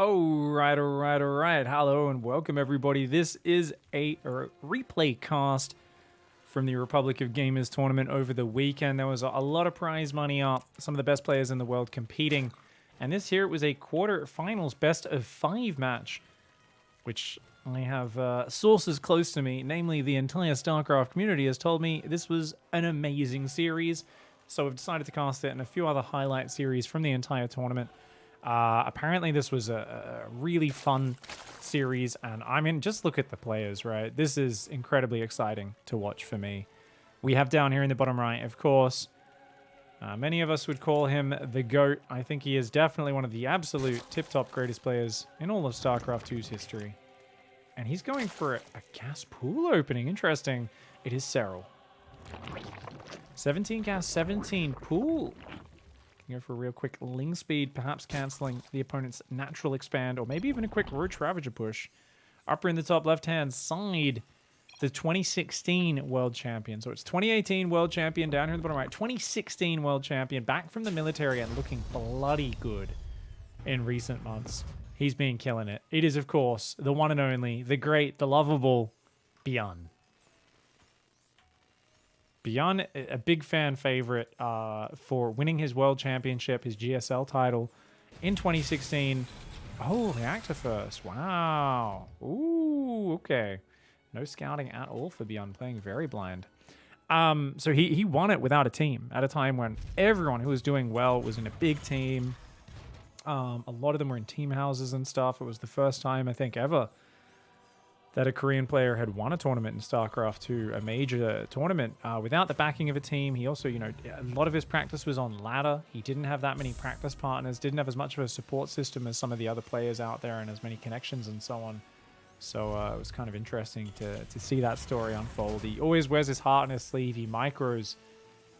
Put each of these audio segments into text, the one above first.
All right. Hello and welcome, everybody. This is a replay cast from the Republic of Gamers tournament over the weekend. There was a lot of prize money up, some of the best players in the world competing. And this here, it was a quarterfinals best of 5 match, which I have sources close to me, namely the entire StarCraft community, has told me this was an amazing series. So I've decided to cast it and a few other highlight series from the entire tournament. Apparently this was a really fun series, and I mean, just look at the players, right? This is incredibly exciting to watch for me. We have down here in the bottom right, of course, many of us would call him the GOAT. I think he is definitely one of the absolute tip-top greatest players in all of StarCraft 2's history. And he's going for a gas pool opening. Interesting. It is Serral. 17 gas, 17 pool. Go for a real quick Ling speed, perhaps cancelling the opponent's natural expand, or maybe even a quick Roach Ravager push. Upper in the top left-hand side, the 2016 World Champion. So it's 2018 World Champion down here in the bottom right. 2016 World Champion, back from the military and looking bloody good in recent months. He's been killing it. It is, of course, the one and only, the great, the lovable Byun. Byun, a big fan favorite for winning his World Championship, his GSL title in 2016. Oh, reactor first. Wow. Ooh, okay. No scouting at all for Byun, playing very blind. So he won it without a team at a time when everyone who was doing well was in a big team. A lot of them were in team houses and stuff. It was the first time, I think, ever that a Korean player had won a tournament in StarCraft 2, a major tournament, without the backing of a team. He also, you know, a lot of his practice was on ladder. He didn't have that many practice partners, didn't have as much of a support system as some of the other players out there, and as many connections and so on. So it was kind of interesting to see that story unfold. He always wears his heart on his sleeve. He micros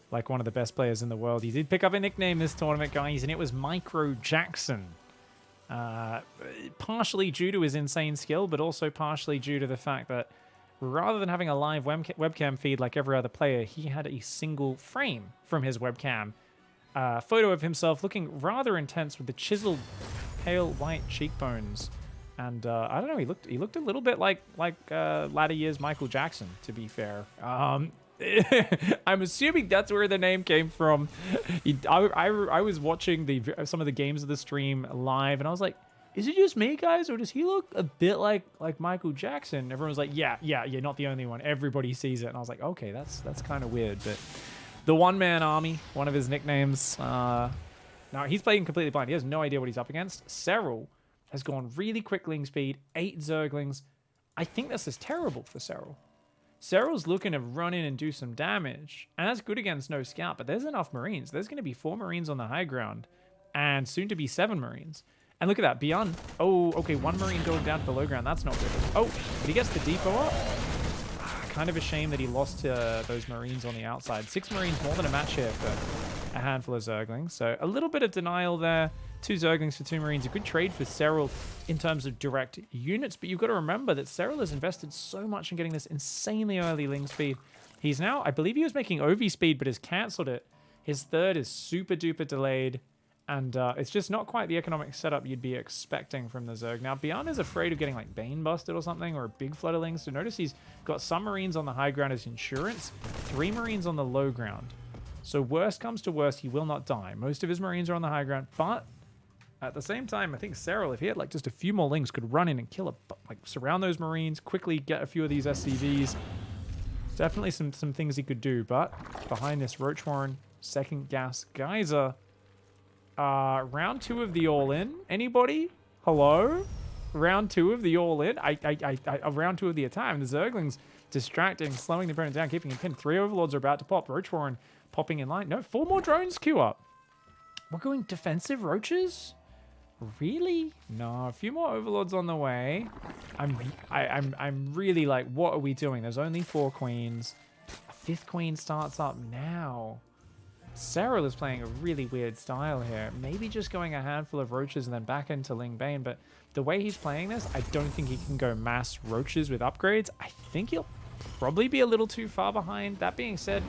like one of the best players in the world. He did pick up a nickname this tournament, guys, and it was Micro Jackson. Partially due to his insane skill, but also partially due to the fact that rather than having a live webcam feed like every other player, he had a single frame from his webcam. Photo of himself looking rather intense with the chiseled, pale white cheekbones. And I don't know, he looked a little bit like latter years Michael Jackson, to be fair. I'm assuming that's where the name came from. I was watching some of the games of the stream live, and I was like, is it just me, guys, or does he look a bit like Michael Jackson? Everyone was like, yeah, you're not the only one. Everybody sees it. And I was like, okay, that's kind of weird. But the one-man army, one of his nicknames. Now, he's playing completely blind. He has no idea what he's up against. Serral has gone really quick Ling speed, 8 Zerglings. I think this is terrible for Serral. Serral's looking to run in and do some damage, and that's good against no scout, but there's enough Marines. There's going to be 4 Marines on the high ground, and soon to be 7 Marines. And look at that, Byun. Oh, okay, 1 Marine going down to the low ground. That's not good. Oh, but he gets the depot up. Kind of a shame that he lost to those Marines on the outside. 6 Marines, more than a match here for a handful of Zerglings. So a little bit of denial there. 2 Zerglings for 2 Marines. A good trade for Serral in terms of direct units. But you've got to remember that Serral has invested so much in getting this insanely early Ling speed. He's now, I believe he was making OV speed, but has cancelled it. His third is super duper delayed. And it's just not quite the economic setup you'd be expecting from the Zerg. Now, Byun is afraid of getting like Bane busted or something, or a big flood of Lings. So notice he's got some Marines on the high ground as insurance, 3 Marines on the low ground. So worst comes to worst, he will not die. Most of his Marines are on the high ground, but at the same time, I think Serral, if he had like just a few more Lings, could run in and kill surround those Marines, quickly get a few of these SCVs. There's definitely some things he could do, but behind this Roach Warren, second gas geyser. Round 2 of the all-in. Anybody? Hello? Round 2 of the all-in? Round 2 of the attack. The Zerglings distracting, slowing the opponent down, keeping him pinned. 3 Overlords are about to pop. Roach Warren popping in line. No, 4 more drones queue up. We're going defensive Roaches? Really? No, a few more Overlords on the way. I'm really like, what are we doing? There's only 4 Queens. A 5th Queen starts up now. Serral is playing a really weird style here. Maybe just going a handful of Roaches and then back into Ling Bane, but the way he's playing this, I don't think he can go mass Roaches with upgrades. I think he'll probably be a little too far behind. That being said,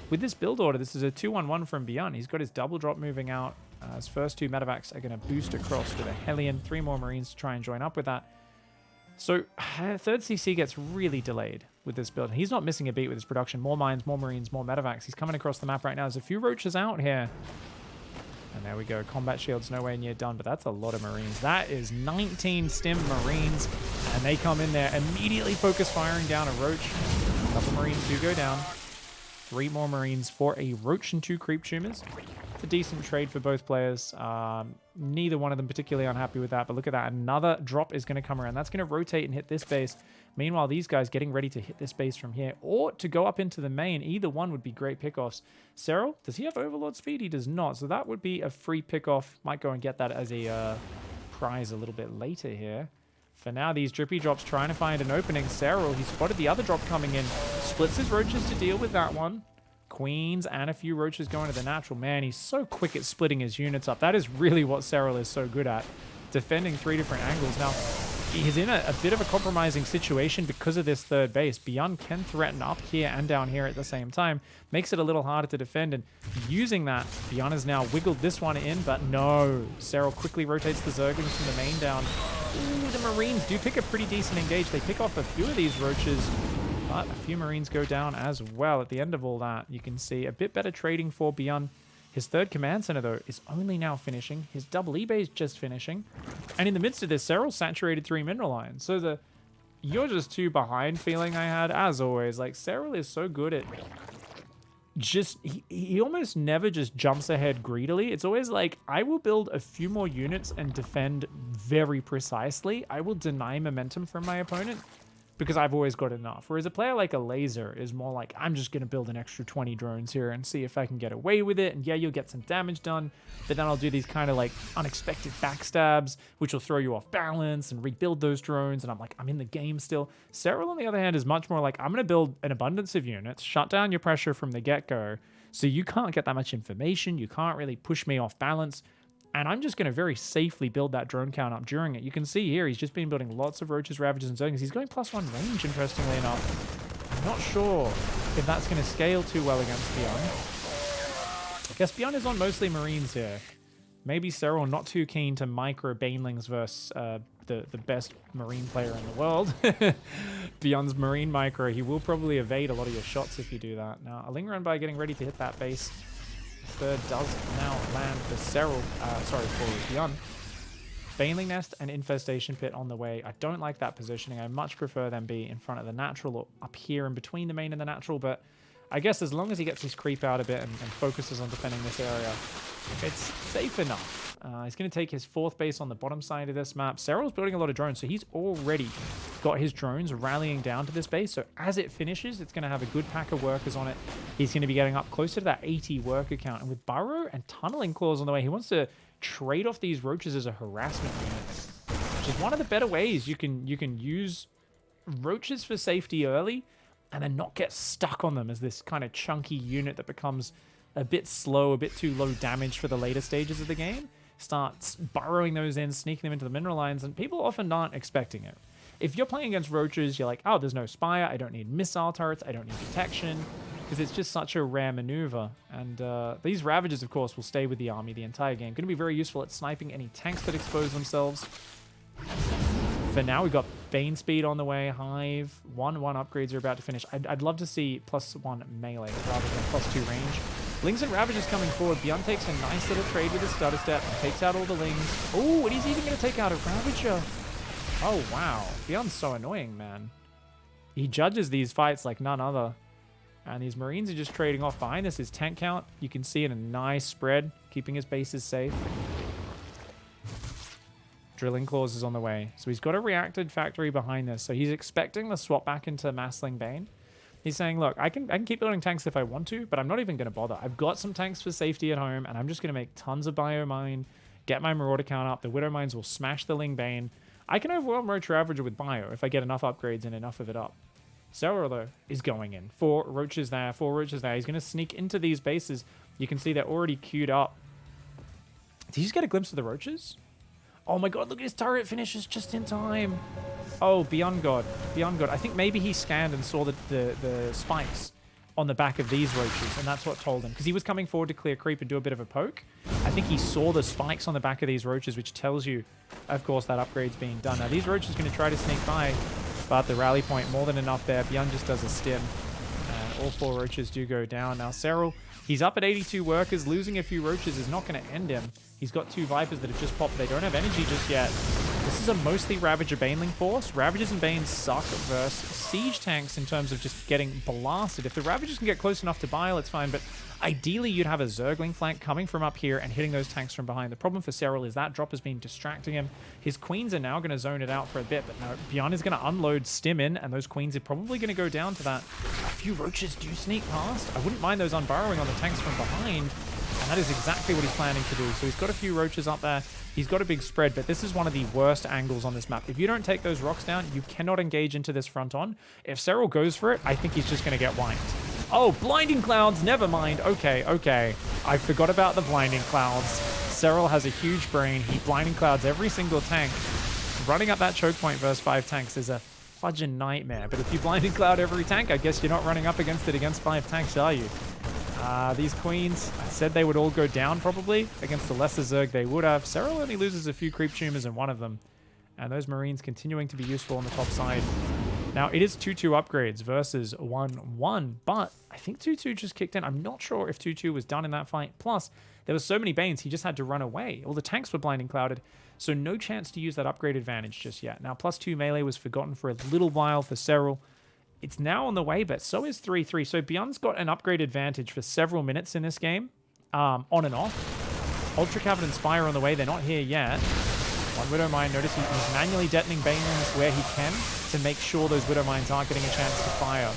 with this build order, this is a 2-1-1 from Byun. He's got his double drop moving out. His first 2 medevacs are going to boost across with a Hellion. 3 more Marines to try and join up with that. So 3rd CC gets really delayed with this build. He's not missing a beat with his production. More mines, more Marines, more medevacs. He's coming across the map right now. There's a few roaches out here. And there we go. Combat shield's nowhere near done, but that's a lot of Marines. That is 19 stim Marines, and they come in there, immediately focus firing down a roach. A couple Marines do go down. 3 more Marines for a roach and 2 creep tumors. It's a decent trade for both players. Neither one of them particularly unhappy with that, but look at that. Another drop is going to come around. That's going to rotate and hit this base. Meanwhile, these guys getting ready to hit this base from here or to go up into the main. Either one would be great pickoffs. Serral, does he have Overlord speed? He does not. So that would be a free pickoff. Might go and get that as a prize a little bit later here. For now, these drippy drops trying to find an opening. Serral, he spotted the other drop coming in. Splits his roaches to deal with that one. Queens and a few roaches going to the natural. Man, he's so quick at splitting his units up. That is really what Serral is so good at. Defending 3 different angles. Now, he's in a bit of a compromising situation because of this 3rd base. Byun can threaten up here and down here at the same time. Makes it a little harder to defend, and using that, Byun has now wiggled this one in, but no. Serral quickly rotates the Zerglings from the main down. Ooh, the Marines do pick a pretty decent engage. They pick off a few of these roaches, but a few Marines go down as well. At the end of all that, you can see a bit better trading for Byun. His 3rd command center, though, is only now finishing. His double E-base just finishing. And in the midst of this, Serral saturated 3 mineral lines. So the you're just 2 behind feeling I had, as always. Like, Serral is so good at just... He almost never just jumps ahead greedily. It's always like, I will build a few more units and defend very precisely. I will deny momentum from my opponent because I've always got enough. Whereas a player like a Laser is more like, I'm just going to build an extra 20 drones here and see if I can get away with it. And yeah, you'll get some damage done, but then I'll do these kind of like unexpected backstabs, which will throw you off balance and rebuild those drones. And I'm like, I'm in the game still. Serral, on the other hand, is much more like, I'm going to build an abundance of units, shut down your pressure from the get-go, so you can't get that much information. You can't really push me off balance. And I'm just going to very safely build that drone count up during it. You can see here, he's just been building lots of Roaches, Ravages, and Zerglings. He's going +1 range, interestingly enough. I'm not sure if that's going to scale too well against Byun. I guess Byun is on mostly Marines here. Maybe Serral not too keen to micro Banelings versus the best Marine player in the world. Byun's Marine micro. He will probably evade a lot of your shots if you do that. Now, a linger run by getting ready to hit that base. 3rd does now land for Serral, for Byun. Baneling Nest and Infestation Pit on the way. I don't like that positioning. I much prefer them be in front of the natural or up here in between the main and the natural, but I guess as long as he gets his creep out a bit and focuses on defending this area, it's safe enough. He's going to take his 4th base on the bottom side of this map. Serral's building a lot of drones, so he's already got his drones rallying down to this base. So as it finishes, it's going to have a good pack of workers on it. He's going to be getting up closer to that 80 worker count. And with Burrow and Tunneling Claws on the way, he wants to trade off these roaches as a harassment unit, which is one of the better ways you can use roaches for safety early and then not get stuck on them as this kind of chunky unit that becomes a bit slow, a bit too low damage for the later stages of the game. Starts burrowing those in, sneaking them into the mineral lines, and people often aren't expecting it. If you're playing against roaches, you're like, oh, there's no spire, I don't need missile turrets, I don't need detection, because it's just such a rare maneuver. And these Ravages, of course, will stay with the army the entire game. Going to be very useful at sniping any tanks that expose themselves. For now, we've got Bane speed on the way, Hive, 1-1 upgrades are about to finish. I'd love to see +1 melee rather than +2 range. Lings and Ravagers coming forward. Byun takes a nice little trade with his stutter step and takes out all the Lings. Oh, and he's even going to take out a Ravager. Oh, wow. Byun's so annoying, man. He judges these fights like none other. And these Marines are just trading off behind this. His tank count, you can see in a nice spread, keeping his bases safe. Drilling Claws is on the way. So he's got a reacted factory behind this. So he's expecting the swap back into Massling Bane. He's saying, look, I can keep building tanks if I want to, but I'm not even going to bother. I've got some tanks for safety at home, and I'm just going to make tons of Biomine, get my Marauder count up. The Widow Mines will smash the Ling Bane. I can overwhelm Roach Ravager with Bio if I get enough upgrades and enough of it up. Serral, though, is going in. 4 Roaches there, 4 Roaches there. He's going to sneak into these bases. You can see they're already queued up. Did you just get a glimpse of the Roaches? Oh my god, look at his turret finishes just in time. Oh, Beyond God. Beyond God. I think maybe he scanned and saw the spikes on the back of these roaches, and that's what told him, because he was coming forward to clear creep and do a bit of a poke. I think he saw the spikes on the back of these roaches, which tells you, of course, that upgrade's being done. Now, these roaches are going to try to sneak by, but the rally point more than enough there. Byun just does a stim, and all 4 roaches do go down. Now, Serral, he's up at 82 workers. Losing a few roaches is not going to end him. He's got 2 Vipers that have just popped. They don't have energy just yet. This is a mostly Ravager Baneling force. Ravagers and Banes suck versus siege tanks in terms of just getting blasted. If the Ravagers can get close enough to Bile, it's fine, but ideally you'd have a Zergling flank coming from up here and hitting those tanks from behind. The problem for Serral is that drop has been distracting him. His Queens are now going to zone it out for a bit, but no, Byun is going to unload Stim in, and those Queens are probably going to go down to that. A few roaches do sneak past. I wouldn't mind those unburrowing on the tanks from behind. And that is exactly what he's planning to do. So he's got a few roaches up there. He's got a big spread, but this is one of the worst angles on this map. If you don't take those rocks down, you cannot engage into this front on. If Serral goes for it, I think he's just going to get wiped. Oh, Blinding Clouds. Never mind. Okay, okay. I forgot about the Blinding Clouds. Serral has a huge brain. He Blinding Clouds every single tank. Running up that choke point versus 5 tanks is a fudging nightmare. But if you Blinding Cloud every tank, I guess you're not running up against it against 5 tanks, are you? These Queens, I said they would all go down probably. Against the lesser Zerg, they would have. Serral only loses a few creep tumors in one of them. And those Marines continuing to be useful on the top side. Now, it is 2-2 upgrades versus 1-1, but I think 2-2 just kicked in. I'm not sure if 2-2 was done in that fight. Plus, there were so many Banes, he just had to run away. All the tanks were blinding clouded, so no chance to use that upgrade advantage just yet. Now, +2 melee was forgotten for a little while for Serral. It's now on the way, but so is 3-3. So Byun's got an upgrade advantage for several minutes in this game, on and off. Ultra Cabinet and Spire on the way. They're not here yet. One Widow Mine, notice he's manually detonating Banelings where he can to make sure those Widow Mines aren't getting a chance to fire.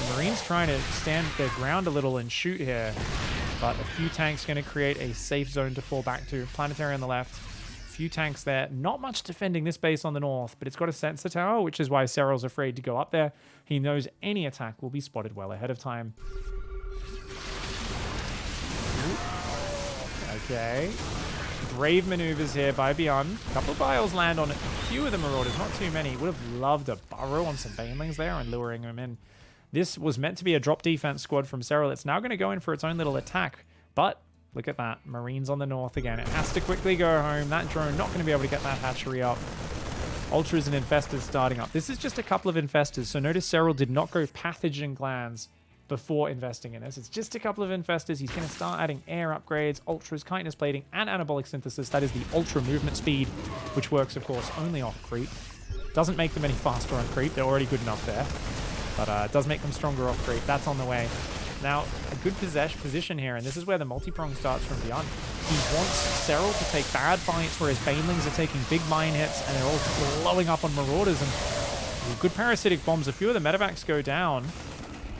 The Marines trying to stand their ground a little and shoot here, but a few tanks going to create a safe zone to fall back to. Planetary on the left. Few tanks there. Not much defending this base on the north, but it's got a sensor tower, which is why Serral's afraid to go up there. He knows any attack will be spotted well ahead of time. Okay. Brave maneuvers here by Byun. A couple of Biles land on a few of the Marauders, not too many. Would have loved a burrow on some Banelings there and luring them in. This was meant to be a drop defense squad from Serral. It's now going to go in for its own little attack, but look at that. Marines on the north again. It has to quickly go home. That drone not going to be able to get that hatchery up. Ultras and Infestors starting up. This is just a couple of Infestors. So notice Serral did not go Pathogen Glands before investing in this. It's just a couple of Infestors. He's going to start adding air upgrades, Ultras, Chitinous Plating, and Anabolic Synthesis. That is the Ultra Movement Speed, which works, of course, only off creep. Doesn't make them any faster on creep. They're already good enough there. But it does make them stronger off creep. That's on the way. Now, a good position here, and this is where the multi-prong starts from Byun. He wants Serral to take bad fights where his Banelings are taking big mine hits and they're all blowing up on Marauders. And good parasitic bombs. A few of the medevacs go down.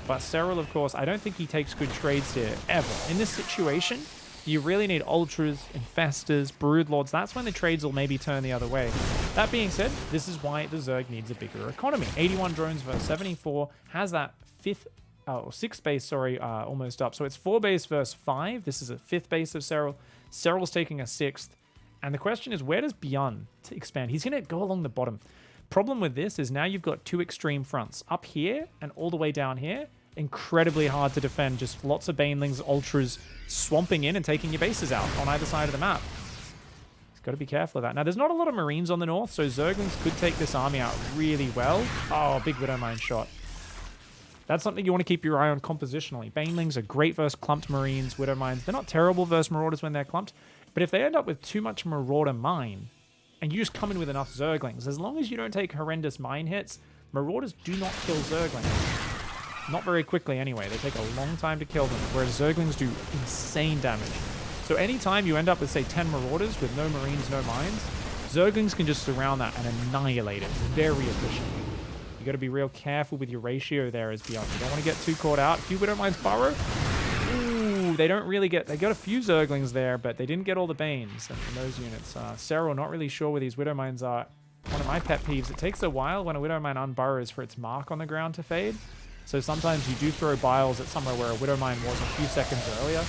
But Serral, of course, I don't think he takes good trades here, ever. In this situation, you really need Ultras, Infestors, Broodlords. That's when the trades will maybe turn the other way. That being said, this is why the Zerg needs a bigger economy. 81 drones versus 74 has that sixth base, sorry, almost up. So it's 4 base versus 5. This is a 5th base of Serral. Serral's taking a 6th. And the question is, where does Byun expand? He's going to go along the bottom. Problem with this is now you've got 2 extreme fronts. Up here and all the way down here. Incredibly hard to defend. Just lots of Banelings, Ultras swamping in and taking your bases out on either side of the map. He's got to be careful of that. Now, there's not a lot of Marines on the north, so Zerglings could take this army out really well. Oh, big Widow Mine shot. That's something you want to keep your eye on compositionally. Banelings are great versus clumped Marines, Widow Mines. They're not terrible versus Marauders when they're clumped, but if they end up with too much Marauder Mine, and you just come in with enough Zerglings, as long as you don't take horrendous mine hits, Marauders do not kill Zerglings. Not very quickly anyway. They take a long time to kill them, whereas Zerglings do insane damage. So anytime you end up with, say, 10 Marauders with no Marines, no mines, Zerglings can just surround that and annihilate it very efficiently. You got to be real careful with your ratio there as Byun. You don't want to get too caught out. A few Widow Mines burrow. Ooh, they don't really get... They got a few Zerglings there, but they didn't get all the Banes in those units. Serral, not really sure where these Widow Mines are. One of my pet peeves. It takes a while when a Widow Mine unburrows for its mark on the ground to fade. So sometimes you do throw Biles at somewhere where a Widow Mine was a few seconds earlier,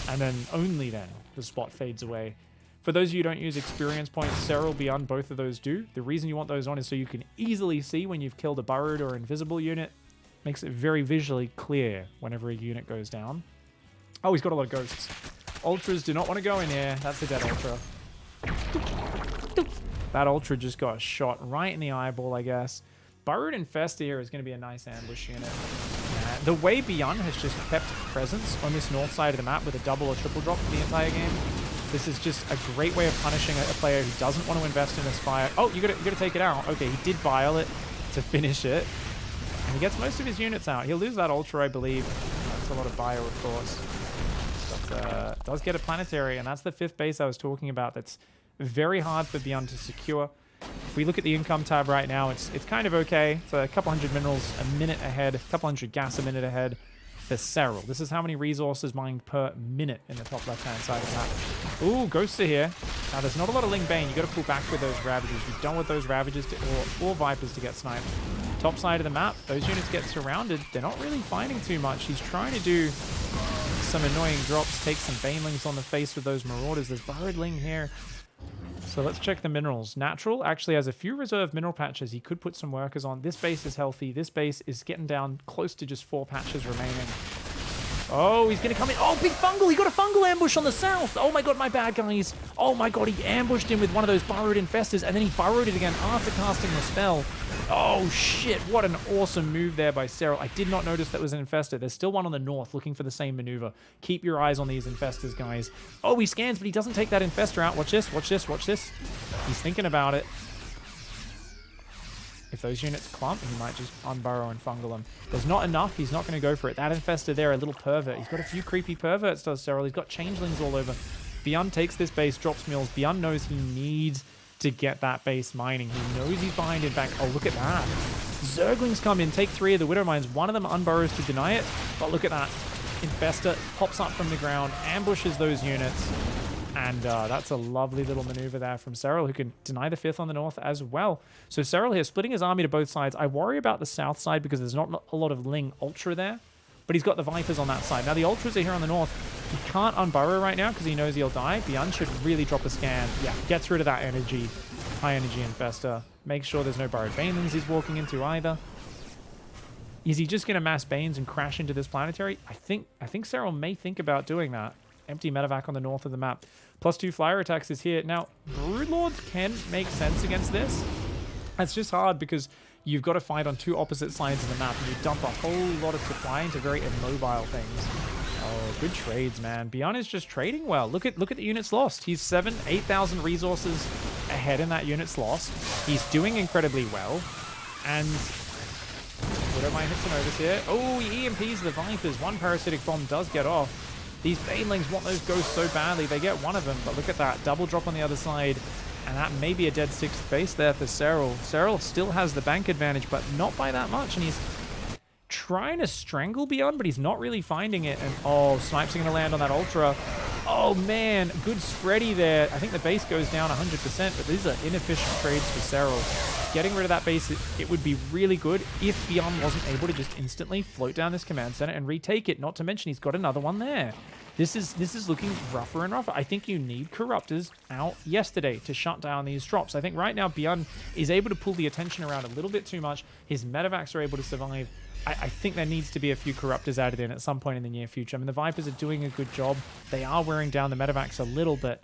and then only then the spot fades away. For those of you who don't use experience points, Serral, Byun, both of those do. The reason you want those on is so you can easily see when you've killed a burrowed or invisible unit. Makes it very visually clear whenever a unit goes down. Oh, he's got a lot of ghosts. Ultras do not want to go in here. That's a dead Ultra. That Ultra just got shot right in the eyeball, I guess. Burrowed Infestor here is going to be a nice ambush unit. The way Byun has just kept presence on this north side of the map with a double or triple drop for the entire game. This is just a great way of punishing a player who doesn't want to invest in this fire. Oh, you gotta take it out. Okay, he did vial it to finish it. And he gets most of his units out. He'll lose that Ultra, I believe. That's a lot of bio, of course. But does get a planetary, and that's the 5th base I was talking about. That's very hard for Byun to secure. If we look at the income tab right now, it's kind of okay. It's a couple hundred minerals a minute ahead, a couple hundred gas a minute ahead for Serral. This is how many resources mined per minute in the top left-hand side of the map. Ooh, Ghosts are here. Now, there's not a lot of Ling Bane. You got to pull back with those Ravages. You don't want those Ravages or Vipers to get sniped. Top side of the map, those units get surrounded. They're not really finding too much. He's trying to do some annoying drops, take some Banelings on the face with those Marauders. There's Burrowed Ling here. So let's check the minerals. Natural actually has a few reserve mineral patches he could put some workers on. This base is healthy. This base is getting down close to just 4 patches remaining. Oh, he's going to come in. Oh, big fungal. He got a fungal ambush on the south. Oh my god, my bad, guys. Oh my god, he ambushed him with one of those burrowed infestors, and then he burrowed it again after casting the spell. Oh shit, what an awesome move there by Serral. I did not notice that was an infestor. There's still one on the north looking for the same maneuver. Keep your eyes on these infestors, guys. Oh, he scans, but he doesn't take that infestor out. Watch this, watch this, watch this. He's thinking about it. If those units clump, he might just unburrow and fungal them. There's not enough. He's not going to go for it. That infestor there, a little pervert. He's got a few creepy perverts, does Serral. He's got changelings all over. Byun takes this base, drops mills. Byun knows he needs to get that base mining. He knows he's behind in back. Oh, look at that. Zerglings come in, take 3 of the Widow Mines. One of them unburrows to deny it. But look at that. Infestor pops up from the ground, ambushes those units. And that's a lovely little maneuver there from Serral, who can deny the 5th on the north as well. So Serral here, splitting his army to both sides. I worry about the south side because there's not a lot of Ling Ultra there. But he's got the Vipers on that side. Now the Ultras are here on the north. He can't unburrow right now because he knows he'll die. Byun should really drop a scan. Yeah, gets rid of that energy. High energy infestor. Make sure there's no burrowed Banelings he's walking into either. Is he just going to mass Banes and crash into this planetary? I think Serral may think about doing that. Empty medevac on the north of the map. +2 flyer attacks is here. Now, Broodlords can make sense against this. It's just hard because you've got to fight on 2 opposite sides of the map, and you dump a whole lot of supply into very immobile things. Oh, good trades, man. Byun is just trading well. Look at the units lost. He's 8,000 resources ahead in that unit's lost. He's doing incredibly well. And Widow Mine hits him over here. Oh, he EMPs the Vipers. One parasitic bomb does get off. These Banelings want those ghosts so badly. They get one of them, but look at that. Double drop on the other side. And that may be a dead 6th base there for Serral. Serral still has the bank advantage, but not by that much. And he's trying to strangle Byun, but he's not really finding it. And oh, Snipes are going to land on that Ultra. Oh man, good spready there. I think the base goes down 100%, but these are inefficient trades for Serral. Getting rid of that base, it would be really good if Byun wasn't able to just instantly float down this command center and retake it. Not to mention he's got another one there. This is looking rougher and rougher. I think you need Corruptors out yesterday to shut down these drops. I think right now Byun is able to pull the attention around a little bit too much. His medevacs are able to survive. I think there needs to be a few Corruptors added in at some point in the near future. I mean, the Vipers are doing a good job. They are wearing down the medevacs a little, but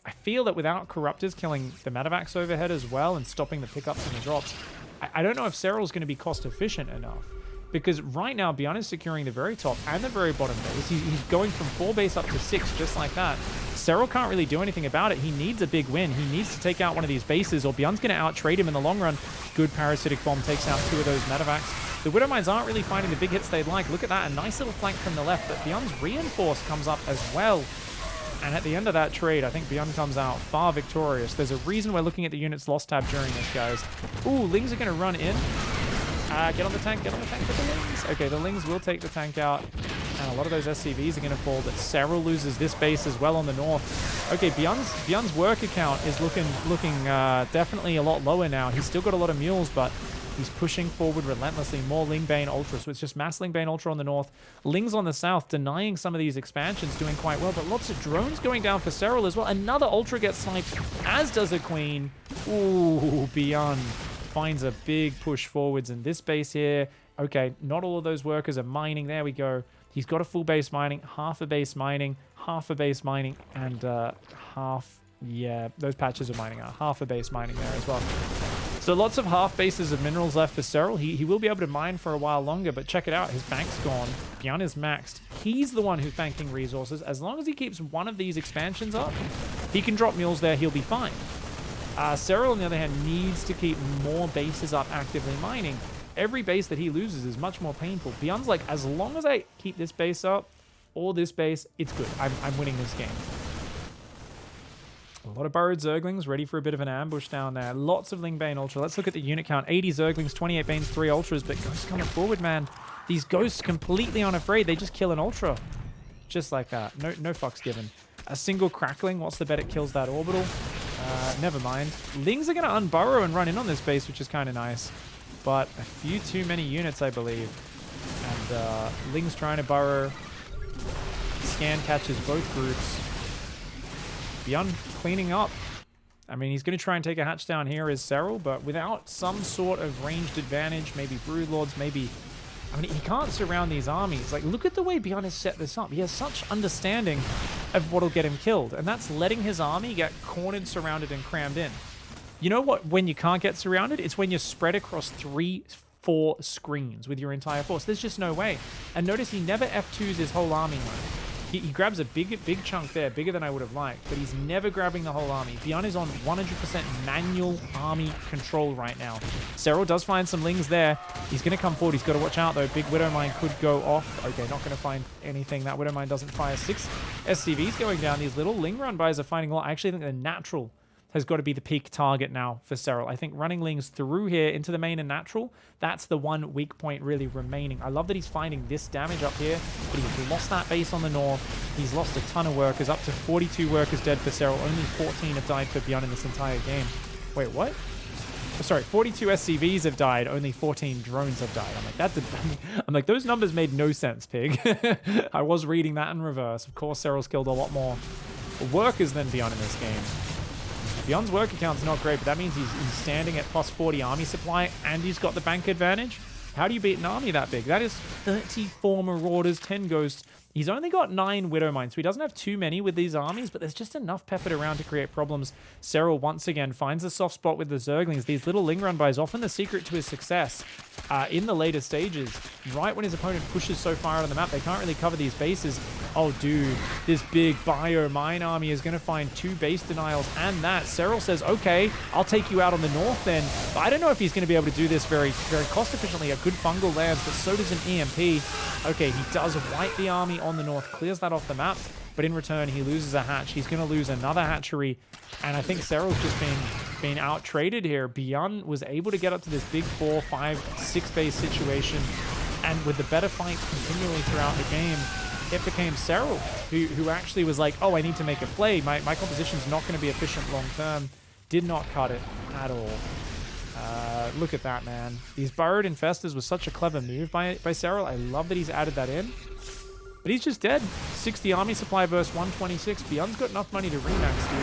I feel that without Corruptors killing the medevacs overhead as well and stopping the pickups and the drops, I don't know if Serral's going to be cost efficient enough. Because right now, Byun is securing the very top and the very bottom base. He's going from 4 base up to 6, just like that. Serral can't really do anything about it. He needs a big win. He needs to take out one of these bases, or Byun's going to out-trade him in the long run. Good Parasitic Bomb takes out 2 of those medevacs. The Widow Mines aren't really finding the big hits they'd like. Look at that, a nice little flank from the left, but Byun's Reinforce comes up as well. And at the end of that trade, I think Byun comes out far victorious. There's a reason we're looking at the units lost tab during this, guys. Ooh, Lings are going to run in. Get on the tank for the Lings. Okay, the Lings will take the tank out. And a lot of those SCVs are going to fall, but Serral loses this base as well on the north. Okay, Byun's worker count is looking definitely a lot lower now. He's still got a lot of mules, but he's pushing forward relentlessly. More Lingbane Ultra, so it's just mass Lingbane Ultra on the north. Lings on the south, denying some of these expansions, doing quite well, but lots of drones going down for Serral as well. Another Ultra gets sniped, as does a Queen. Ooh, Byun finds a big push forwards in this base here. Okay, not all of those workers are mining. There we go. He's got a full base mining, half a base mining, half a base mining, and half... Yeah, those patches of mining are half a base mining there as well. So lots of half bases of minerals left for Serral. He will be able to mine for a while longer, but check it out. His bank's gone. Byun is maxed. He's the one who's banking resources. As long as he keeps one of these expansions up, he can drop mules there. He'll be fine. Serral, on the other hand, needs to keep more bases up actively mining. Every base that he loses is much more painful. Byun's like, as long as I keep this base up or this base, it's good. I'm winning this game. A lot of burrowed Zerglings ready for a bit of an ambush down there. Lots of Lingbane Ultra. Let's look at the unit count. 80 Zerglings, 28 Banes, 3 Ultras, but Ghosts coming forward, man. These Ghosts completely unafraid. They just kill an Ultra. Just like that. No fucks given. A single Crackling. What's the bet it kills that Orbital? Never mind. Lings are going to unburrow and run in on this base, which is kind of nice. But a few too many units, I believe. And Lings trying to burrow. Scan catches both groups. Byun cleaning up. I mean, he's going to try and take a hatch down here as Serral, but without some sort of ranged advantage, maybe Broodlords, maybe... I mean, he can't surround these armies. Like, look at the way Byun has set this up. He has such understanding of what'll get him killed, and that's letting his army get cornered, surrounded, and crammed in. You know what? When you can't get surrounded, it's when you're spread across 3-4 screens with your entire force. There's just no way. And notice he never F2s his whole army, man. He grabs a big chunk there, bigger than I would have liked, but he's never grabbing the whole army. Byun is on 100% manual army control right now. Serral does find some Lings there. He's going to come forward. He's got to watch out, though. Big Widowmine could go off. Okay, not going to find anything. That Widowmine doesn't fire. 6 SCVs going down. These little Ling run bys are finding a lot. I actually think the natural has got to be the peak target now for Serral. I think running Lings through here into the main and natural, that's the one weak point really remaining. I love that he's finding this damage up here, but he's lost that base on the north. He's lost a ton of workers, up to 42 workers dead for Serral. Only 14 have died for Byun in this entire game. Wait, what? Oh, sorry, 42 SCVs have died, only 14 drones have died. I'm like, those numbers made no sense, Pig. I was reading that in reverse. Of course, Serral's killed a lot more workers than Byun in this game. Byun's worker count's not great, but that means he's standing at plus 40 army supply, and he's got the bank advantage. How do you beat an army that big? That is 34 Marauders, 10 Ghosts. He's only got 9 Widowmines, so he doesn't have too many with these armies, but there's just enough peppered around to create problems. Serral, once again, finds a soft spot with the Zerglings. These little Ling run bys, often the secret to his success in the later stages. Right when his opponent pushes so far out of the map, they can't really cover these bases. Oh, dude, this big bio mine army is going to find 2 base denials and that. Serral says, okay, I'll take you out on the north then. But I don't know if he's going to be able to do this very, very cost efficiently. A good fungal lands, but so does an EMP. Okay, he does wipe the army on the north, clears that off the map, but in return, he loses a hatch. He's going to lose another hatchery, and I think Serral's just been out-traded here. Byun was able to get up to this big 4, 5, 6 base situation, and with the better fights continually throughout the game, it became Serral who actually was like, oh, I need to make a play. My composition's not going to be efficient long-term. Did not cut it at all. Look at that, man. These burrowed infestors was such a clever move by Serral. I love that he's added that in. But he's just dead. 60 army supply versus 126. Byun's got enough money to remax, dude.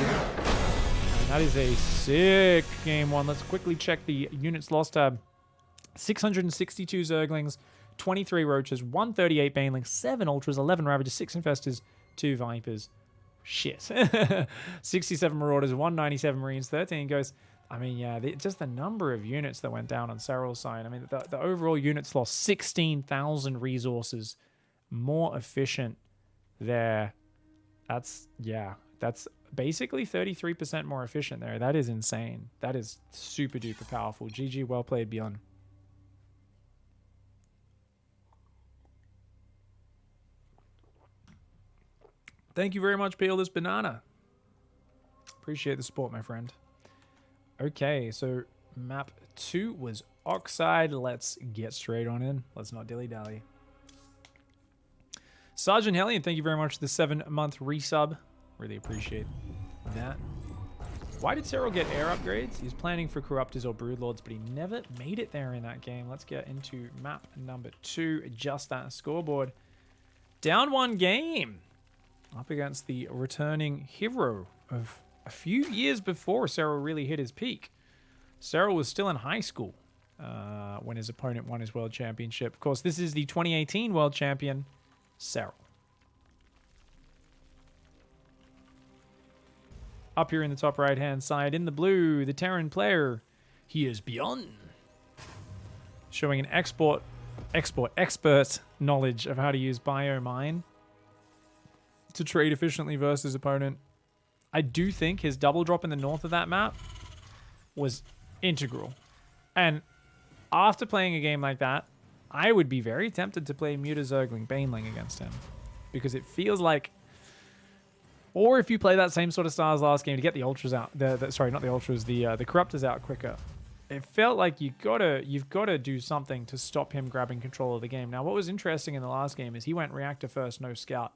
And that is a sick game one. Let's quickly check the units lost tab. 662 Zerglings, 23 Roaches, 138 Banelings, 7 Ultras, 11 Ravagers, 6 Infestors, 2 Vipers. Shit. 67 Marauders, 197 Marines, 13 Ghosts. I mean, yeah, just the number of units that went down on Serral's side. I mean, the overall units lost 16,000 resources. More efficient there. That's basically 33% more efficient there. That is insane. That is super duper powerful. GG, well played, Byun. Thank you very much, Peel This Banana. Appreciate the support, my friend. Okay, so map 2 was Oxide. Let's get straight on in. Let's not dilly-dally. Sergeant Hellion, thank you very much for the 7-month resub. Really appreciate that. Why did Serral get air upgrades? He's planning for Corruptors or Broodlords, but he never made it there in that game. Let's get into map number 2. Just that scoreboard. Down 1 game. Up against the returning hero of a few years before Serral really hit his peak. Serral was still in high school when his opponent won his world championship. Of course, this is the 2018 world champion, Serral. Up here in the top right-hand side, in the blue, the Terran player, he is Byun. Showing an expert knowledge of how to use Biomine to trade efficiently versus his opponent. I do think his double drop in the north of that map was integral. And after playing a game like that, I would be very tempted to play Muta Zergling Baneling against him. Because it feels like... Or if you play that same sort of style as last game to get the Ultras out... sorry, not the Ultras, the Corruptors out quicker. It felt like you've got to do something to stop him grabbing control of the game. Now, what was interesting in the last game is he went Reactor first, no Scout.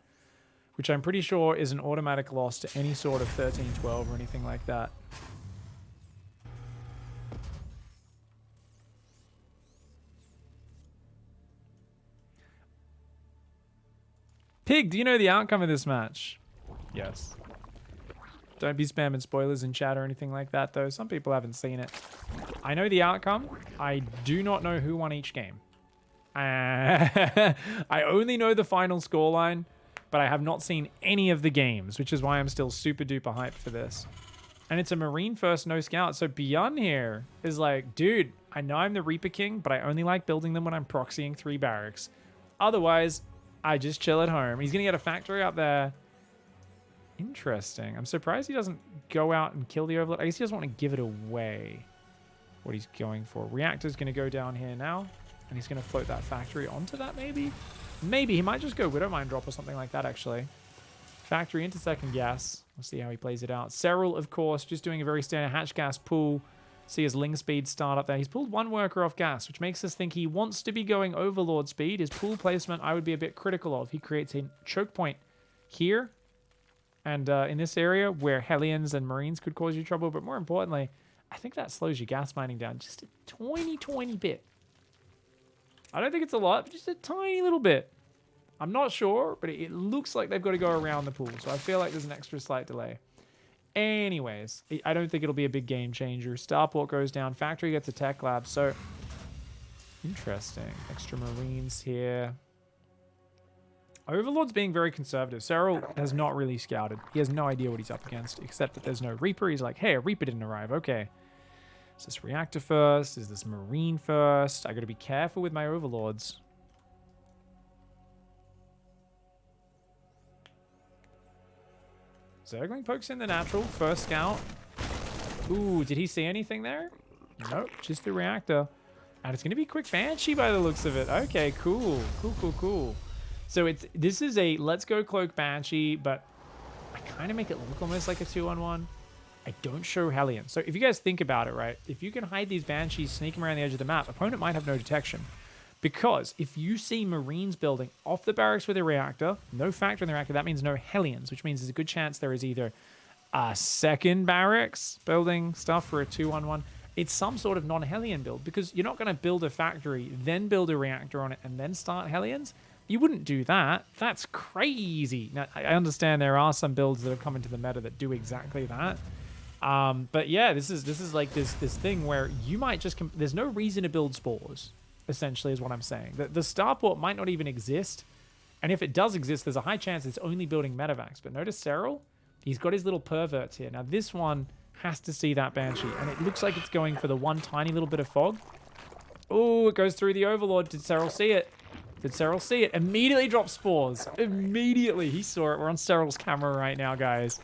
Which I'm pretty sure is an automatic loss to any sort of 13-12 or anything like that. Pig, do you know the outcome of this match? Yes. Don't be spamming spoilers in chat or anything like that, though. Some people haven't seen it. I know the outcome. I do not know who won each game. I only know the final scoreline, but I have not seen any of the games, which is why I'm still super duper hyped for this. And it's a Marine first, no Scout. So Byun here is like, dude, I know I'm the Reaper King, but I only like building them when I'm proxying 3 barracks. Otherwise, I just chill at home. He's going to get a factory up there. Interesting. I'm surprised he doesn't go out and kill the Overlord. I guess he doesn't want to give it away, what he's going for. Reactor's going to go down here now, and he's going to float that factory onto that, maybe? Maybe. He might just go Widowmine drop or something like that, actually. Factory into second gas. We'll see how he plays it out. Serral, of course, just doing a very standard hatch gas pull. See his Ling speed start up there. He's pulled 1 worker off gas, which makes us think he wants to be going Overlord speed. His pool placement, I would be a bit critical of. He creates a choke point here and in this area where Hellions and Marines could cause you trouble. But more importantly, I think that slows your gas mining down just a tiny bit. I don't think it's a lot, but just a tiny little bit. I'm not sure, but it looks like they've got to go around the pool. So I feel like there's an extra slight delay. Anyways, I don't think it'll be a big game changer. Starport goes down. Factory gets a tech lab. So, interesting. Extra Marines here. Overlord's being very conservative. Serral has not really scouted. He has no idea what he's up against, except that there's no Reaper. He's like, hey, a Reaper didn't arrive. Okay. Is this Reactor first? Is this Marine first? I got to be careful with my Overlords. Zergling pokes in the natural. First scout. Ooh, did he see anything there? Nope, just the Reactor. And it's going to be quick Banshee by the looks of it. Okay, cool. Cool. So this is a let's go Cloak Banshee, but I kind of make it look almost like a 2-on-1. I don't show Hellion. So if you guys think about it, right? If you can hide these Banshees, sneak them around the edge of the map, opponent might have no detection. Because if you see Marines building off the barracks with a Reactor, no factor in the Reactor, that means no Hellions, which means there's a good chance there is either a second barracks building stuff for a 2-on-1. It's some sort of non-Hellion build, because you're not going to build a factory, then build a Reactor on it, and then start Hellions. You wouldn't do that. That's crazy. Now, I understand there are some builds that have come into the meta that do exactly that. But yeah, this is like this thing where you might just... there's no reason to build spores, essentially, is what I'm saying. The starport might not even exist. And if it does exist, there's a high chance it's only building medevacs. But notice Serral, he's got his little perverts here. Now, this one has to see that Banshee. And it looks like it's going for the one tiny little bit of fog. Oh, it goes through the Overlord. Did Serral see it? Did Serral see it? Immediately drops spores. Immediately. He saw it. We're on Serral's camera right now, guys.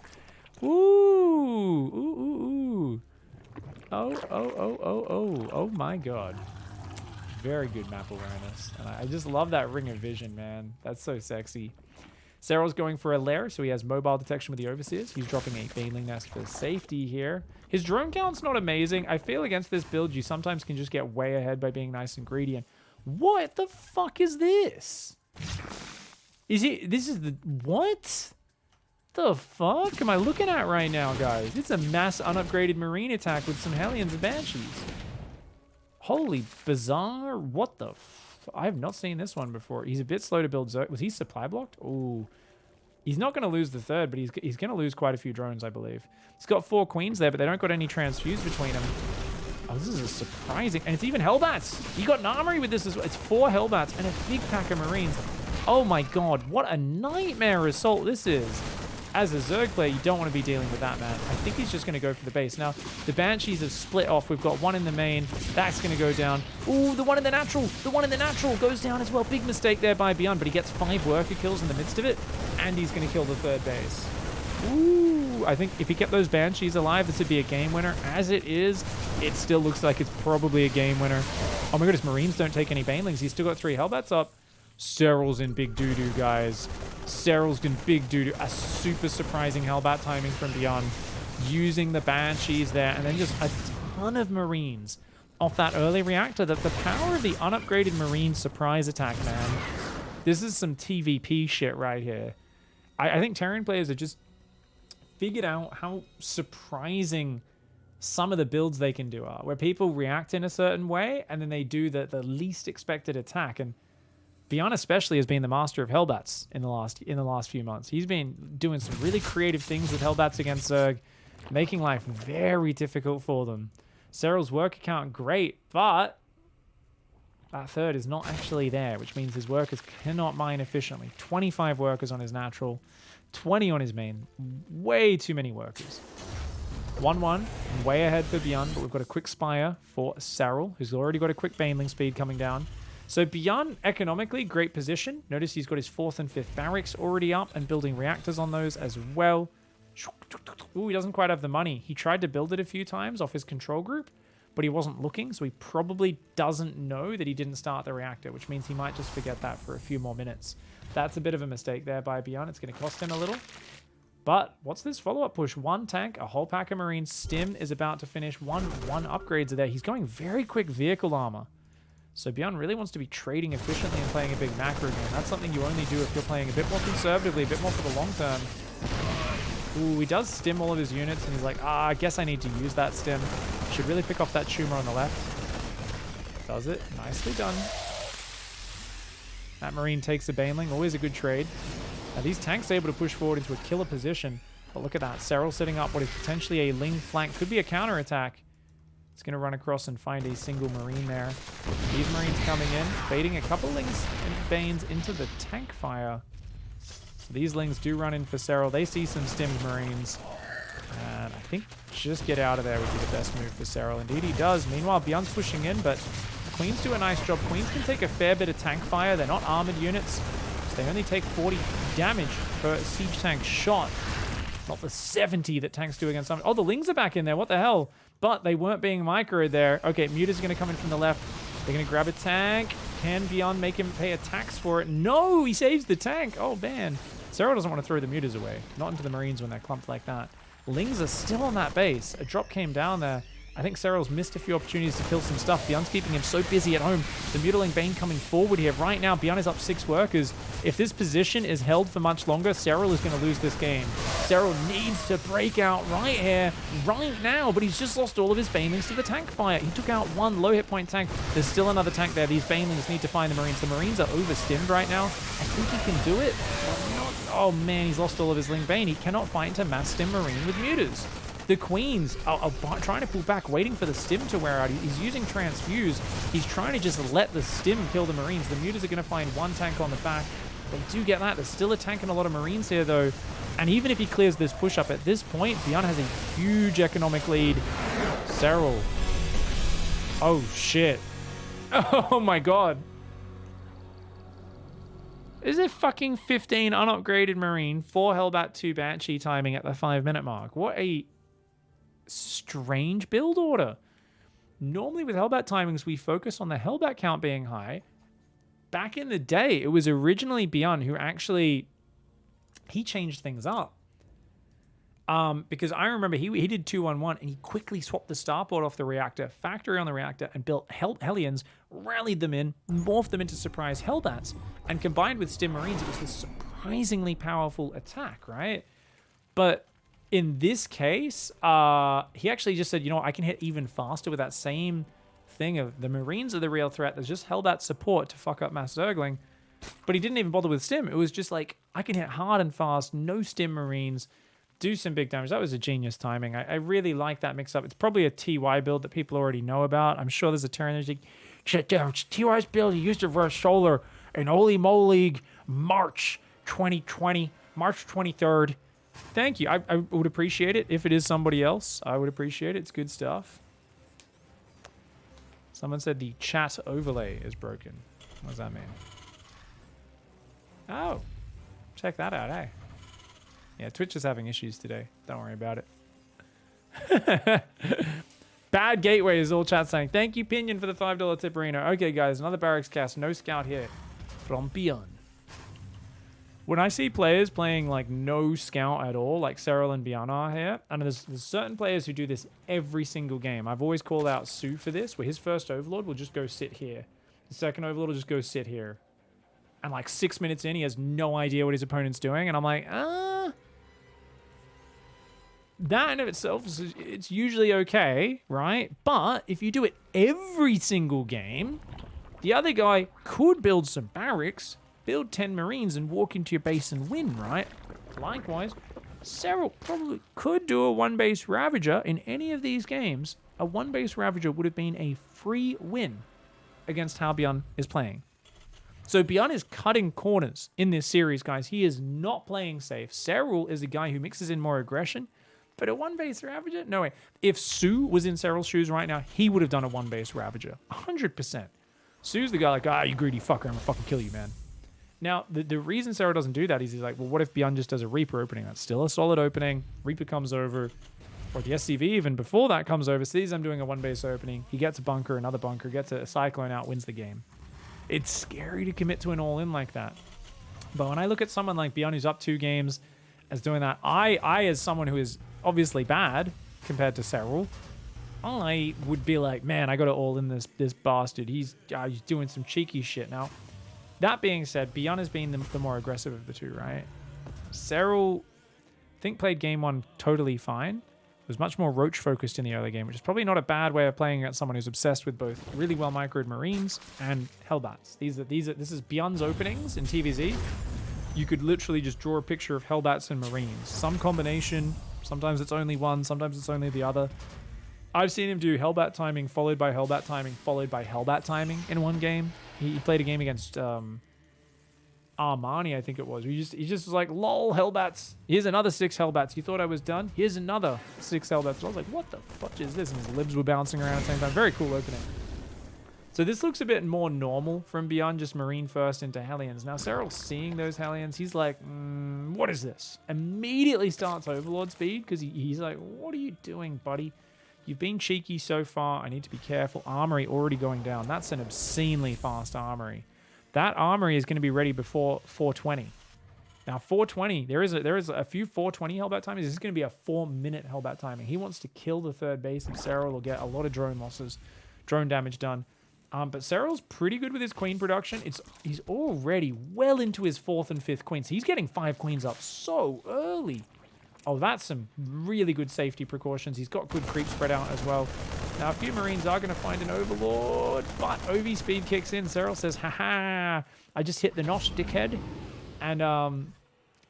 Ooh. Oh my god. Very good map awareness. And I just love that Ring of Vision, man. That's so sexy. Serral's going for a lair, so he has mobile detection with the Overseers. He's dropping a Baneling Nest for safety here. His drone count's not amazing. I feel against this build, you sometimes can just get way ahead by being nice and greedy. And what the fuck is this? This is the... What? The fuck am I looking at right now, guys? It's a mass unupgraded Marine attack with some Hellions and Banshees. Holy bizarre. What the I have not seen this one before. He's a bit slow to build. Was he supply blocked? Ooh. He's not going to lose the third, but he's going to lose quite a few drones, I believe. He's got 4 queens there, but they don't got any transfuse between them. Oh, this is a surprising, and it's even Hellbats. He got an armory with this as well. It's 4 Hellbats and a big pack of Marines. Oh my god, what a nightmare assault this is. As a Zerg player, you don't want to be dealing with that, man. I think he's just going to go for the base. Now, the Banshees have split off. We've got one in the main. That's going to go down. Ooh, the one in the natural. The one in the natural goes down as well. Big mistake there by Byun, but he gets 5 worker kills in the midst of it, and he's going to kill the 3rd base. Ooh, I think if he kept those Banshees alive, this would be a game winner. As it is, it still looks like it's probably a game winner. Oh my goodness, Marines don't take any Banelings. He's still got 3 Hellbats up. Serral's in big doo-doo, guys. Serral's in big doo-doo. A super surprising Hellbat timing from Byun. Using the Banshees there, and then just a ton of Marines off that early reactor. The power of the unupgraded Marine surprise attack, man. This is some TVP shit right here. I think Terran players have just figured out how surprising some of the builds they can do are, where people react in a certain way, and then they do the least expected attack. And Byun especially has been the master of Hellbats in the last few months. He's been doing some really creative things with Hellbats against Zerg, making life very difficult for them. Serral's worker count great, but that 3rd is not actually there, which means his workers cannot mine efficiently. 25 workers on his natural, 20 on his main. Way too many workers. 1-1, way ahead for Byun, but we've got a quick Spire for Serral, who's already got a quick Baneling speed coming down. So Byun, economically, great position. Notice he's got his 4th and 5th barracks already up and building reactors on those as well. Ooh, he doesn't quite have the money. He tried to build it a few times off his control group, but he wasn't looking, so he probably doesn't know that he didn't start the reactor, which means he might just forget that for a few more minutes. That's a bit of a mistake there by Byun. It's going to cost him a little. But what's this follow-up push? 1 tank, a whole pack of Marines. Stim is about to finish. One upgrades are there. He's going very quick vehicle armor. So Byun really wants to be trading efficiently and playing a big macro game. That's something you only do if you're playing a bit more conservatively, a bit more for the long term. Ooh, he does stim all of his units, and he's like, I guess I need to use that stim. Should really pick off that tumor on the left. Does it. Nicely done. That Marine takes a Baneling. Always a good trade. Now, these tanks are able to push forward into a killer position. But look at that. Serral setting up what is potentially a Ling flank. Could be a counterattack. It's going to run across and find a single Marine there. These Marines coming in, baiting a couple Lings and Banes into the tank fire. So these Lings do run in for Serral. They see some stimmed Marines. And I think just get out of there would be the best move for Serral. Indeed, he does. Meanwhile, Byun's pushing in, but Queens do a nice job. Queens can take a fair bit of tank fire. They're not armored units. So they only take 40 damage per siege tank shot. Not the 70 that tanks do against some. Oh, the Lings are back in there. What the hell? But they weren't being microed there. Okay, Muta's going to come in from the left. They're going to grab a tank. Can Byun make him pay a tax for it? No, he saves the tank. Oh, man. Serral doesn't want to throw the Mutas away. Not into the Marines when they're clumped like that. Lings are still on that base. A drop came down there. I think Serral's missed a few opportunities to kill some stuff. Byun's keeping him so busy at home. The Mutiling Bane coming forward here. Right now, Byun is up 6 workers. If this position is held for much longer, Serral is going to lose this game. Serral needs to break out right here, right now, but he's just lost all of his Banelings to the tank fire. He took out 1 low hit point tank. There's still another tank there. These Banelings need to find the Marines. The Marines are overstimmed right now. I think he can do it, but not. Oh man, he's lost all of his Ling Bane. He cannot find a mass stim Marine with Mutas. The Queens are trying to pull back, waiting for the stim to wear out. He's using Transfuse. He's trying to just let the stim kill the Marines. The Mutas are going to find 1 tank on the back. They do get that. There's still a tank and a lot of Marines here, though. And even if he clears this push-up at this point, Byun has a huge economic lead. Serral. Oh, shit. Oh, my God. Is it fucking 15 unupgraded Marine, 4 Hellbat, 2 Banshee timing at the 5-minute mark? What a strange build order. Normally with Hellbat timings, we focus on the Hellbat count being high. Back in the day, it was originally Byun who actually, he changed things up. Because I remember he did 2-1-1 and he quickly swapped the starport off the reactor, factory on the reactor, and built Hellions, rallied them in, morphed them into surprise Hellbats, and combined with Stim Marines, it was this surprisingly powerful attack, right? But in this case, he actually just said, you know what, I can hit even faster with that same thing of the Marines are the real threat. There's just Hellbat support to fuck up Mass Zergling. But he didn't even bother with Stim. It was just like, I can hit hard and fast, no Stim Marines. do some big damage. That was a genius timing. I really like that mix-up. It's probably a TY build that people already know about. I'm sure there's a Terran that's like, shut down, it's TY's build. He used to verse Solar in Holy Mo League March 2020, March 23rd. Thank you. I would appreciate it if it is somebody else. I would appreciate it. It's good stuff. Someone said the chat overlay is broken. What does that mean? Oh, check that out, eh? Yeah, Twitch is having issues today. Don't worry about it. Bad gateway is all chat saying. Thank you, Pinion, for the $5 tip arena. Okay, guys, another barracks cast. No scout here from Byun. When I see players playing like no scout at all, like Serral and Byun are here, and there's certain players who do this every single game. I've always called out Su for this, where his first overlord will just go sit here. The second overlord will just go sit here. And like 6 minutes in, he has no idea what his opponent's doing, and I'm like, that in of itself, it's usually okay, right? But if you do it every single game, the other guy could build some barracks, build 10 Marines, and walk into your base and win, right? Likewise, Serral probably could do a one-base Ravager in any of these games. A one-base Ravager would have been a free win against how Byun is playing. So Byun is cutting corners in this series, guys. He is not playing safe. Serral is a guy who mixes in more aggression. But a one-base Ravager? No way. If Su was in Serral's shoes right now, he would have done a one-base Ravager. 100%. Su's the guy like, you greedy fucker, I'm gonna fucking kill you, man. Now, the reason Serral doesn't do that is he's like, well, what if Byun just does a Reaper opening? That's still a solid opening. Reaper comes over, or the SCV even before that comes over, sees I'm doing a one-base opening. He gets a bunker, another bunker, gets a Cyclone out, wins the game. It's scary to commit to an all-in like that. But when I look at someone like Byun who's up 2 games as doing that, I as someone who is obviously bad compared to Serral, I would be like, man, I got to all in this bastard. He's doing some cheeky shit. Now, that being said, Byun has been the more aggressive of the two, right? Serral, I think, played game 1 totally fine. Was much more roach focused in the early game, which is probably not a bad way of playing against someone who's obsessed with both really well microed Marines and Hellbats. This is Byun's openings in TVZ. You could literally just draw a picture of Hellbats and Marines. Some combination. Sometimes it's only one. Sometimes it's only the other. I've seen him do Hellbat timing, followed by Hellbat timing, followed by Hellbat timing in one game. He played a game against Armani, I think it was. He just was like, lol, Hellbats. Here's another 6 Hellbats. You thought I was done? Here's another 6 Hellbats. So I was like, what the fuck is this? And his libs were bouncing around at the same time. Very cool opening. So this looks a bit more normal from Byun, just Marine first into Hellions. Now, Serral's seeing those Hellions. He's like, what is this? Immediately starts Overlord speed because he's like, what are you doing, buddy? You've been cheeky so far. I need to be careful. Armory already going down. That's an obscenely fast Armory. That Armory is going to be ready before 420. Now, 420, there is a few 420 Hellbat timings. This is going to be a 4-minute Hellbat timing. He wants to kill the third base, and Serral will get a lot of drone losses, drone damage done. But Serral's pretty good with his queen production. He's already well into his 4th and 5th queens. He's getting 5 queens up so early. Oh, that's some really good safety precautions. He's got good creep spread out as well. Now, a few Marines are going to find an Overlord, but OV speed kicks in. Serral says, haha, I just hit the notch, dickhead. And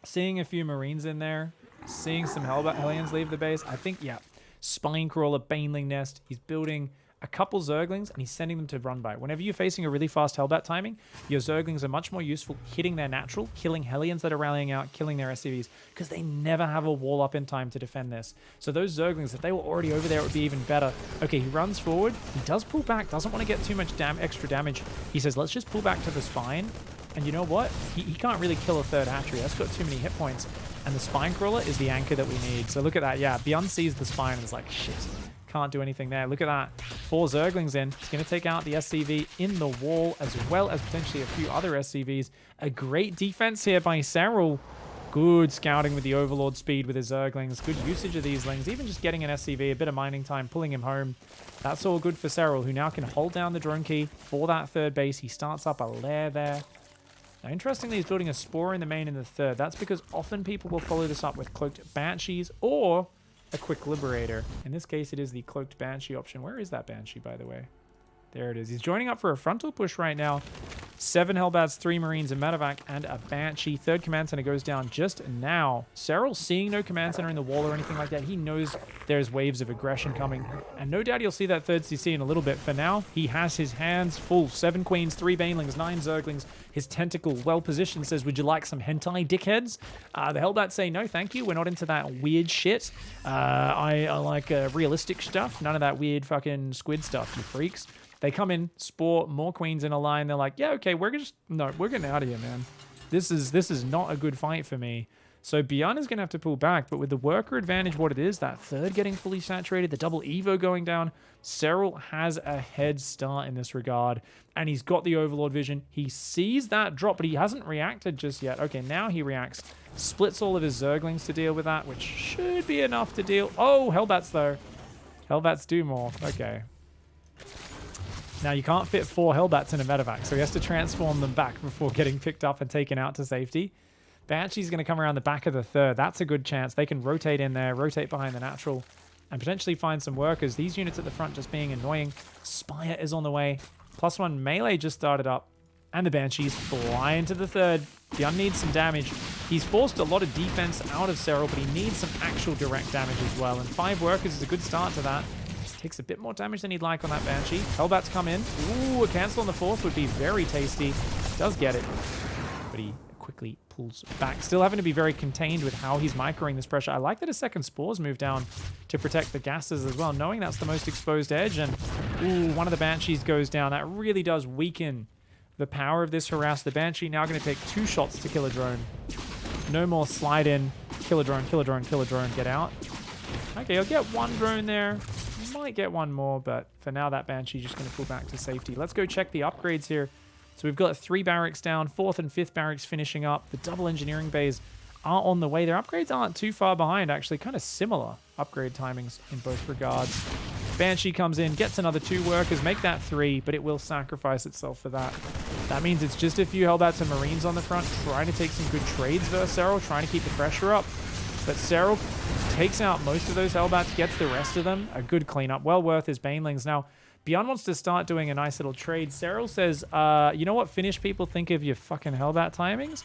seeing a few Marines in there, seeing some Hellions leave the base, I think, yeah, Spinecrawler, Baneling Nest. He's building a couple Zerglings, and he's sending them to run by. Whenever you're facing a really fast Hellbat timing, your Zerglings are much more useful hitting their natural, killing Hellions that are rallying out, killing their SCVs, because they never have a wall up in time to defend this. So those Zerglings, if they were already over there, it would be even better. Okay, he runs forward. He does pull back, doesn't want to get too much extra damage. He says, let's just pull back to the spine. And you know what? He can't really kill a third hatchery. That's got too many hit points. And the Spinecrawler is the anchor that we need. So look at that. Yeah, Byun sees the spine and is like, shit. Can't do anything there. Look at that. 4 Zerglings in. He's going to take out the SCV in the wall, as well as potentially a few other SCVs. A great defense here by Serral. Good scouting with the Overlord speed with his Zerglings. Good usage of these lings. Even just getting an SCV, a bit of mining time, pulling him home. That's all good for Serral, who now can hold down the drone key for that third base. He starts up a lair there. Now, interestingly, he's building a Spore in the main in the third. That's because often people will follow this up with Cloaked Banshees or a Quick Liberator. In this case, it is the Cloaked Banshee option. Where is that Banshee, by the way? There it is. He's joining up for a frontal push right now 7 Hellbats, 3 Marines, a Medevac, and a Banshee. Third command center goes down just now. Serral seeing no command center in the wall or anything like that. He knows there's waves of aggression coming. And no doubt you'll see that third CC in a little bit. For now, he has his hands full. 7 Queens, 3 Banelings, 9 Zerglings. His tentacle well positioned says, would you like some hentai, dickheads? The Hellbats say, no, thank you. We're not into that weird shit. I like realistic stuff. None of that weird fucking squid stuff, you freaks. They come in, sport more queens in a line. They're like, yeah, okay, we're getting out of here, man. This is not a good fight for me. So Byun is going to have to pull back, but with the worker advantage, what it is, that third getting fully saturated, the double Evo going down, Serral has a head start in this regard, and he's got the Overlord vision. He sees that drop, but he hasn't reacted just yet. Okay, now he reacts. Splits all of his Zerglings to deal with that, which should be enough to deal. Oh, Hellbats, though. Hellbats do more. Okay. Now, you can't fit 4 Hellbats in a Medevac, so he has to transform them back before getting picked up and taken out to safety. Banshee's going to come around the back of the third. That's a good chance. They can rotate in there, rotate behind the natural, and potentially find some workers. These units at the front just being annoying. Spire is on the way. +1 melee just started up, and the Banshees fly into the third. Byun needs some damage. He's forced a lot of defense out of Serral, but he needs some actual direct damage as well, and 5 workers is a good start to that. Takes a bit more damage than he'd like on that Banshee. Hellbats come in. Ooh, a cancel on the 4th would be very tasty. Does get it, but he quickly pulls back. Still having to be very contained with how he's microing this pressure. I like that a second Spores moved down to protect the gases as well, knowing that's the most exposed edge. And ooh, one of the Banshees goes down. That really does weaken the power of this harass. The Banshee now going to take 2 shots to kill a drone. No more slide in, kill a drone, kill a drone, kill a drone, get out. Okay, I'll get 1 drone there. Might get 1 more, but for now that Banshee just going to pull back to safety. Let's go check the upgrades here. So we've got 3 barracks down, 4th and 5th barracks finishing up. The double engineering bays are on the way. Their upgrades aren't too far behind, actually. Kind of similar upgrade timings in both regards. Banshee comes in, gets another 2 workers, make that 3, but it will sacrifice itself for that. That means it's just a few Hellbats and Marines on the front, trying to take some good trades versus Serral, trying to keep the pressure up. But Serral takes out most of those Hellbats, gets the rest of them. A good cleanup. Well worth his Banelings. Now, Byun wants to start doing a nice little trade. Serral says, you know what Finnish people think of your fucking Hellbat timings?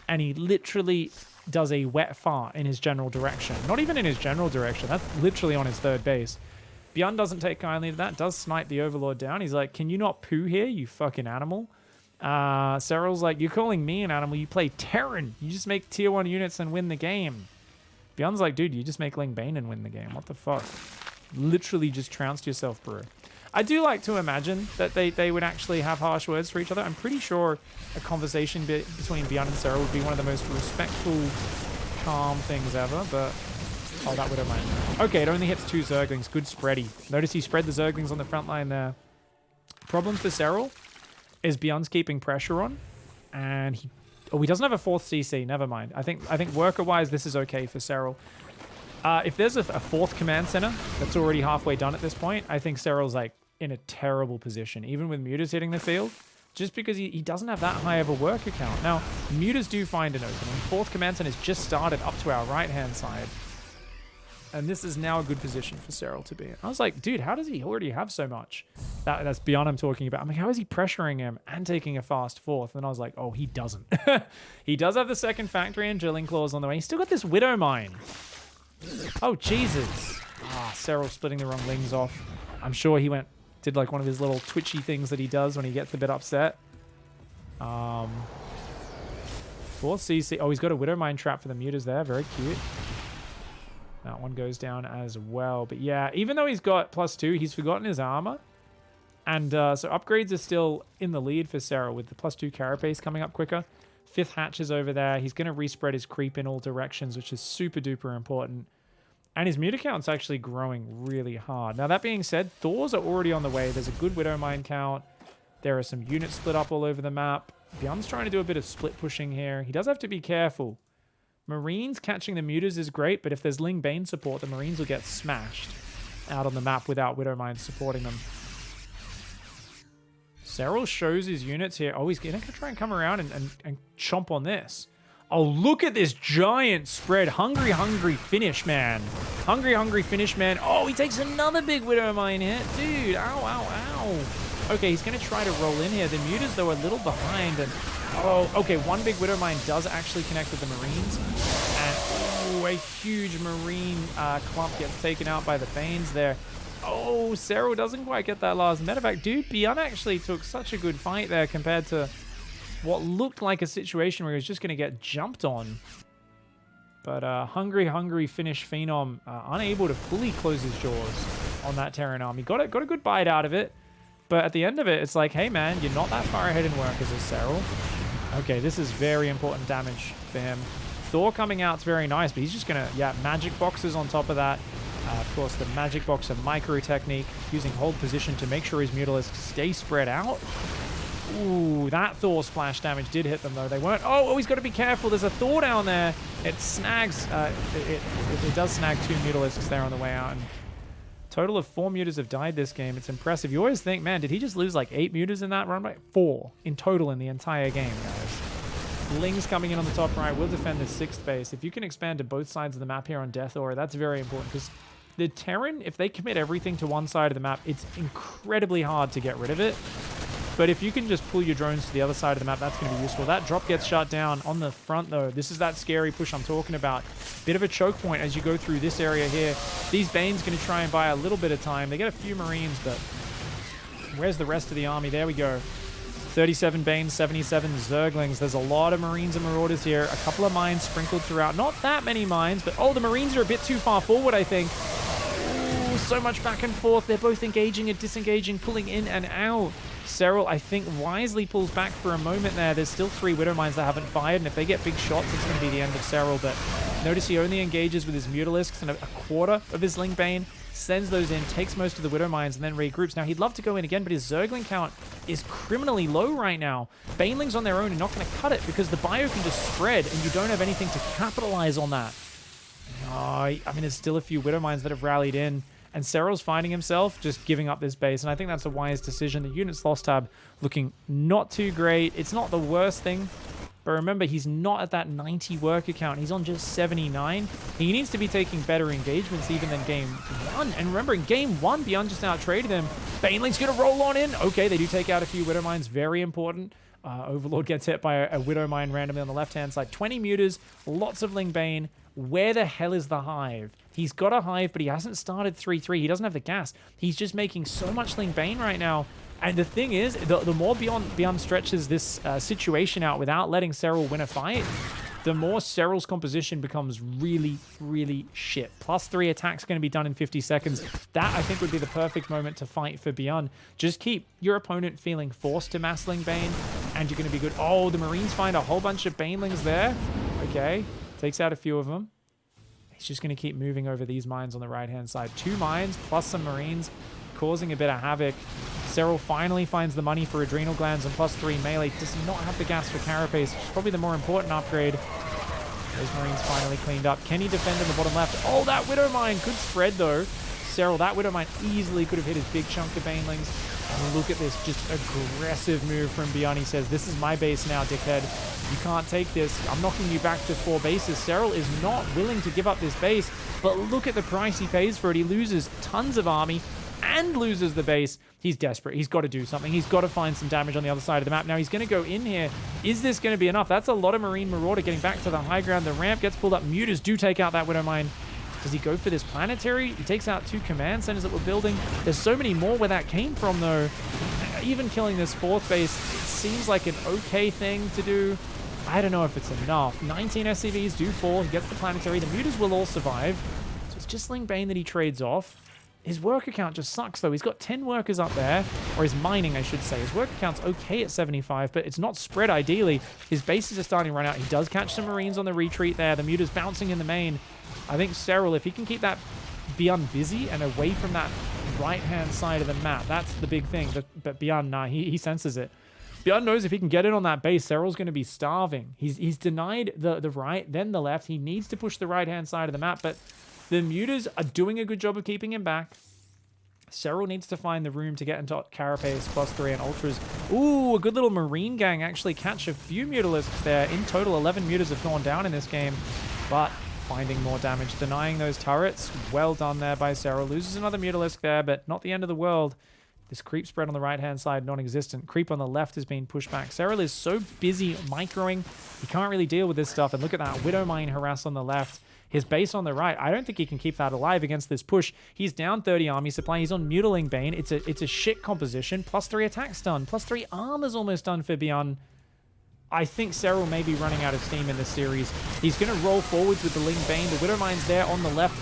And he literally does a wet fart in his general direction. Not even in his general direction. That's literally on his 3rd base. Byun doesn't take kindly to that. Does snipe the Overlord down. He's like, can you not poo here, you fucking animal? Serral's like, you're calling me an animal. You play Terran. You just make tier 1 units and win the game. Byun's like, dude, you just make Ling Bane and win the game. What the fuck? Literally just trounced yourself, bro. I do like to imagine that they would actually have harsh words for each other. I'm pretty sure a conversation between Byun and Serral would be one of the most respectful, calm things ever, but... Oh, that would have mine. Okay, it only hits 2 Zerglings. Good spready. Notice he spread the Zerglings on the front line there. Problem for Serral is Byun's keeping pressure on, and he doesn't have a 4th CC. Never mind. I think worker-wise, this is okay for Serral. If there's a 4th command center that's already halfway done at this point, I think Serral's like in a terrible position, even with Mutas hitting the field, just because he doesn't have that high of a worker count. Now, Mutas do find an opening. 4th command center's just started up to our right-hand side, and this is now a good position for Serral to be in. I was like, dude, how does he already have so much? That's Byun I'm talking about. I'm like, how is he pressuring him and taking a fast 4th? And I was like, oh, he doesn't. He does have the 2nd factory and drilling claws on the way. He's still got this Widow Mine. Oh, Jesus. Serral splitting the wrong lings off. I'm sure he did like one of his little twitchy things that he does when he gets a bit upset. 4th CC. Oh, he's got a Widow Mine trap for the Mutas there. Very cute. That one goes down as well. But yeah, even though he's got +2, he's forgotten his armor. And so upgrades are still in the lead for Serral with the +2 carapace coming up quicker. 5th hatch is over there. He's going to respread his creep in all directions, which is super duper important. And his Muta count's actually growing really hard. Now, that being said, Thors are already on the way. There's a good Widow Mine count. There are some units split up all over the map. Byun's trying to do a bit of split pushing here. He does have to be careful. Marines catching the Mutas is great, but if there's Ling Bane support, the Marines will get smashed out on the map without Widow Mines supporting them. Serral shows his units here. Oh, he's going to try and come around and chomp on this. Oh, look at this giant spread. Hungry, hungry finish, man. Hungry, hungry finish, man. Oh, he takes another big Widow Mine hit. Dude, ow, ow, ow. Okay, he's going to try to roll in here. The Mutas, though, are a little behind. And oh, okay, one big Widow Mine does actually connect with the Marines. And a huge Marine clump gets taken out by the Banes there. Oh, Serral doesn't quite get that last medevac. Dude, Byun actually took such a good fight there compared to what looked like a situation where he was just going to get jumped on. But hungry Finnish Phenom, unable to fully close his jaws on that Terran army. Got a good bite out of it. But at the end of it, it's like, hey, man, you're not that far ahead in workers as Serral. Okay, this is very important damage for him. Thor coming out's very nice, but he's just going to, yeah, magic boxes on top of that. Of course, the magic box and micro technique, using hold position to make sure his Mutalisks stay spread out. Ooh, that Thor splash damage did hit them, though. They weren't... Oh, he's got to be careful. There's a Thor down there. It snags... It does snag 2 Mutalisks there on the way out. And total of 4 Mutas have died this game. It's impressive. You always think, man, did he just lose like 8 Mutas in that run? Like 4 in total in the entire game, guys. Ling's coming in on the top right. Will defend this 6th base. If you can expand to both sides of the map here on Death Aura, that's very important, because the Terran, if they commit everything to one side of the map, it's incredibly hard to get rid of it. But if you can just pull your drones to the other side of the map, that's going to be useful. That drop gets shut down on the front, though. This is that scary push I'm talking about. Bit of a choke point as you go through this area here. These Banes going to try and buy a little bit of time. They get a few Marines, but where's the rest of the army? There we go. 37 Banes, 77 Zerglings. There's a lot of Marines and Marauders here. A couple of mines sprinkled throughout. Not that many mines, but oh, the Marines are a bit too far forward, I think. Ooh, so much back and forth. They're both engaging and disengaging, pulling in and out. Serral, I think, wisely pulls back for a moment there. There's still 3 Widow Mines that haven't fired, and if they get big shots, it's going to be the end of Serral. But notice he only engages with his Mutalisks, and a quarter of his Ling Bane sends those in, takes most of the Widow Mines, and then regroups. Now, he'd love to go in again, but his Zergling count is criminally low right now. Banelings on their own are not going to cut it, because the bio can just spread, and you don't have anything to capitalize on that. Oh, I mean, there's still a few Widow Mines that have rallied in. And Serral's finding himself just giving up this base. And I think that's a wise decision. The units lost tab looking not too great. It's not the worst thing. But remember, he's not at that 90 worker count. He's on just 79. He needs to be taking better engagements even than game 1. And remember, in game 1, Byun just out-traded him. Baneling's going to roll on in. Okay, they do take out a few Widow Mines. Very important. Overlord gets hit by a Widow Mine randomly on the left-hand side. 20 Mutas, lots of Ling Bane. Where the hell is the Hive? He's got a Hive, but he hasn't started 3-3. He doesn't have the gas. He's just making so much Ling Bane right now. And the thing is, the more Byun stretches this situation out without letting Serral win a fight, the more Serral's composition becomes really, really shit. +3 attacks going to be done in 50 seconds. That, I think, would be the perfect moment to fight for Byun. Just keep your opponent feeling forced to mass Ling Bane, and you're going to be good. Oh, the Marines find a whole bunch of Banelings there. Okay. Takes out a few of them. He's just going to keep moving over these mines on the right-hand side. 2 mines plus some Marines, causing a bit of havoc. Serral finally finds the money for Adrenal Glands and +3 melee. Does not have the gas for Carapace, which is probably the more important upgrade. Those Marines finally cleaned up. Can he defend in the bottom left? Oh, that Widow Mine. Good spread, though. Serral, that Widow Mine easily could have hit his big chunk of Banelings. And look at this, just aggressive move from Byun. He says, this is my base now, dickhead. You can't take this. I'm knocking you back to 4 bases. Serral is not willing to give up this base, but look at the price he pays for it. He loses tons of army and loses the base. He's desperate. He's got to do something. He's got to find some damage on the other side of the map. Now he's going to go in here. Is this going to be enough? That's a lot of Marine Marauder getting back to the high ground. The ramp gets pulled up. Mutas do take out that Widow Mine. Does he go for this planetary? He takes out 2 command centers that we're building. There's so many more where that came from, though. Even killing this 4th base seems like an okay thing to do. I don't know if it's enough. 19 SCVs do fall. He gets the planetary. The Mutas will all survive. So it's just Ling Bane that he trades off. His worker count just sucks, though. He's got 10 workers up there. Or his mining, I should say. His worker count's okay at 75, but it's not spread ideally. His bases are starting to run out. He does catch some Marines on the retreat there. The Muta's bouncing in the main. I think Serral, if he can keep that Byun busy and away from that right-hand side of the map, that's the big thing. But Byun, nah, he senses it. Byun knows if he can get in on that base, Serral's going to be starving. He's denied the right, then the left. He needs to push the right-hand side of the map, but the Mutas are doing a good job of keeping him back. Serral needs to find the room to get into Carapace +3 and Ultras. Ooh, a good little Marine gang actually catch a few Mutalisks there. In total, 11 Mutas have gone down in this game, but finding more damage, denying those turrets. Well done there by Serral. Loses another Mutalisk there, but not the end of the world. This creep spread on the right-hand side, non-existent. Creep on the left is being pushed back. Serral is so busy microing, he can't really deal with this stuff. And look at that, Widowmine harass on the left. His base on the right, I don't think he can keep that alive against this push. He's down 30 army supply. He's on Mutiling Bane. It's a shit composition. +3 attack stun. +3 armor's almost done for Byun. I think Serral may be running out of steam in this series. He's going to roll forwards with the Ling Bane. The Widowmine's there on the left.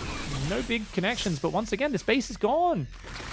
No big connections, but once again, this base is gone.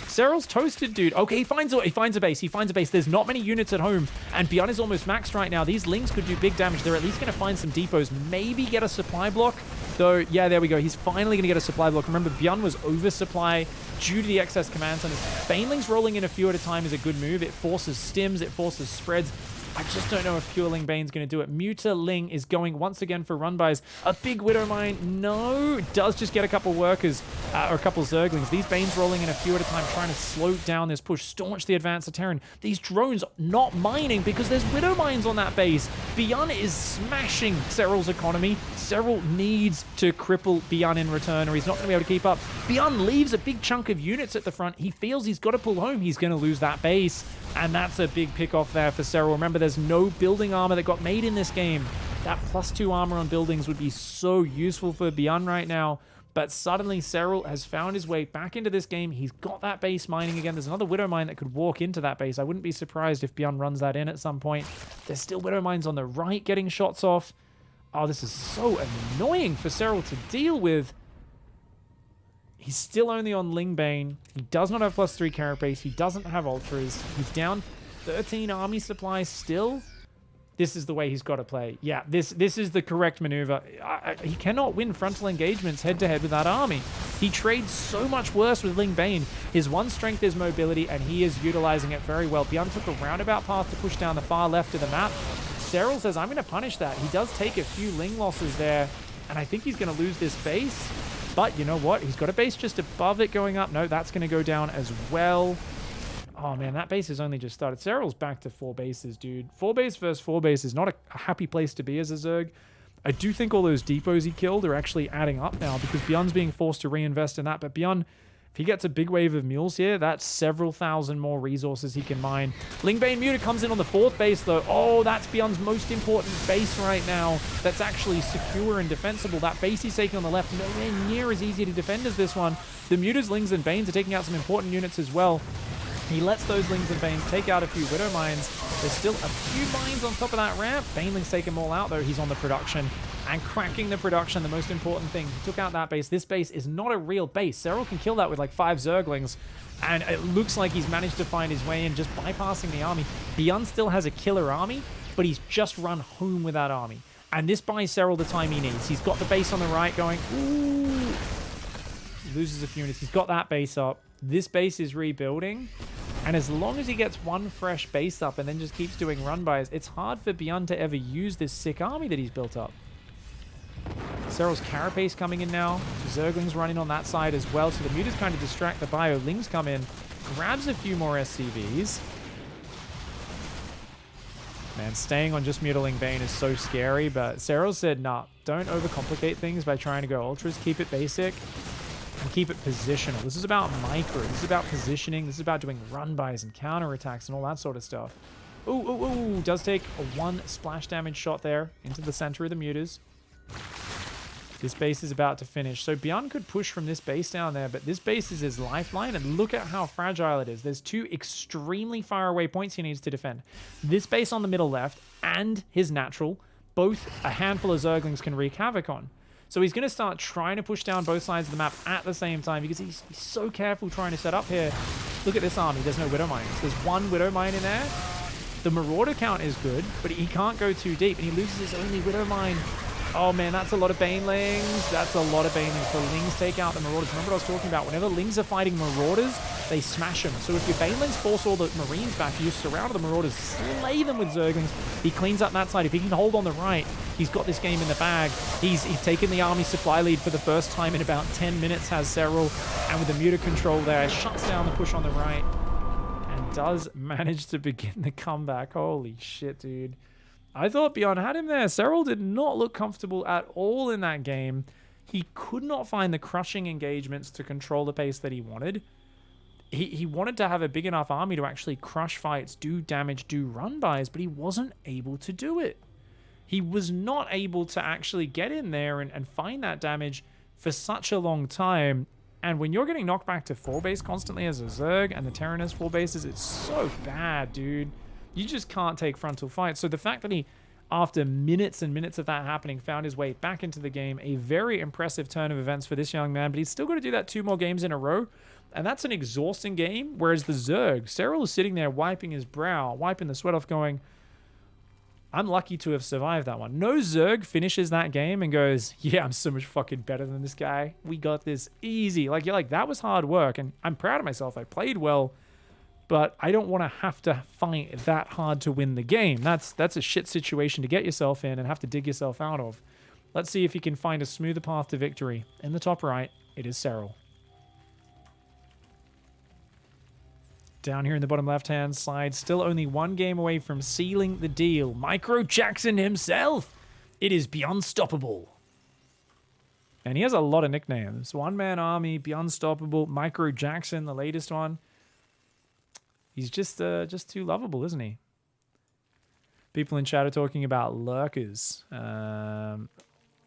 Serral's toasted, dude. Okay, he finds a base. He finds a base. There's not many units at home, and Byun is almost maxed right now. These Lings could do big damage. They're at least going to find some depots, maybe get a supply block. Though, yeah, there we go. He's finally going to get a supply block. Remember, Byun was oversupply due to the excess command centers. Banelings rolling in a few at a time is a good move. It forces stims. It forces spreads. I just don't know if Pure Ling Bane's going to do it. Muta-Ling is going once again for run-bys. A big Widowmine. No. Does just get a couple workers or a couple Zerglings. These Banes rolling in a few at a time, trying to slow down this push. Staunch the advance of Terran. These drones not mining because there's Widowmines on that base. Byun is smashing Serral's economy. Serral needs to cripple Byun in return or he's not going to be able to keep up. Byun leaves a big chunk of units at the front. He feels he's got to pull home. He's going to lose that base. And that's a big pick off there for Serral. Remember, there's no building armor that got made in this game. That +2 armor on buildings would be so useful for Byun right now. But suddenly, Serral has found his way back into this game. He's got that base mining again. There's another Widowmine that could walk into that base. I wouldn't be surprised if Byun runs that in at some point. There's still Widowmines on the right getting shots off. Oh, this is so annoying for Serral to deal with. He's still only on Ling Bane. He does not have +3 carapace. He doesn't have ultras. He's down 13 army supplies still. This is the way he's got to play. Yeah, this is the correct maneuver. He cannot win frontal engagements head-to-head with that army. He trades so much worse with Ling Bane. His one strength is mobility, and he is utilizing it very well. Byun took a roundabout path to push down the far left of the map. Serral says, I'm going to punish that. He does take a few Ling losses there, and I think he's going to lose this base. But you know what? He's got a base just above it going up. No, that's going to go down as well. Oh, man, that base has only just started. Serral's back to 4 bases, dude. 4 base versus 4 base is not a happy place to be as a Zerg. I do think all those depots he killed are actually adding up now because Byun's being forced to reinvest in that. But Byun, if he gets a big wave of mules here, that's several thousand more resources he can mine. Ling Bane Muta comes in on the 4th base, though. Oh, that's Byun's most important base right now. That's actually secure and defensible. That base he's taking on the left, nowhere near as easy to defend as this one. The Mutas, Lings, and Banes are taking out some important units as well. He lets those Lings and Banes take out a few Widow Mines. There's still a few mines on top of that ramp. Banelings take them all out, though. He's on the production. And cracking the production, the most important thing. He took out that base. This base is not a real base. Serral can kill that with like 5 Zerglings. And it looks like he's managed to find his way in, just bypassing the army. Byun still has a killer army, but he's just run home with that army. And this buys Serral the time he needs. He's got the base on the right going, ooh. Loses a few units. He's got that base up. This base is rebuilding. And as long as he gets one fresh base up and then just keeps doing run-bys, it's hard for Byun to ever use this sick army that he's built up. Serral's carapace coming in now. Zerglings running on that side as well. So the Mutas kind of distract the bio. Lings come in. Grabs a few more SCVs. Man, staying on just Mutiling Bane is so scary. But Serral said, nah, don't overcomplicate things by trying to go ultras. Keep it basic. And keep it positional. This is about micro. This is about positioning. This is about doing run-bys and counterattacks and all that sort of stuff. Ooh, ooh, ooh. Does take a 1 splash damage shot there into the center of the Mutas. This base is about to finish. So Byun could push from this base down there, but this base is his lifeline, and look at how fragile it is. There's 2 extremely far away points he needs to defend. This base on the middle left and his natural, both a handful of Zerglings can wreak havoc on. So he's going to start trying to push down both sides of the map at the same time because he's so careful trying to set up here. Look at this army. There's no Widow Mines. There's 1 Widow Mine in there. The Marauder count is good, but he can't go too deep, and he loses his only Widow Mine. Oh, man, that's a lot of Banelings. That's a lot of Banelings. The Lings take out the Marauders. Remember what I was talking about? Whenever Lings are fighting Marauders, they smash them. So if your Banelings force all the Marines back, you surround the Marauders, slay them with Zerglings. He cleans up that side. If he can hold on the right, he's got this game in the bag. He's taken the army supply lead for the first time in about 10 minutes, has Serral. And with the Muta control there, shuts down the push on the right. And does manage to begin the comeback. Holy shit, dude. I thought Byun had him there. Serral did not look comfortable at all in that game. He could not find the crushing engagements to control the pace that he wanted. he wanted to have a big enough army to actually crush fights, do damage, do run-bys, but he wasn't able to do it. He was not able to actually get in there and find that damage for such a long time. And when you're getting knocked back to 4 base constantly as a Zerg and the Terran has 4 bases, it's so bad, dude. You just can't take frontal fights. So the fact that he, after minutes and minutes of that happening, found his way back into the game, a very impressive turn of events for this young man, but he's still got to do that 2 more games in a row. And that's an exhausting game, whereas the Zerg, Serral is sitting there wiping his brow, wiping the sweat off going, I'm lucky to have survived that one. No Zerg finishes that game and goes, yeah, I'm so much fucking better than this guy. We got this easy. Like, you're like, that was hard work, and I'm proud of myself. I played well, but I don't want to have to fight that hard to win the game. That's a shit situation to get yourself in and have to dig yourself out of. Let's see if he can find a smoother path to victory. In the top right, it is Serral. Down here in the bottom left-hand side, still only 1 game away from sealing the deal. Micro Jackson himself. It is Byunstoppable. And he has a lot of nicknames. One-man army, Byunstoppable, Micro Jackson, the latest one. He's just too lovable, isn't he? People in chat are talking about lurkers.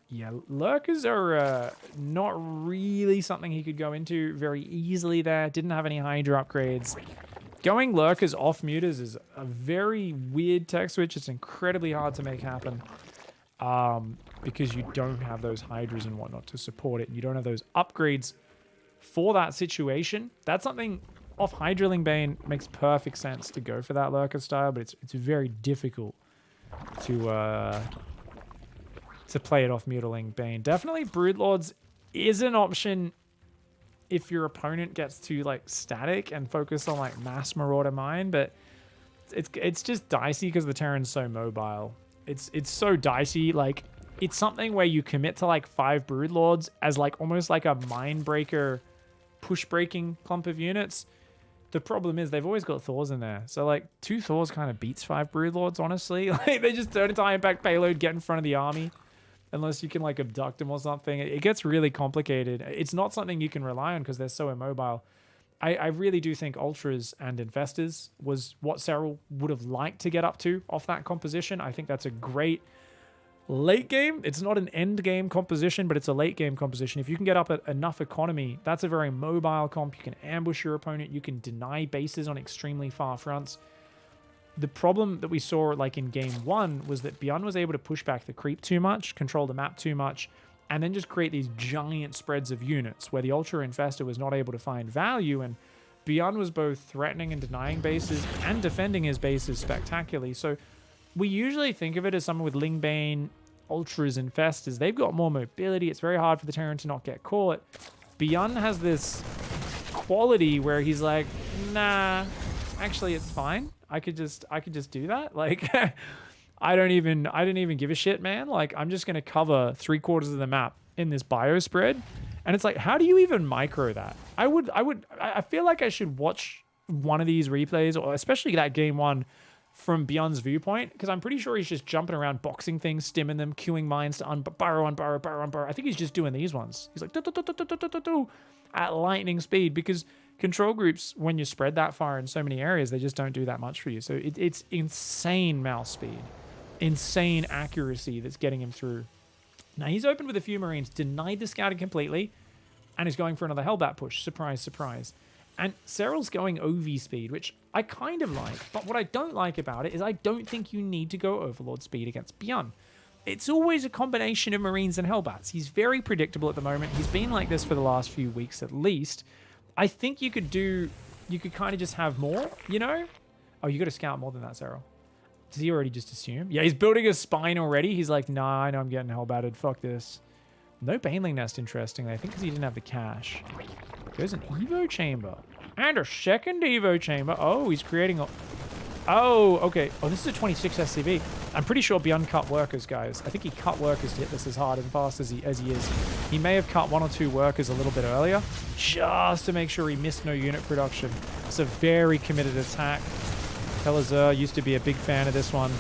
Yeah, lurkers are not really something he could go into very easily there. Didn't have any Hydra upgrades. Going lurkers off mutas is a very weird tech switch. It's incredibly hard to make happen because you don't have those Hydras and whatnot to support it. And you don't have those upgrades for that situation. That's something off Hydraling Bane makes perfect sense to go for that lurker style, but it's very difficult to play it off Mutiling Bane. Definitely Broodlords is an option if your opponent gets too like static and focus on like mass Marauder Mine, but it's just dicey because the Terran's so mobile. It's so dicey. Like, it's something where you commit to like 5 Broodlords as like almost like a Mind Breaker push breaking clump of units. The problem is they've always got Thors in there. So like 2 Thors kind of beats 5 Broodlords, honestly. Like, they just turn into high impact payload, get in front of the army. Unless you can like abduct them or something. It gets really complicated. It's not something you can rely on because they're so immobile. I really do think Ultras and Infestors was what Serral would have liked to get up to off that composition. I think that's a great late game. It's not an end game composition, but it's a late game composition. If you can get up at enough economy, that's a very mobile comp. You can ambush your opponent. You can deny bases on extremely far fronts. The problem that we saw like in game 1 was that Byun was able to push back the creep too much, control the map too much, and then just create these giant spreads of units where the Ultra Infestor was not able to find value, and Byun was both threatening and denying bases and defending his bases spectacularly. So we usually think of it as someone with Lingbane, Ultras, Infestors. They've got more mobility. It's very hard for the Terran to not get caught. Byun has this quality where he's like, nah, actually it's fine. I could just do that. Like, I didn't even give a shit, man. Like, I'm just gonna cover 3/4 of the map in this bio spread, and it's like, how do you even micro that? I feel like I should watch one of these replays, or especially that game 1 from Byun's viewpoint, because I'm pretty sure he's just jumping around, boxing things, stimming them, queuing mines to unburrow. I think he's just doing these ones. He's like at lightning speed, because control groups, when you spread that far in so many areas, they just don't do that much for you. So it's insane mouse speed, insane accuracy that's getting him through. Now, he's opened with a few Marines, denied the scouting completely, and is going for another Hellbat push. Surprise, surprise. And Serral's going OV speed, which I kind of like. But what I don't like about it is I don't think you need to go Overlord speed against Byun. It's always a combination of Marines and Hellbats. He's very predictable at the moment. He's been like this for the last few weeks at least. I think you could kind of just have more, you know? Oh, you got to scout more than that, Serral. Does he already just assume? Yeah, he's building a spine already. He's like, nah, I know I'm getting hellbatted. Fuck this. No Baneling Nest, interestingly. I think because he didn't have the cash. There's an Evo Chamber. And a second Evo Chamber. Oh, he's creating a... Oh, okay. Oh, this is a 26 SCV. I'm pretty sure Byun cut workers, guys. I think he cut workers to hit this as hard and fast as he is. He may have cut 1 or 2 workers a little bit earlier, just to make sure he missed no unit production. It's a very committed attack. Telazur used to be a big fan of this one.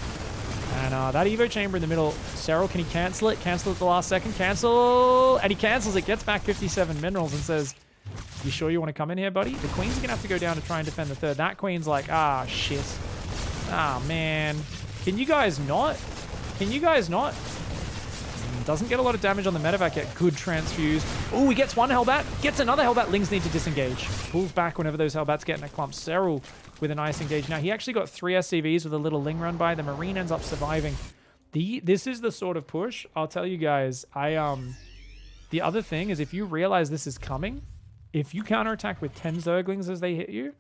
And that Evo Chamber in the middle, Serral, can he cancel it? Cancel it at the last second. Cancel! And he cancels it, gets back 57 minerals and says, You sure you want to come in here, buddy? The queen's going to have to go down to try and defend the third. That queen's like, ah, shit. Ah, man. Can you guys not? Can you guys not? Doesn't get a lot of damage on the medevac yet. Good transfuse. Oh, he gets one Hellbat. Gets another Hellbat. Lings need to disengage. Pulls back whenever those Hellbats get in a clump. Serral with a nice engage. Now, he actually got 3 SCVs with a little Ling run by. The Marine ends up surviving. This is the sort of push. I'll tell you guys. The other thing is if you realize this is coming, if you counterattack with 10 Zerglings as they hit you,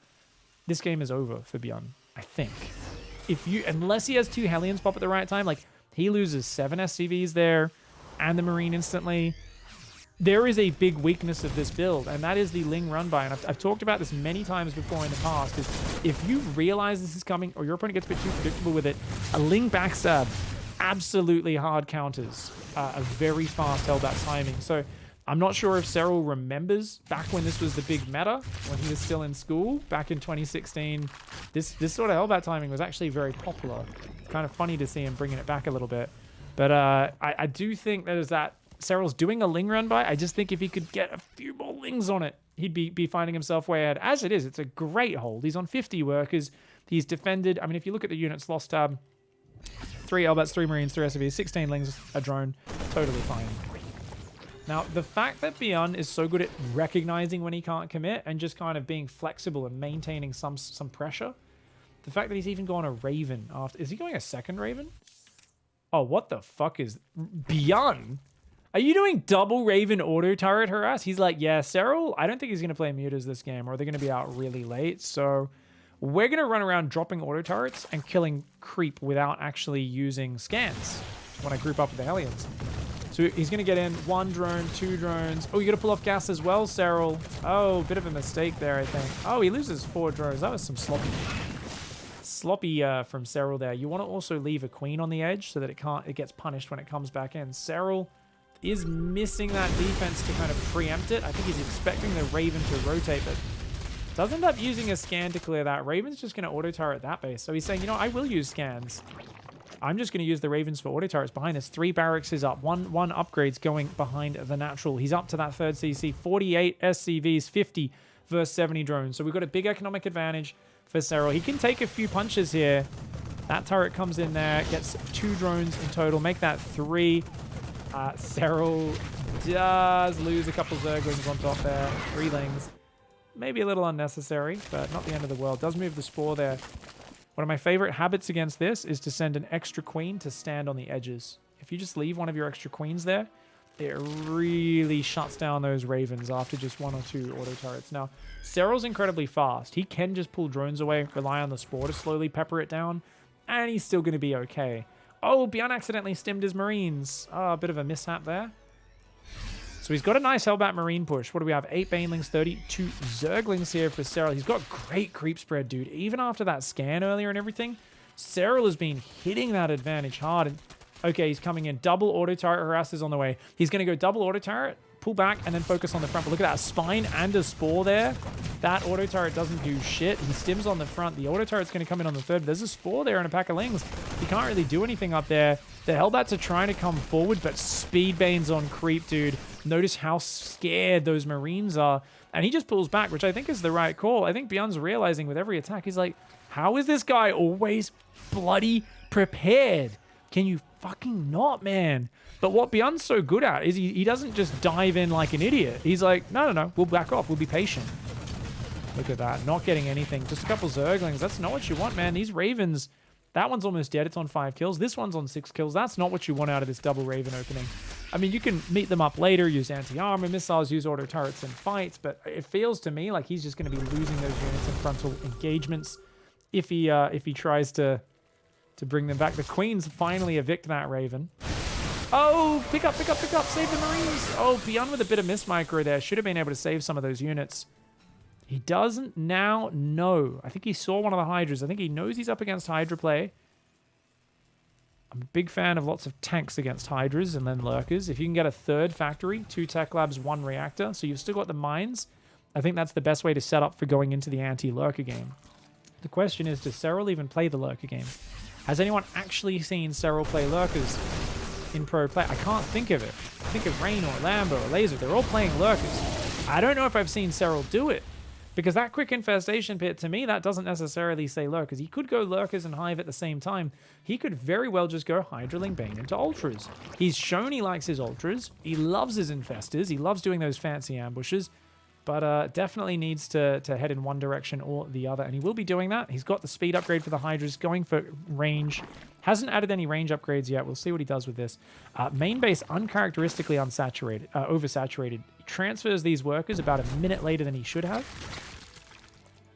this game is over for Byun, I think. Unless he has 2 Hellions pop at the right time, like he loses 7 SCVs there and the Marine instantly. There is a big weakness of this build, and that is the Ling run by. And I've talked about this many times before in the past, is if you realize this is coming or your opponent gets a bit too predictable with it, a Ling backstab absolutely hard counters a very fast Hellbat timing. So I'm not sure if Serral remembers back when this was the big meta, when he was still in school, back in 2016. This sort of Hellbat timing was actually very popular. It's kind of funny to see him bringing it back a little bit. But I do think there's that Serral's doing a Ling run by. I just think if he could get a few more Lings on it, he'd be finding himself way ahead. As it is, it's a great hold. He's on 50 workers. He's defended. I mean, if you look at the units lost tab, 3 Hellbats, 3 Marines, 3 SCVs, 16 Lings, a drone, totally fine. Now, the fact that Byun is so good at recognizing when he can't commit and just kind of being flexible and maintaining some pressure, the fact that he's even gone a Raven after... Is he going a second Raven? Oh, what the fuck is... Byun? Are you doing double Raven auto turret harass? He's like, yeah, Serral, I don't think he's going to play mutas this game, or they're going to be out really late, so we're going to run around dropping auto turrets and killing creep without actually using scans when I group up with the Hellions. So he's going to get in 1 drone, 2 drones. Oh, you got to pull off gas as well, Serral. Oh, bit of a mistake there, I think. Oh, he loses 4 drones. That was some sloppy from Serral there. You want to also leave a queen on the edge so that it gets punished when it comes back in. Serral is missing that defense to kind of preempt it. I think he's expecting the Raven to rotate, but does end up using a scan to clear that. Raven's just going to auto turret that base. So he's saying, you know, I will use scans. I'm just going to use the Ravens for auto turrets behind this. 3 barracks is up. One upgrades going behind the natural. He's up to that 3rd CC. 48 SCVs, 50 versus 70 drones. So we've got a big economic advantage for Serral. He can take a few punches here. That turret comes in there, gets 2 drones in total. Make that 3. Serral does lose a couple Zerglings on top there. 3 Lings. Maybe a little unnecessary, but not the end of the world. Does move the Spore there. One of my favorite habits against this is to send an extra queen to stand on the edges. If you just leave one of your extra queens there, it really shuts down those Ravens after just 1 or 2 auto turrets. Now, Serral's incredibly fast. He can just pull drones away, rely on the Spore to slowly pepper it down, and he's still going to be okay. Oh, Byun accidentally stemmed his Marines. Oh, a bit of a mishap there. So he's got a nice Hellbat Marine push. What do we have? 8 Banelings, 32 Zerglings here for Serral. He's got great creep spread, dude. Even after that scan earlier and everything, Serral has been hitting that advantage hard. And okay, he's coming in. Double auto turret harass is on the way. He's going to go double auto turret, pull back, and then focus on the front. But look at that spine and a Spore there. That auto turret doesn't do shit. He stims on the front. The auto turret's going to come in on the 3rd. There's a Spore there and a pack of Lings. He can't really do anything up there. The Hellbats are trying to come forward, but Speedbane's on creep, dude. Notice how scared those Marines are. And he just pulls back, which I think is the right call. I think Byun's realizing with every attack, he's like, how is this guy always bloody prepared? Can you fucking not, man? But what Byun's so good at is he doesn't just dive in like an idiot. He's like, no, we'll back off. We'll be patient. Look at that. Not getting anything. Just a couple Zerglings. That's not what you want, man. These Ravens... That one's almost dead. It's on 5 kills. This one's on 6 kills. That's not what you want out of this double Raven opening. I mean, you can meet them up later, use anti-armor missiles, use auto turrets in fights, but it feels to me like he's just going to be losing those units in frontal engagements if he tries to bring them back. The Queens finally evict that Raven. Oh, pick up, save the Marines. Oh, Byun with a bit of miss micro there. Should have been able to save some of those units. He doesn't now know. I think he saw one of the Hydras. I think he knows he's up against Hydra play. I'm a big fan of lots of tanks against Hydras and then Lurkers. If you can get a 3rd factory, 2 tech labs, 1 reactor, so you've still got the mines, I think that's the best way to set up for going into the anti-Lurker game. The question is, does Serral even play the Lurker game? Has anyone actually seen Serral play Lurkers in pro play? I can't think of it. Think of Rain or Lambo or Laser. They're all playing Lurkers. I don't know if I've seen Serral do it, because that quick infestation pit, to me, that doesn't necessarily say lurkers. He could go lurkers and hive at the same time. He could very well just go Hydraling Bane into ultras. He's shown he likes his ultras. He loves his infestors. He loves doing those fancy ambushes, but definitely needs to head in one direction or the other, and he will be doing that. He's got the speed upgrade for the Hydras, going for range. Hasn't added any range upgrades yet. We'll see what he does with this. Main base uncharacteristically oversaturated. He transfers these workers about a minute later than he should have.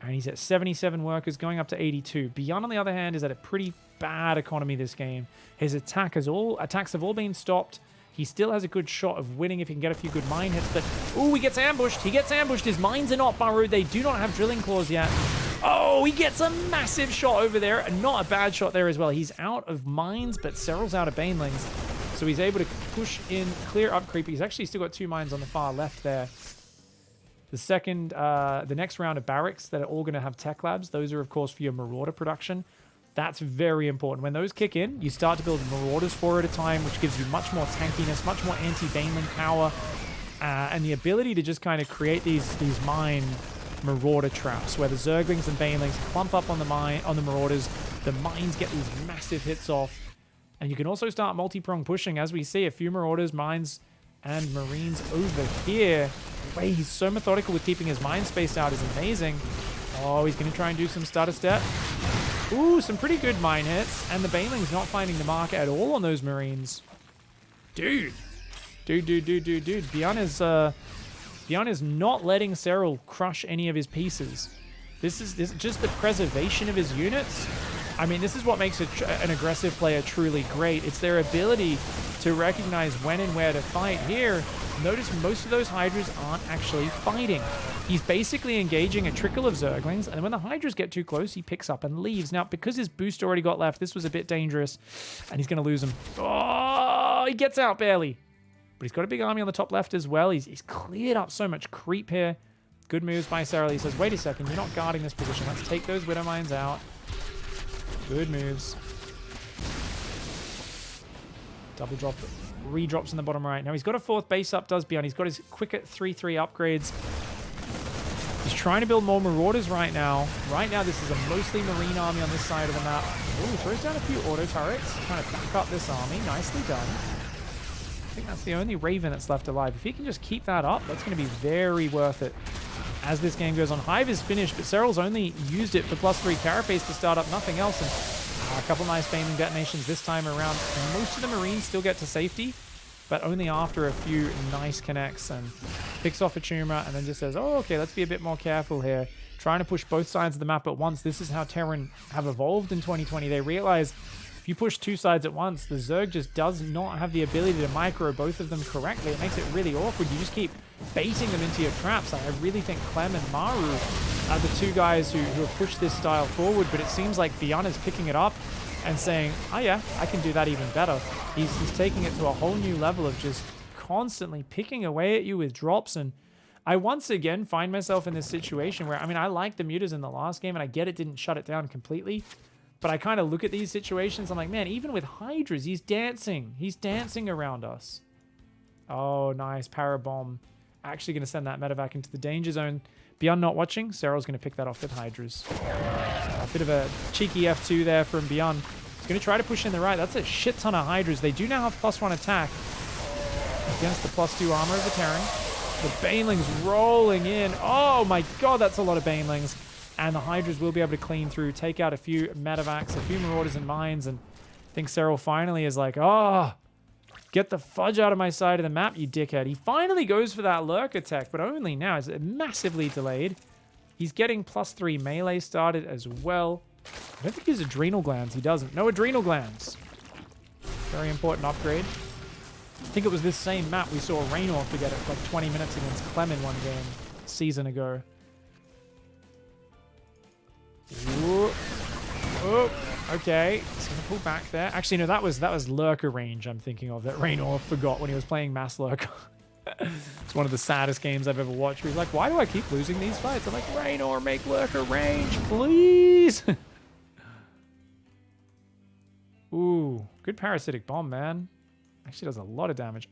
And he's at 77 workers, going up to 82. Byun, on the other hand, is at a pretty bad economy this game. His attacks have all been stopped. He still has a good shot of winning if he can get a few good mine hits. But, ooh, he gets ambushed. He gets ambushed. His mines are not burrowed. They do not have drilling claws yet. Oh, he gets a massive shot over there. And not a bad shot there as well. He's out of mines, but Serral's out of banelings. So he's able to push in, clear up creep. He's actually still got 2 mines on the far left there. The next round of barracks that are all going to have tech labs, those are, of course, for your Marauder production. That's very important. When those kick in, you start to build Marauders 4 at a time, which gives you much more tankiness, much more anti-baneling power, and the ability to just kind of create these mine Marauder traps, where the Zerglings and Banelings clump up on the Marauders, the mines get these massive hits off, and you can also start multi-prong pushing, as we see a few Marauders, mines, and Marines over here. The way he's so methodical with keeping his mine spaced out is amazing. Oh, he's going to try and do some stutter step. Ooh, some pretty good mine hits. And the Baneling's not finding the mark at all on those Marines. Dude. Byun is not letting Serral crush any of his pieces. This is just the preservation of his units. I mean, this is what makes an aggressive player truly great. It's their ability to recognize when and where to fight. Here, notice most of those Hydras aren't actually fighting. He's basically engaging a trickle of Zerglings, and when the Hydras get too close, he picks up and leaves. Now, because his boost already got left, this was a bit dangerous, and he's going to lose him. Oh, he gets out barely. But he's got a big army on the top left as well. He's cleared up so much creep here. Good moves by Serral. He says, wait a second, you're not guarding this position. Let's take those Widow Mines out. Good moves. Double drop, redrops in the bottom right. Now he's got a 4th base up, does Byun. He's got his quick at 3-3 upgrades. He's trying to build more Marauders right now. Right now, this is a mostly Marine army on this side of the map. Ooh, throws down a few auto turrets, trying to back up this army. Nicely done. I think that's the only Raven that's left alive. If he can just keep that up, that's going to be very worth it as this game goes on. Hive is finished, but Serral's only used it for +3 carapace to start up, nothing else. And a couple nice Baneling detonations this time around. And most of the Marines still get to safety, but only after a few nice connects, and picks off a tumor and then just says, oh, okay, let's be a bit more careful here. Trying to push both sides of the map at once. This is how Terran have evolved in 2020. They realize if you push 2 sides at once, the Zerg just does not have the ability to micro both of them correctly. It makes it really awkward. You just keep baiting them into your traps. I really think Clem and Maru are the 2 guys who have pushed this style forward, but it seems like Byun is picking it up and saying, oh yeah, I can do that even better. He's taking it to a whole new level of just constantly picking away at you with drops. And I once again find myself in this situation where, I mean, I liked the mutas in the last game, and I get it didn't shut it down completely, but I kind of look at these situations, I'm like, man, even with Hydras, he's dancing. He's dancing around us. Oh, nice. Parabomb. Actually going to send that medevac into the danger zone. Byun not watching. Serral's going to pick that off with Hydras. A bit of a cheeky F2 there from Byun. He's going to try to push in the right. That's a shit ton of Hydras. They do now have +1 attack against the +2 armor of the Terran. The Banelings rolling in. Oh my god, that's a lot of Banelings. And the Hydras will be able to clean through, take out a few medevacs, a few Marauders and mines, and I think Serral finally is like, oh, get the fudge out of my side of the map, you dickhead. He finally goes for that lurk attack, but only now. It's massively delayed. He's getting +3 melee started as well. I don't think he has adrenal glands. He doesn't. No adrenal glands. Very important upgrade. I think it was this same map we saw Raynor to get it for like 20 minutes against Clem in one game a season ago. Ooh. Oh, okay. He's going to pull back there. Actually, no, that was Lurker range I'm thinking of that Raynor forgot when he was playing Mass Lurker. It's one of the saddest games I've ever watched. He's like, why do I keep losing these fights? I'm like, Raynor, make Lurker range, please. Ooh, good parasitic bomb, man. Actually does a lot of damage.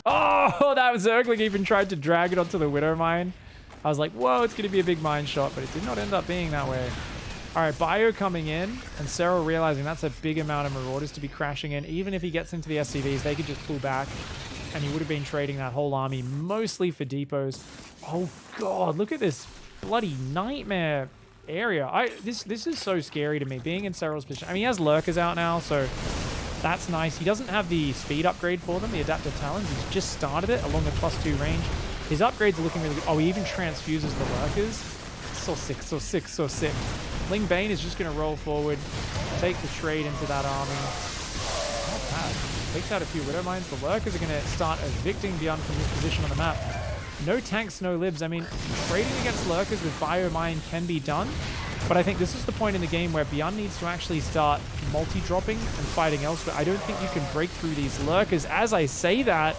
Oh, that Zergling even tried to drag it onto the Widow Mine. I was like, whoa, it's going to be a big mine shot, but it did not end up being that way. All right, Bio coming in, and Serral realizing that's a big amount of Marauders to be crashing in. Even if he gets into the SCVs, they could just pull back, and he would have been trading that whole army mostly for depots. Oh, God, look at this bloody nightmare area. This is so scary to me, being in Serral's position. I mean, he has Lurkers out now, so that's nice. He doesn't have the speed upgrade for them, the Adaptive Talons. He's just started it along the +2 range. His upgrades are looking really good. Oh, he even transfuses the Lurkers. So sick, so sick, so sick. Ling Bane is just going to roll forward, take the trade into that army. Not bad. Takes out a few Widow Mines. The Lurkers are going to start evicting Byun from his position on the map. No tanks, no libs. I mean, trading against Lurkers with Biomine can be done, but I think this is the point in the game where Byun needs to actually start multi-dropping and fighting elsewhere. I don't think you can break through these Lurkers. As I say that,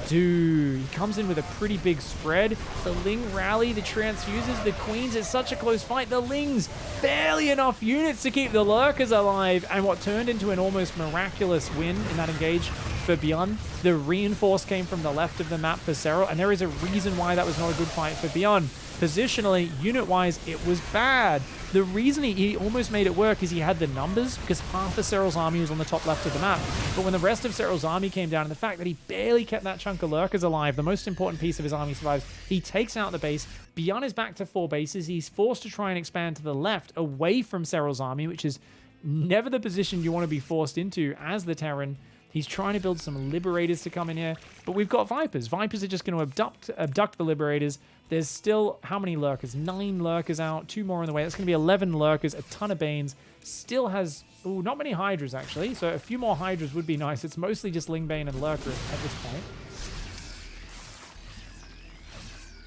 dude, he comes in with a pretty big spread. The Ling rally, the transfuses, the Queens. It's such a close fight. The Lings, barely enough units to keep the Lurkers alive. And what turned into an almost miraculous win in that engage for Byun. The reinforce came from the left of the map for Serral, and there is a reason why that was not a good fight for Byun. Positionally, unit-wise, it was bad. The reason he almost made it work is he had the numbers, because half of Serral's army was on the top left of the map. But when the rest of Serral's army came down, and the fact that he barely kept that chunk of Lurkers alive, the most important piece of his army survives, he takes out the base. Byun is back to 4 bases. He's forced to try and expand to the left, away from Serral's army, which is never the position you want to be forced into as the Terran. He's trying to build some Liberators to come in here, but we've got Vipers. Vipers are just going to abduct the Liberators. There's still, how many Lurkers? 9 Lurkers out, 2 more on the way. That's going to be 11 Lurkers, a ton of Banes. Still has, ooh, not many Hydras, actually, so a few more Hydras would be nice. It's mostly just Ling Bane and Lurker at this point.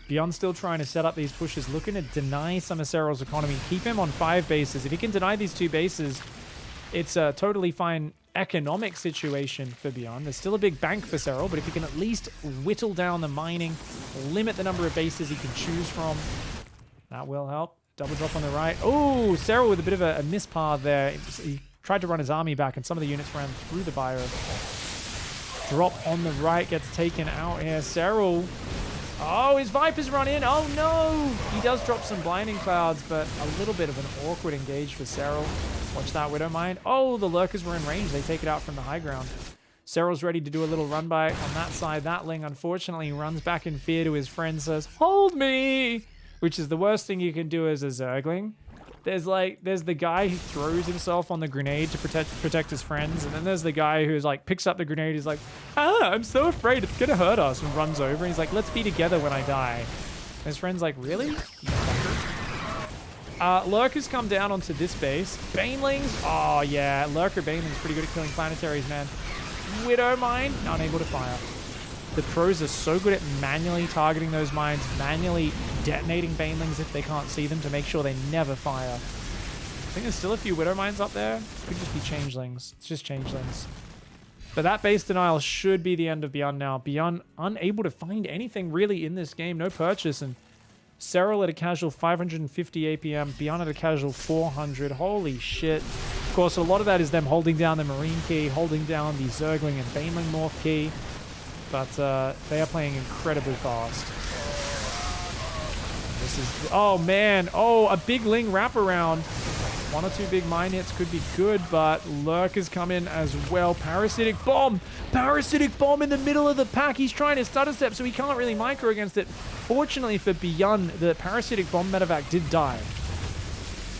Byun's still trying to set up these pushes, looking to deny some of Serral's economy. Keep him on 5 bases. If he can deny these 2 bases, it's a totally fine economic situation for Byun. There's still a big bank for Serral, but if he can at least whittle down the mining, limit the number of bases he can choose from, that will help. Double drop on the right. Oh, Serral with a bit of a mispath there. He tried to run his army back, and some of the units ran through the bio. Drop on the right gets taken out here. Serral. Oh, his Vipers run in. Oh, no. He does drop some Blinding Clouds, but a little bit of an awkward engage for Serral. Watch that Widow Mine. Oh, the Lurkers were in range. They take it out from the high ground. Serral's ready to do a little run by on that side. That Ling, unfortunately, runs back in fear to his friend, says, hold me, which is the worst thing you can do as a Zergling. There's the guy who throws himself on the grenade to protect his friends, and then there's the guy who's like, picks up the grenade, he's like, I'm so afraid it's gonna hurt us, and runs over, and he's like, let's be together when I die. And his friend's like, really? You fucker. Lurkers come down onto this base. Banelings, oh yeah, Lurker Banelings pretty good at killing planetaries, man. Widow Mine, unable to fire. The pros are so good at manually targeting those mines, manually detonating Banelings if they can't see them to make sure they never fire. I think there's still a few Widow Mines up there. Could just be Changelings. It's just Changelings. But that base denial should be the end of Byun now. Byun unable to find anything really in this game. No purchase. And Serral at a casual 550 APM. Byun at a casual 400. Holy shit. Of course, a lot of that is them holding down the Marine key, holding down the Zergling and Baneling Morph key. But they are playing incredibly fast. This is... Oh, man. Oh, a big Ling wraparound. 1 or 2 big mine hits could be good, but Lurkers come in as well. Parasitic Bomb! Parasitic Bomb in the middle of the pack. He's trying to stutter step, so he can't really micro against it. Fortunately for Byun, the Parasitic Bomb medevac did die.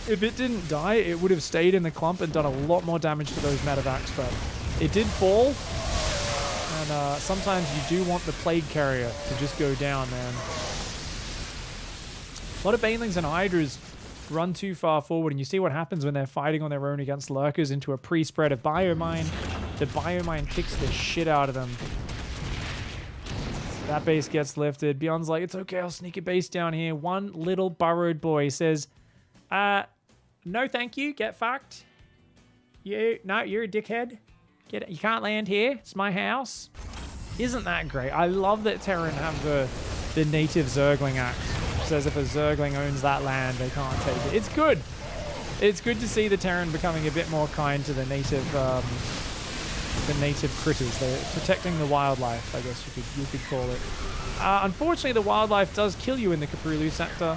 If it didn't die, it would have stayed in the clump and done a lot more damage to those medevacs, but it did fall. And sometimes you do want the Plague Carrier to just go down, man. A lot of Banelings and Hydras run too far forward, and you see what happens when they're fighting on their own against Lurkers into a pre-spread of Biomine. The Biomine kicks the shit out of them. That base gets lifted. Byun's like, it's okay, I'll sneak a base down here. One little burrowed boy says, no thank you, get fucked. No, you're a dickhead. You can't land here. It's my house. Isn't that great? I love that Terran have the native Zergling act. It says if a Zergling owns that land, they can't take it. It's good. It's good to see the Terran becoming a bit more kind to the native the native critters. They're protecting the wildlife, I guess you could call it. Unfortunately, the wildlife does kill you in the Caprulu sector,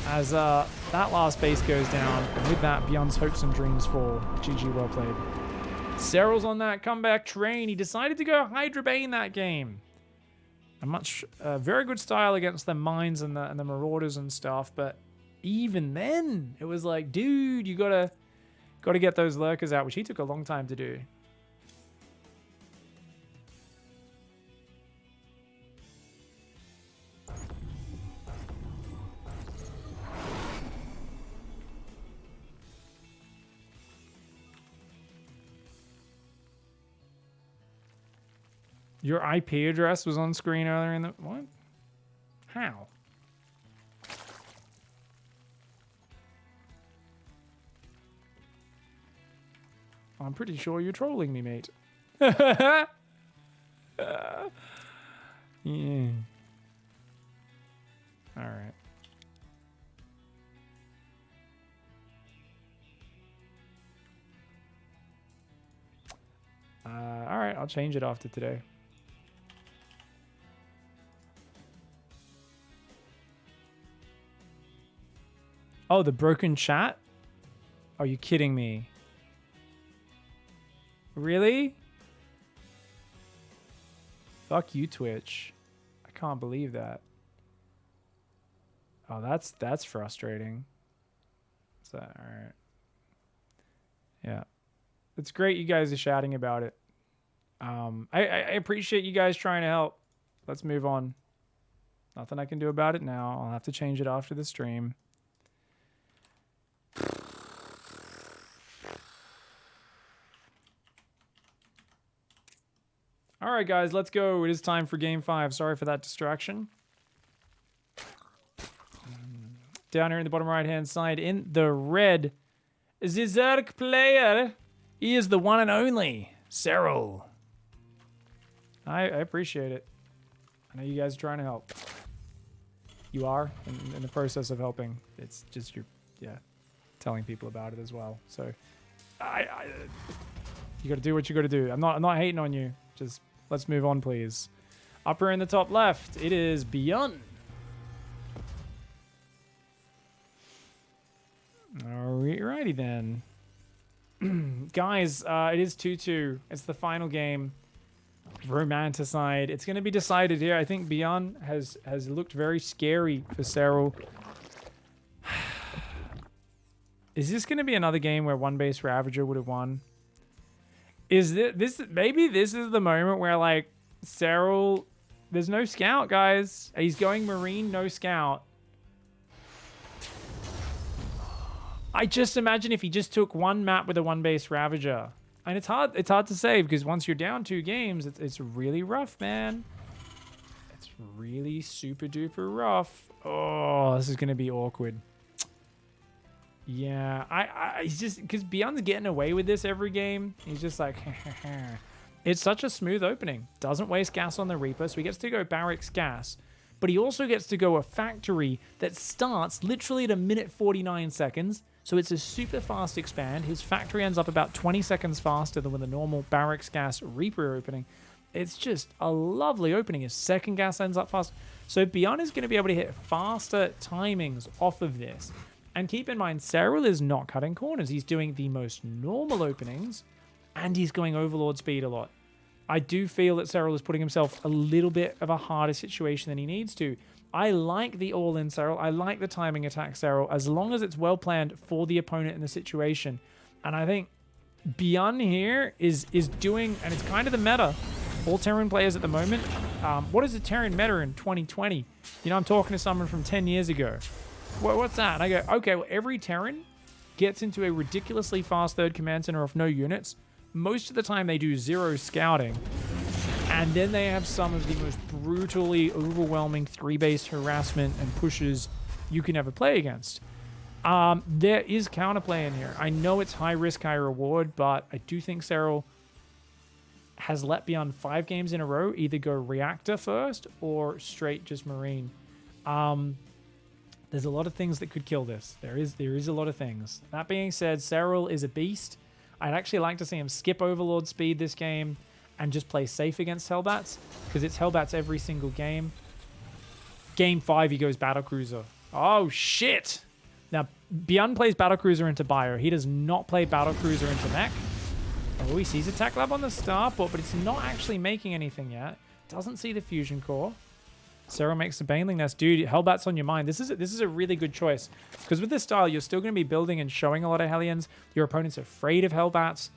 as that last base goes down. And with that, Byun's hopes and dreams fall. GG, well played. Serral's on that comeback train. He decided to go Hydra Bane that game. A very good style against the mines and the marauders and stuff, but even then, it was like, dude, you gotta get those lurkers out, which he took a long time to do. Your IP address was on screen earlier in the... What? How? I'm pretty sure you're trolling me, mate. Yeah. All right. All right, I'll change it after today. Oh, the broken chat? Are you kidding me? Really? Fuck you, Twitch. I can't believe that. Oh, that's frustrating. So, all right. Yeah. It's great you guys are shouting about it. I appreciate you guys trying to help. Let's move on. Nothing I can do about it now. I'll have to change it after the stream. All right, guys, let's go. It is time for Game 5. Sorry for that distraction. Down here in the bottom right-hand side, in the red, the Zerg player is the one and only Serral. I appreciate it. I know you guys are trying to help. You are in the process of helping. It's just you're, telling people about it as well. So, you got to do what you got to do. I'm not hating on you. Just let's move on, please. Upper in the top left, it is Byun. Alrighty then. Guys, it is 2-2. It's the final game. Romanticide. It's going to be decided here. I think Byun has looked very scary for Serral. Is this going to be another game where one base Ravager would have won? Is this maybe this is the moment where like Serral, there's no scout, guys. He's going Marine, no scout. I just imagine if he just took one map with a one base Ravager. And it's hard to say because once you're down 2 games, it's really rough, man. It's really super duper rough. Oh, this is gonna be awkward. Yeah, he's just because Byun's getting away with this every game. He's just like, it's such a smooth opening. Doesn't waste gas on the Reaper, so he gets to go barracks gas. But he also gets to go a factory that starts literally at 1:49 seconds. So it's a super fast expand. His factory ends up about 20 seconds faster than with a normal barracks gas Reaper opening. It's just a lovely opening. His second gas ends up fast. So Byun is going to be able to hit faster timings off of this. And keep in mind, Serral is not cutting corners. He's doing the most normal openings, and he's going Overlord speed a lot. I do feel that Serral is putting himself a little bit of a harder situation than he needs to. I like the all-in Serral. I like the timing attack Serral, as long as it's well planned for the opponent in the situation. And I think Byun here is doing, and it's kind of the meta. All Terran players at the moment. What is the Terran meta in 2020? You know, I'm talking to someone from 10 years ago. What's that? And I go, okay, well, every Terran gets into a ridiculously fast third command center of no units. Most of the time they do 0 scouting. And then they have some of the most brutally overwhelming 3-base harassment and pushes you can ever play against. There is counterplay in here. I know it's high risk, high reward, but I do think Serral has let Byun 5 games in a row either go reactor first or straight just Marine. There's a lot of things that could kill this. There is a lot of things. That being said, Serral is a beast. I'd actually like to see him skip Overlord speed this game and just play safe against Hellbats, because it's Hellbats every single game. Game 5, he goes Battlecruiser. Oh, shit! Now, Byun plays Battlecruiser into Bio. He does not play Battlecruiser into Mech. Oh, he sees Attack Lab on the starport, but it's not actually making anything yet. Doesn't see the Fusion Core. Serral makes the Baneling Nest. Dude, Hellbat's on your mind. This is a really good choice, because with this style, you're still going to be building and showing a lot of Hellions. Your opponent's afraid of Hellbats.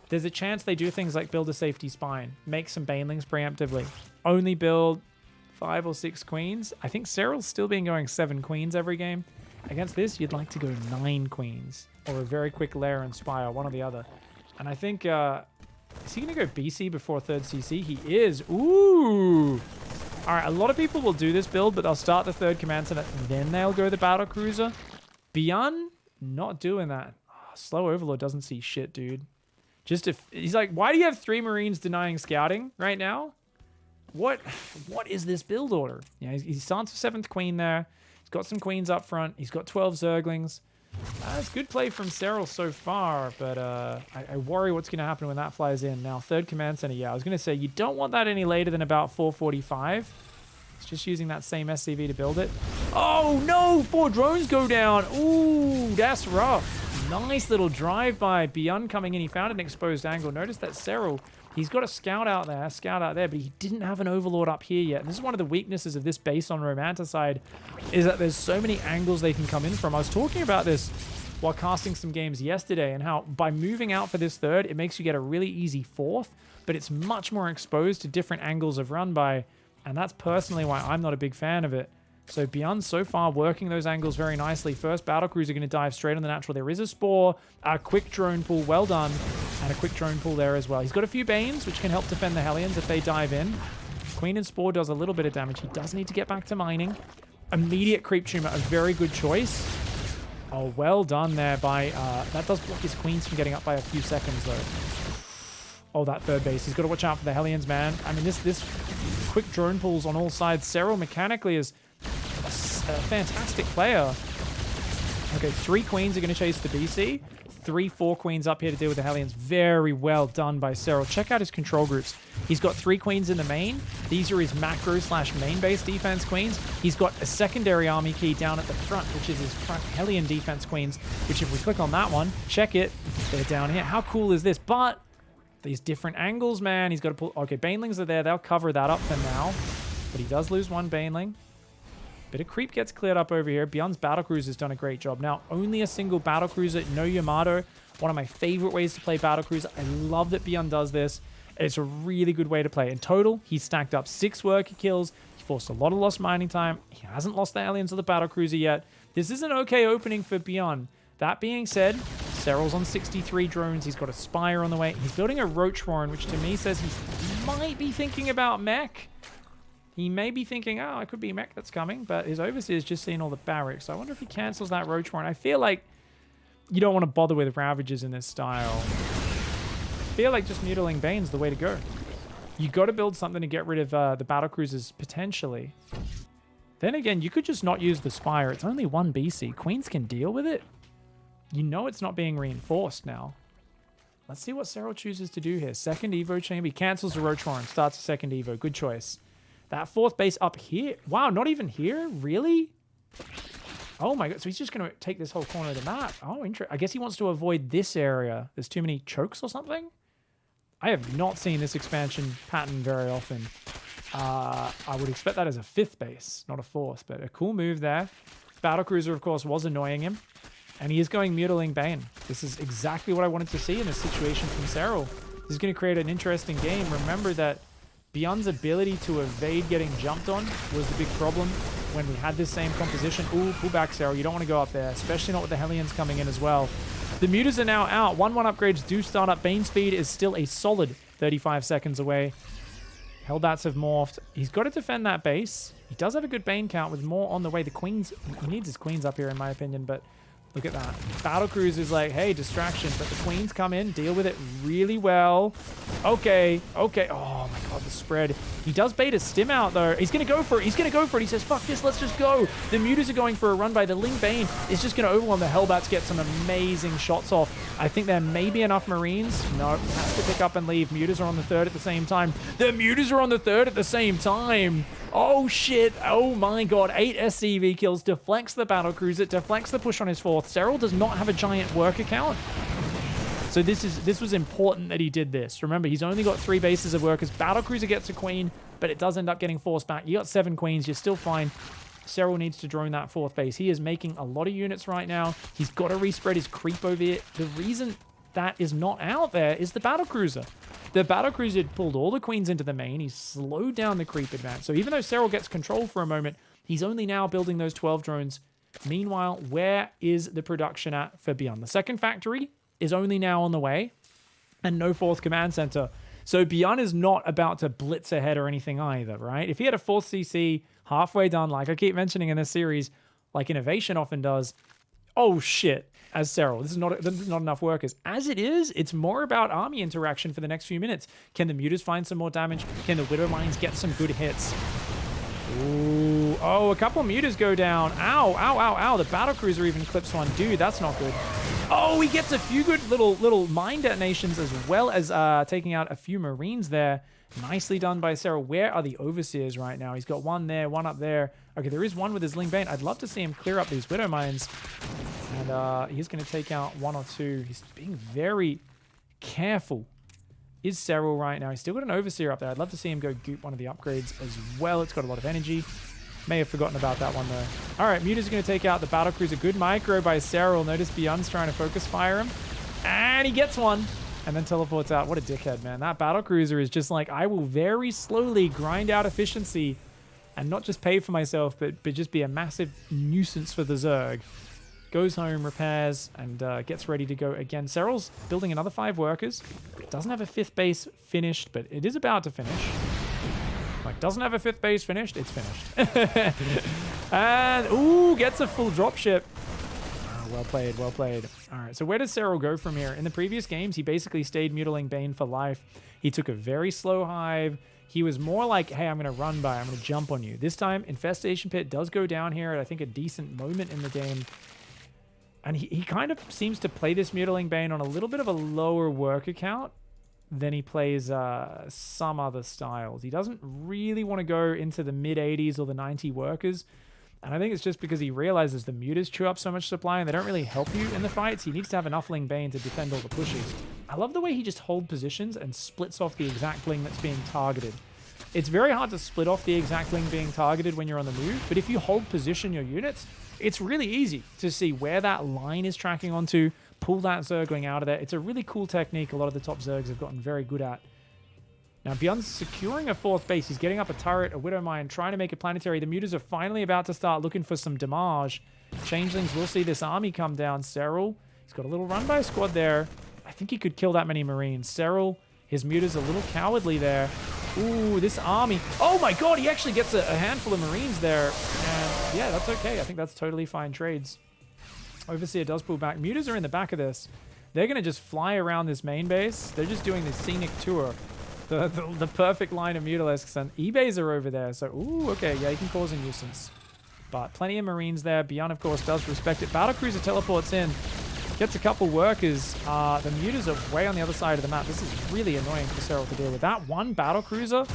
There's a chance they do things like build a safety spine, make some Banelings preemptively, only build 5 or 6 queens. I think Serral's still been going 7 queens every game. Against this, you'd like to go 9 queens, or a very quick Lair and Spire, one or the other. And I think, is he going to go BC before 3rd CC? He is. Ooh! All right, a lot of people will do this build, but they'll start the 3rd command center, and then they'll go the battle cruiser. Byun, not doing that. Oh, Slow Overlord doesn't see shit, dude. He's like, why do you have 3 Marines denying scouting right now? What is this build order? Yeah, he starts with 7th queen there. He's got some queens up front. He's got 12 Zerglings. That's good play from Serral so far, but I worry what's going to happen when that flies in. Now, 3rd command center. Yeah, I was going to say, you don't want that any later than about 4:45. It's just using that same SCV to build it. Oh, no! 4 drones go down. Ooh, that's rough. Nice little drive-by. Byun coming in. He found an exposed angle. Notice that Serral, he's got a scout out there, but he didn't have an Overlord up here yet. And this is one of the weaknesses of this base on Romanticide, is that there's so many angles they can come in from. I was talking about this while casting some games yesterday, and how by moving out for this 3rd, it makes you get a really easy 4th, but it's much more exposed to different angles of run by, and that's personally why I'm not a big fan of it. So Byun so far working those angles very nicely. First Battlecruiser going to dive straight on the natural. There is a Spore, a quick drone pull, well done, and a quick drone pull there as well. He's got a few Banes, which can help defend the Hellions if they dive in. Queen and Spore does a little bit of damage. He does need to get back to mining. Immediate Creep Tumor, a very good choice. Oh, well done there by... that does block his Queens from getting up by a few seconds, though. Oh, that 3rd base. He's got to watch out for the Hellions, man. I mean, this quick drone pulls on all sides. Serral mechanically is a fantastic player. Okay, 3 queens are going to chase the BC. 4 queens up here to deal with the Hellions. Very well done by Serral. Check out his control groups. He's got 3 queens in the main. These are his macro/main base defense queens. He's got a secondary army key down at the front, which is his front Hellion defense queens, which if we click on that one, check it, they're down here. How cool is this? But these different angles, man. He's got to pull... Okay, Banelings are there. They'll cover that up for now. But he does lose 1 Baneling. Bit of creep gets cleared up over here. Byun's Battlecruiser's done a great job. Now, only a single Battlecruiser, no Yamato. One of my favorite ways to play Battlecruiser. I love that Byun does this. It's a really good way to play. In total, he's stacked up 6 worker kills. He forced a lot of lost mining time. He hasn't lost the Aliens or the Battlecruiser yet. This is an okay opening for Byun. That being said, Serral's on 63 drones. He's got a Spire on the way. He's building a Roach Warren, which to me says he might be thinking about mech. He may be thinking, oh, it could be mech that's coming, but his Overseer's just seen all the barracks. So I wonder if he cancels that Roach Warren. I feel like you don't want to bother with Ravages in this style. I feel like just Mutilating Bane's the way to go. You got to build something to get rid of the Battlecruisers potentially. Then again, you could just not use the Spire. It's only 1 BC. Queens can deal with it. You know it's not being reinforced now. Let's see what Serral chooses to do here. 2nd Evo chamber. He cancels the Roach Warren. Starts a 2nd Evo. Good choice. That 4th base up here. Wow, not even here? Really? Oh my god. So he's just going to take this whole corner of the map. Oh, interesting. I guess he wants to avoid this area. There's too many chokes or something? I have not seen this expansion pattern very often. I would expect that as a 5th base, not a 4th. But a cool move there. Battlecruiser, of course, was annoying him. And he is going Mutilating Bane. This is exactly what I wanted to see in this situation from Serral. This is going to create an interesting game. Remember that Byun's ability to evade getting jumped on was the big problem when we had this same composition. Ooh, pull back, Serral. You don't want to go up there, especially not with the Hellions coming in as well. The Mutas are now out. 1-1 upgrades do start up. Bane speed is still a solid 35 seconds away. Hellbats have morphed. He's got to defend that base. He does have a good Bane count with more on the way. The Queens, he needs his Queens up here in my opinion, but Look at that. Battlecruiser is like, hey, distraction, but the queens come in, deal with it really well. Okay. Oh my god, the spread. He does bait a stim out though. He's gonna go for it. He says, fuck this, let's just go. The mutas are going for a run by the Ling Bane. Is just gonna overwhelm the Hellbats, get some amazing shots off. I think there may be enough Marines. No, has to pick up and leave. Mutas are on the third at the same time. Oh shit, oh my god, 8 SCV kills, deflects the battlecruiser, deflects the push on his fourth. Serral does not have a giant worker count. So this was important that he did this. Remember, he's only got 3 bases of workers. Battlecruiser gets a queen, but it does end up getting forced back. You got 7 queens, you're still fine. Serral needs to drone that 4th base. He is making a lot of units right now. He's got to respread his creep over here. The reason that is not out there is the battlecruiser. The battlecruiser had pulled all the queens into the main. He slowed down the creep advance. So even though Serral gets control for a moment, he's only now building those 12 drones. Meanwhile, where is the production at for Byun? The second factory is only now on the way, and no 4th command center. So Byun is not about to blitz ahead or anything either, right? If he had a 4th CC halfway done, like I keep mentioning in this series, like Innovation often does, oh shit, as Serral, this is not enough workers. As it is, it's more about army interaction for the next few minutes. Can the mutas find some more damage? Can the Widow Mines get some good hits? Ooh, oh, a couple of mutas go down. Ow. The battlecruiser even clips one. Dude, that's not good. Oh, he gets a few good little mine detonations as well as taking out a few Marines there. Nicely done by Serral. Where are the Overseers right now? He's got one there, one up there. Okay, there is one with his Ling Bane. I'd love to see him clear up these Widow Mines. And he's going to take out 1 or 2. He's being very careful. Is Serral right now? He's still got an Overseer up there. I'd love to see him go goop one of the upgrades as well. It's got a lot of energy. May have forgotten about that one though. All right, Muta's going to take out the battlecruiser. Good micro by Serral. Notice Byun's trying to focus fire him. And he gets one. And then teleports out. What a dickhead, man. That battlecruiser is just like, I will very slowly grind out efficiency and not just pay for myself, but just be a massive nuisance for the Zerg. Goes home, repairs, and gets ready to go again. Serral's building another 5 workers. Doesn't have a 5th base finished, but it is about to finish. Like, doesn't have a 5th base finished, it's finished. And, ooh, gets a full dropship. Oh, well played, well played. All right, so where does Serral go from here? In the previous games, he basically stayed Mutiling Bane for life. He took a very slow hive. He was more like, hey, I'm going to run by, I'm going to jump on you. This time, Infestation Pit does go down here at, I think, a decent moment in the game. And he kind of seems to play this Mutiling Bane on a little bit of a lower worker count than he plays some other styles. He doesn't really want to go into the mid-80s or the 90 workers. And I think it's just because he realizes the mutas chew up so much supply and they don't really help you in the fights. He needs to have enough Ling Bane to defend all the pushes. I love the way he just holds positions and splits off the exact Ling that's being targeted. It's very hard to split off the exact Ling being targeted when you're on the move, but if you hold position your units, it's really easy to see where that line is tracking onto, pull that Zergling out of there. It's a really cool technique a lot of the top Zergs have gotten very good at. Now, Byun's securing a 4th base. He's getting up a turret, a Widow Mine, trying to make a planetary. The mutas are finally about to start looking for some damage. Changelings will see this army come down. Serral, he's got a little run by squad there. I think he could kill that many Marines. Serral, his mutas a little cowardly there. Ooh, this army. Oh my god, he actually gets a handful of Marines there. And yeah, that's okay. I think that's totally fine trades. Overseer does pull back. Mutas are in the back of this. They're going to just fly around this main base. They're just doing this scenic tour. The perfect line of Mutalisks, and eBays are over there. So, ooh, okay, yeah, he can cause a nuisance. But plenty of Marines there. Byun, of course, does respect it. Battlecruiser teleports in. Gets a couple workers. The mutas are way on the other side of the map. This is really annoying for Serral to deal with. That one battlecruiser,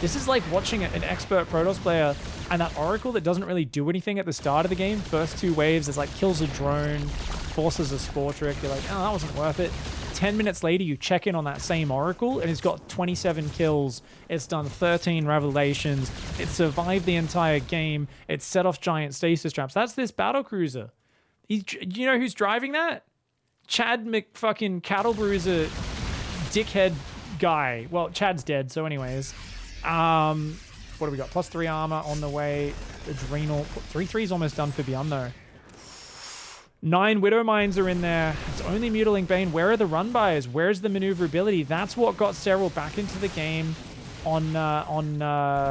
this is like watching an expert Protoss player and that Oracle that doesn't really do anything at the start of the game. First 2 waves is like kills a drone, forces a spore trick. You're like, oh, that wasn't worth it. 10 minutes later, you check in on that same Oracle, and it's got 27 kills. It's done 13 revelations. It survived the entire game. It set off giant stasis traps. That's this battlecruiser. You know who's driving that? Chad McFucking Cattle Bruiser dickhead guy. Well, Chad's dead, so anyways. What do we got? +3 armor on the way. Adrenal. 3/3's almost done for Byun, though. 9 Widow Mines are in there. It's only Mutiling Bane. Where are the run-bys? Where's the maneuverability? That's what got Serral back into the game on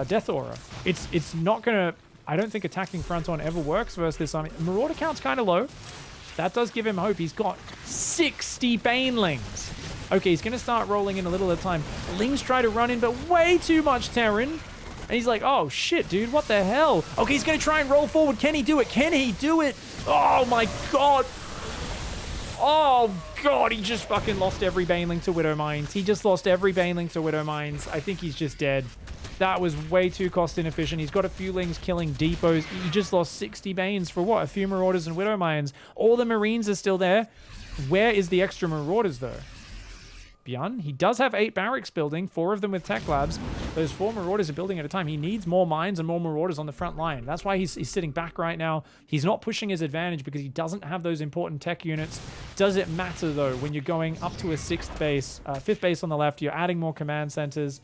Death Aura. It's not going to... I don't think attacking front on ever works versus this army. Marauder count's kind of low. That does give him hope. He's got 60 Banelings. Okay, he's going to start rolling in a little at a time. Lings try to run in, but way too much Terran. And he's like, oh, shit, dude, what the hell? Okay, he's going to try and roll forward. Can he do it? Can he do it? Oh, my God. Oh, God, he just fucking lost every Baneling to Widow Mines. He just lost every Baneling to Widow Mines. I think he's just dead. That was way too cost inefficient. He's got a few Lings killing depots. He just lost 60 Banes for what? A few Marauders and Widow Mines. All the Marines are still there. Where is the extra Marauders, though? Byun, he does have 8 barracks building, 4 of them with tech labs. Those 4 Marauders are building at a time. He needs more mines and more Marauders on the front line. That's why he's sitting back right now. He's not pushing his advantage because he doesn't have those important tech units. Does it matter, though, when you're going up to a 5th base on the left, you're adding more command centers?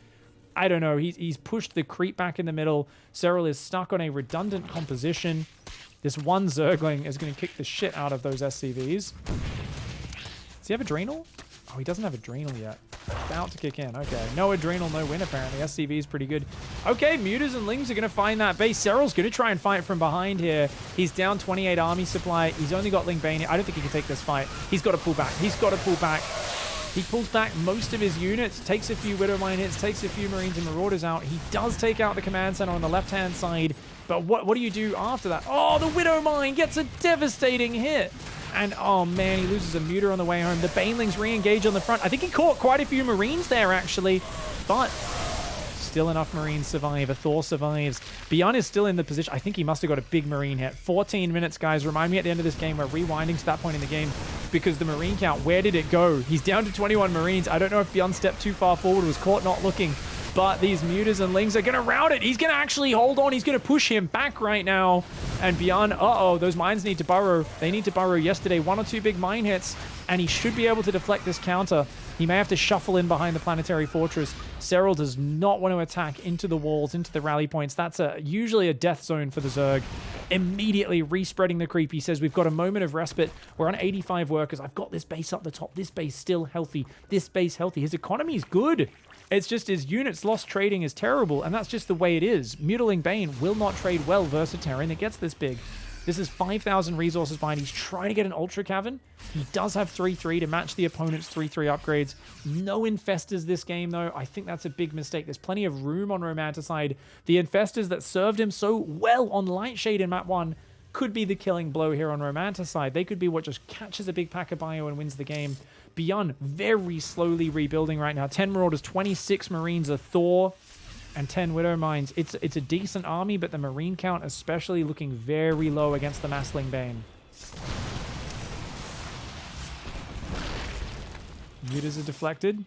I don't know. He's pushed the creep back in the middle. Serral is stuck on a redundant composition. This one Zergling is going to kick the shit out of those SCVs. Does he have Adrenal? Oh, he doesn't have Adrenal yet. About to kick in. Okay. No Adrenal, no win, apparently. SCV is pretty good. Okay, Mutas and Lings are going to find that base. Serral's going to try and fight from behind here. He's down 28 army supply. He's only got Ling Bane. I don't think he can take this fight. He's got to pull back. He's got to pull back. He pulls back most of his units, takes a few Widow Mine hits, takes a few Marines and Marauders out. He does take out the command center on the left-hand side. But what do you do after that? Oh, the Widow Mine gets a devastating hit. And, oh, man, he loses a Muta on the way home. The Banelings re-engage on the front. I think he caught quite a few Marines there, actually. But still enough Marines survive. A Thor survives. Byun is still in the position. I think he must have got a big Marine hit. 14 minutes, guys. Remind me at the end of this game, we're rewinding to that point in the game because the Marine count, where did it go? He's down to 21 Marines. I don't know if Byun stepped too far forward, was caught not looking. But these Mutas and Lings are going to rout it. He's going to actually hold on. He's going to push him back right now. And Byun, uh-oh, those mines need to burrow. They need to burrow yesterday. 1 or 2 big mine hits, and he should be able to deflect this counter. He may have to shuffle in behind the planetary fortress. Serral does not want to attack into the walls, into the rally points. That's usually a death zone for the Zerg. Immediately respreading the creep. He says, we've got a moment of respite. We're on 85 workers. I've got this base up the top. This base still healthy. This base healthy. His economy is good. It's just his units lost trading is terrible, and that's just the way it is. Mutiling Bane will not trade well versus a Terran that gets this big. This is 5,000 resources behind. He's trying to get an Ultra Cavern. He does have 3-3 to match the opponent's 3-3 upgrades. No Infestors this game, though. I think that's a big mistake. There's plenty of room on Romanticide. The Infestors that served him so well on Lightshade in map 1 could be the killing blow here on Romanticide. They could be what just catches a big pack of bio and wins the game. Byun very slowly rebuilding right now. 10 Marauders, 26 Marines, a Thor, and 10 Widow Mines. It's a decent army, but the Marine count especially looking very low against the Massling Bane. Mutas are deflected.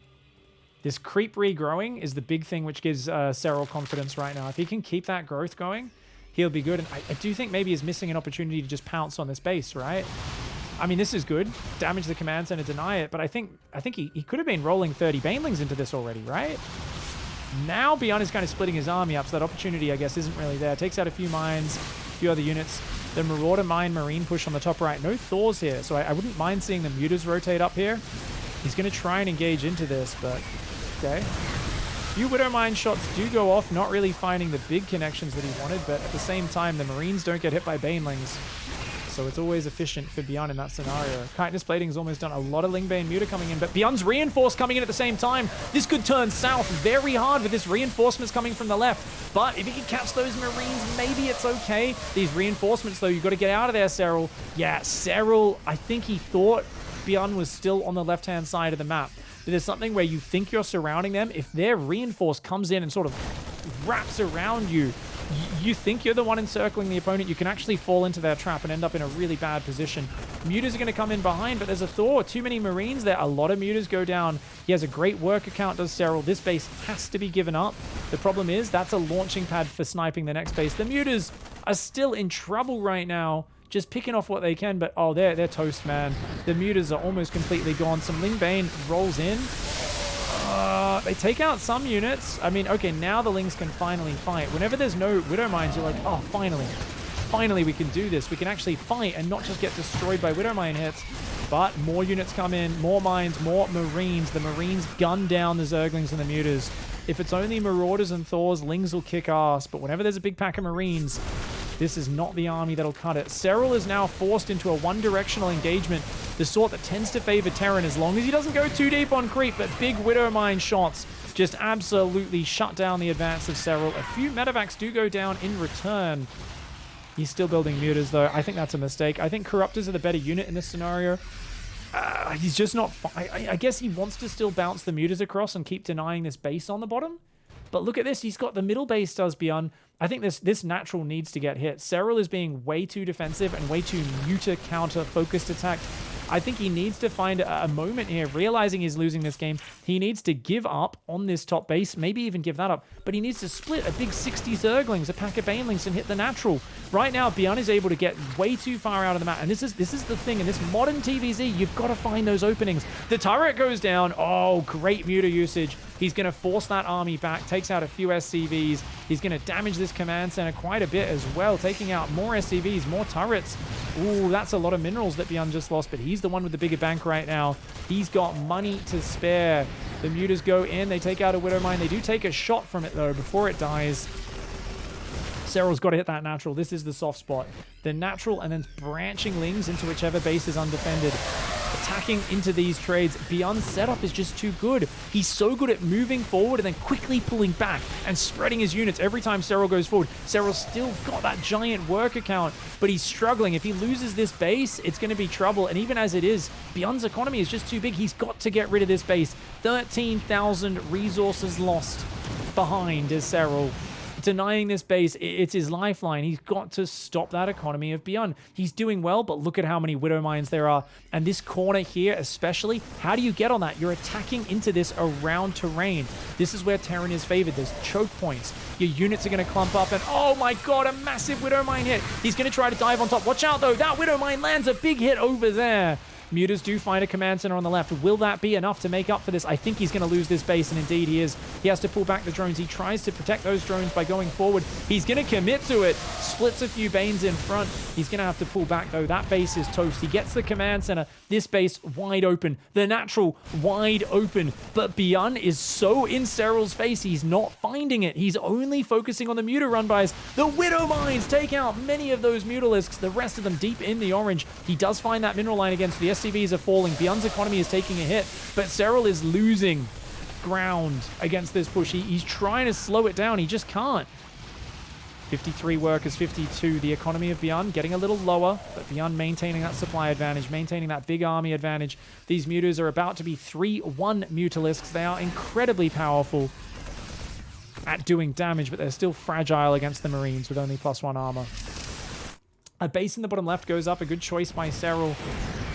This creep regrowing is the big thing which gives Serral confidence right now. If he can keep that growth going, he'll be good. And I do think maybe he's missing an opportunity to just pounce on this base, right? I mean, this is good. Damage the command center, deny it. But I think he could have been rolling 30 Banelings into this already, right? Now Byun is kind of splitting his army up, so that opportunity, I guess, isn't really there. Takes out a few mines, a few other units. The Marauder Mine Marine push on the top right. No Thors here, so I wouldn't mind seeing the Mutas rotate up here. He's going to try and engage into this, but okay. A few Widow Mine shots do go off, not really finding the big connections that he wanted, but at the same time, the Marines don't get hit by Banelings. So it's always efficient for Byun in that scenario. Chitinous Plating is almost done. A lot of Lingbane Muta coming in, but Byun's reinforced coming in at the same time. This could turn south very hard with this reinforcements coming from the left. But if he can catch those Marines, maybe it's okay. These reinforcements, though, you've got to get out of there, Serral. Yeah, Serral, I think he thought Byun was still on the left-hand side of the map. But there's something where you think you're surrounding them. If their reinforce comes in and sort of wraps around you, you think you're the one encircling the opponent, you can actually fall into their trap and end up in a really bad position. Mutas are going to come in behind, but there's a Thor. Too many Marines there. A lot of Mutas go down. He has a great worker count, does Serral. This base has to be given up. The problem is that's a launching pad for sniping the next base. The Mutas are still in trouble right now, just picking off what they can, but oh, they're toast, man. The Mutas are almost completely gone. Some Lingbane rolls in. They take out some units. I mean, okay, now the Lings can finally fight. Whenever there's no Widow Mines, you're like, oh, finally. Finally, we can do this. We can actually fight and not just get destroyed by Widow Mine hits. But more units come in, more mines, more Marines. The Marines gun down the Zerglings and the Mutas. If it's only Marauders and Thors, Lings will kick ass. But whenever there's a big pack of Marines, This is not the army that'll cut it. Serral is now forced into a one-directional engagement, the sort that tends to favor Terran as long as he doesn't go too deep on creep, but big Widowmine shots just absolutely shut down the advance of Serral. A few medevacs do go down in return. He's still building mutas, though. I think that's a mistake. I think Corruptors are the better unit in this scenario. He's just not... I guess he wants to still bounce the mutas across and keep denying this base on the bottom. But look at this. He's got the middle base does Byun. I think this natural needs to get hit. Serral is being way too defensive and way too muta counter-focused attack. I think he needs to find a moment here, realizing he's losing this game. He needs to give up on this top base, maybe even give that up, but he needs to split a big 60 Zerglings, a pack of Banelings, and hit the natural. Right now, Byun is able to get way too far out of the map, and this is the thing. In this modern TVZ, you've got to find those openings. The turret goes down. Oh, great muta usage. He's going to force that army back, takes out a few SCVs. He's going to damage this command center quite a bit as well, taking out more SCVs, more turrets. Ooh, that's a lot of minerals that Byun just lost, but he's the one with the bigger bank right now. He's got money to spare. The mutas go in. They take out a Widowmine. They do take a shot from it, though, before it dies. Serral's got to hit that natural. This is the soft spot. The natural and then branching lings into whichever base is undefended. Attacking into these trades. Byun's setup is just too good. He's so good at moving forward and then quickly pulling back and spreading his units every time Serral goes forward. Serral's still got that giant work account, but he's struggling. If he loses this base, it's going to be trouble. And even as it is, Byun's economy is just too big. He's got to get rid of this base. 13,000 resources lost behind is Serral. Denying this base, it's his lifeline. He's got to stop that economy of Byun. He's doing well, but look at how many Widowmines there are. And this corner here especially, how do you get on that? You're attacking into this around terrain. This is where Terran is favored. There's choke points. Your units are going to clump up and oh my god, a massive Widowmine hit. He's going to try to dive on top. Watch out though, that Widowmine lands a big hit over there. Mutas do find a command center on the left. Will that be enough to make up for this? I think he's going to lose this base, and indeed he is. He has to pull back the drones. He tries to protect those drones by going forward. He's going to commit to it. Splits a few Banes in front. He's going to have to pull back, though. That base is toast. He gets the command center. This base wide open. The natural wide open. But Byun is so in Serral's face, he's not finding it. He's only focusing on the muta run-bys. The Widowmines take out many of those Mutalisks. The rest of them deep in the orange. He does find that mineral line against the SCVs are falling. Byun's economy is taking a hit, but Serral is losing ground against this push. He's trying to slow it down. He just can't. 53 workers, 52. The economy of Byun getting a little lower, but Byun maintaining that supply advantage, maintaining that big army advantage. These mutas are about to be 3-1 Mutalisks. They are incredibly powerful at doing damage, but they're still fragile against the Marines with only +1 armor. A base in the bottom left goes up. A good choice by Serral.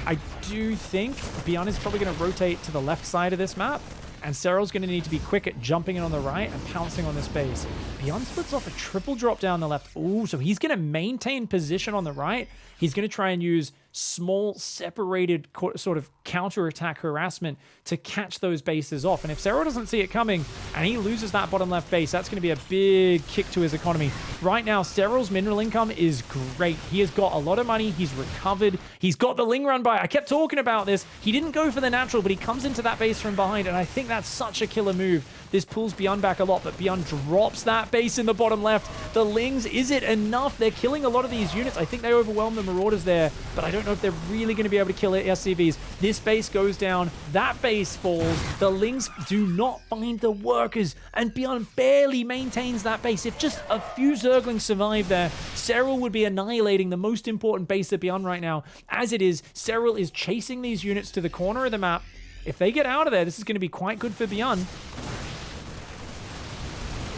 I do think Byun is probably going to rotate to the left side of this map, and Serral's going to need to be quick at jumping in on the right and pouncing on this base. Byun splits off a triple drop down the left. Ooh, so he's going to maintain position on the right. He's going to try and use small, separated sort of counter-attack harassment to catch those bases off. And if Serral doesn't see it coming and he loses that bottom left base, that's going to be a big kick to his economy. Right now, Serral's mineral income is great. He has got a lot of money. He's recovered. He's got the Ling run by. I kept talking about this. He didn't go for the natural, but he comes into that base from behind, and I think that's such a killer move. This pulls Byun back a lot, but Byun drops that base in the bottom left. The Lings, is it enough? They're killing a lot of these units. I think they overwhelm the Marauders there, but I don't know if they're really going to be able to kill SCVs. This base goes down. That base falls. The Lings do not find the workers, and Byun barely maintains that base. If just a few Zerglings survive there, Serral would be annihilating the most important base of Byun right now. As it is, Serral is chasing these units to the corner of the map. If they get out of there, this is going to be quite good for Byun.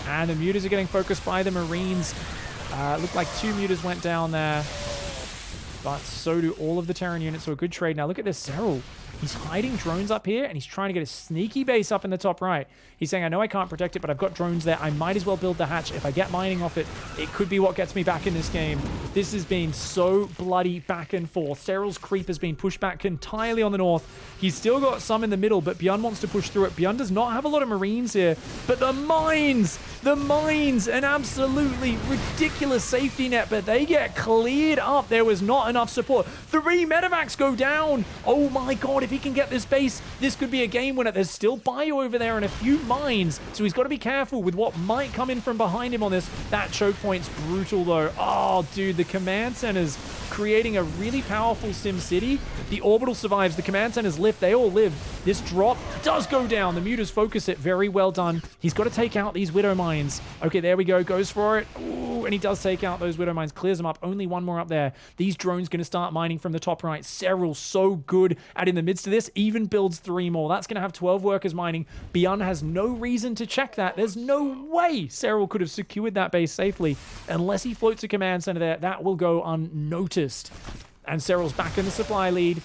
And the mutas are getting focused by the Marines. Looked like 2 mutas went down there. But so do all of the Terran units, so a good trade. Now look at this Serral. He's hiding drones up here, and he's trying to get a sneaky base up in the top right. He's saying, I know I can't protect it, but I've got drones there. I might as well build the hatch. If I get mining off it, it could be what gets me back in this game. This has been so bloody back and forth. Serral's creep has been pushed back entirely on the north. He's still got some in the middle, but Byun wants to push through it. Byun does not have a lot of Marines here, but the mines, an absolutely ridiculous safety net, but they get cleared up. There was not enough support. 3 medevacs go down. Oh my god, if he can get this base, this could be a game winner. There's still Bio over there and a few mines, so he's got to be careful with what might come in from behind him on this. That choke point's brutal, though. Oh, dude, the command center's creating a really powerful Sim City. The orbital survives. The command centers lift. They all live. This drop does go down. The mutas focus it. Very well done. He's got to take out these Widow Mines. Okay, there we go. Goes for it. Ooh, and he does take out those Widow Mines. Clears them up. Only one more up there. These drones going to start mining from the top right. Serral so good at in the midst of this. Even builds 3 more. That's going to have 12 workers mining. Byun has no reason to check that. There's no way Serral could have secured that base safely unless he floats a command center there. That will go unnoticed. And Serral's back in the supply lead.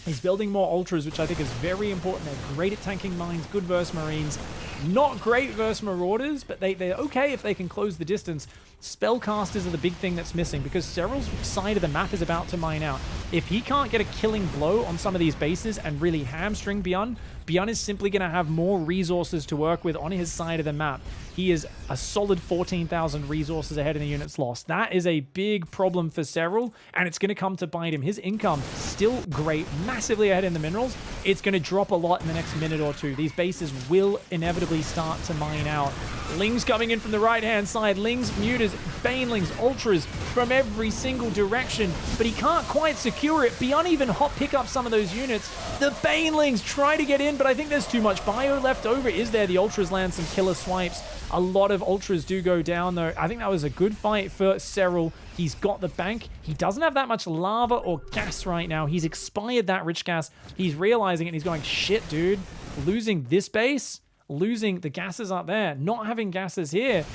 He's building more Ultras, which I think is very important. They're great at tanking mines, good versus Marines. Not great versus Marauders, but they're okay if they can close the distance. Spellcasters are the big thing that's missing because Serral's side of the map is about to mine out. If he can't get a killing blow on some of these bases and really hamstring Byun, Byun is simply going to have more resources to work with on his side of the map. He is a solid 14,000 resources ahead in the units lost. That is a big problem for Serral, and it's going to come to bite him. His income, still great, massively ahead in the minerals. It's going to drop a lot in the next minute or two. These bases will inevitably start to mine out. Lings coming in from the right-hand side. Lings, mutas, banelings, ultras from every single direction, but he can't quite secure it. Byun even hot pick up some of those units. The banelings try to get in, but I think there's too much bio left over. Is there? The ultras land some killer swipes. A lot of ultras do go down, though. I think that was a good fight for Serral. He's got the bank. He doesn't have that much lava or gas right now. He's expired that rich gas. He's realizing it, and he's going, shit, dude. Losing this base, losing the gases up there, not having gases here.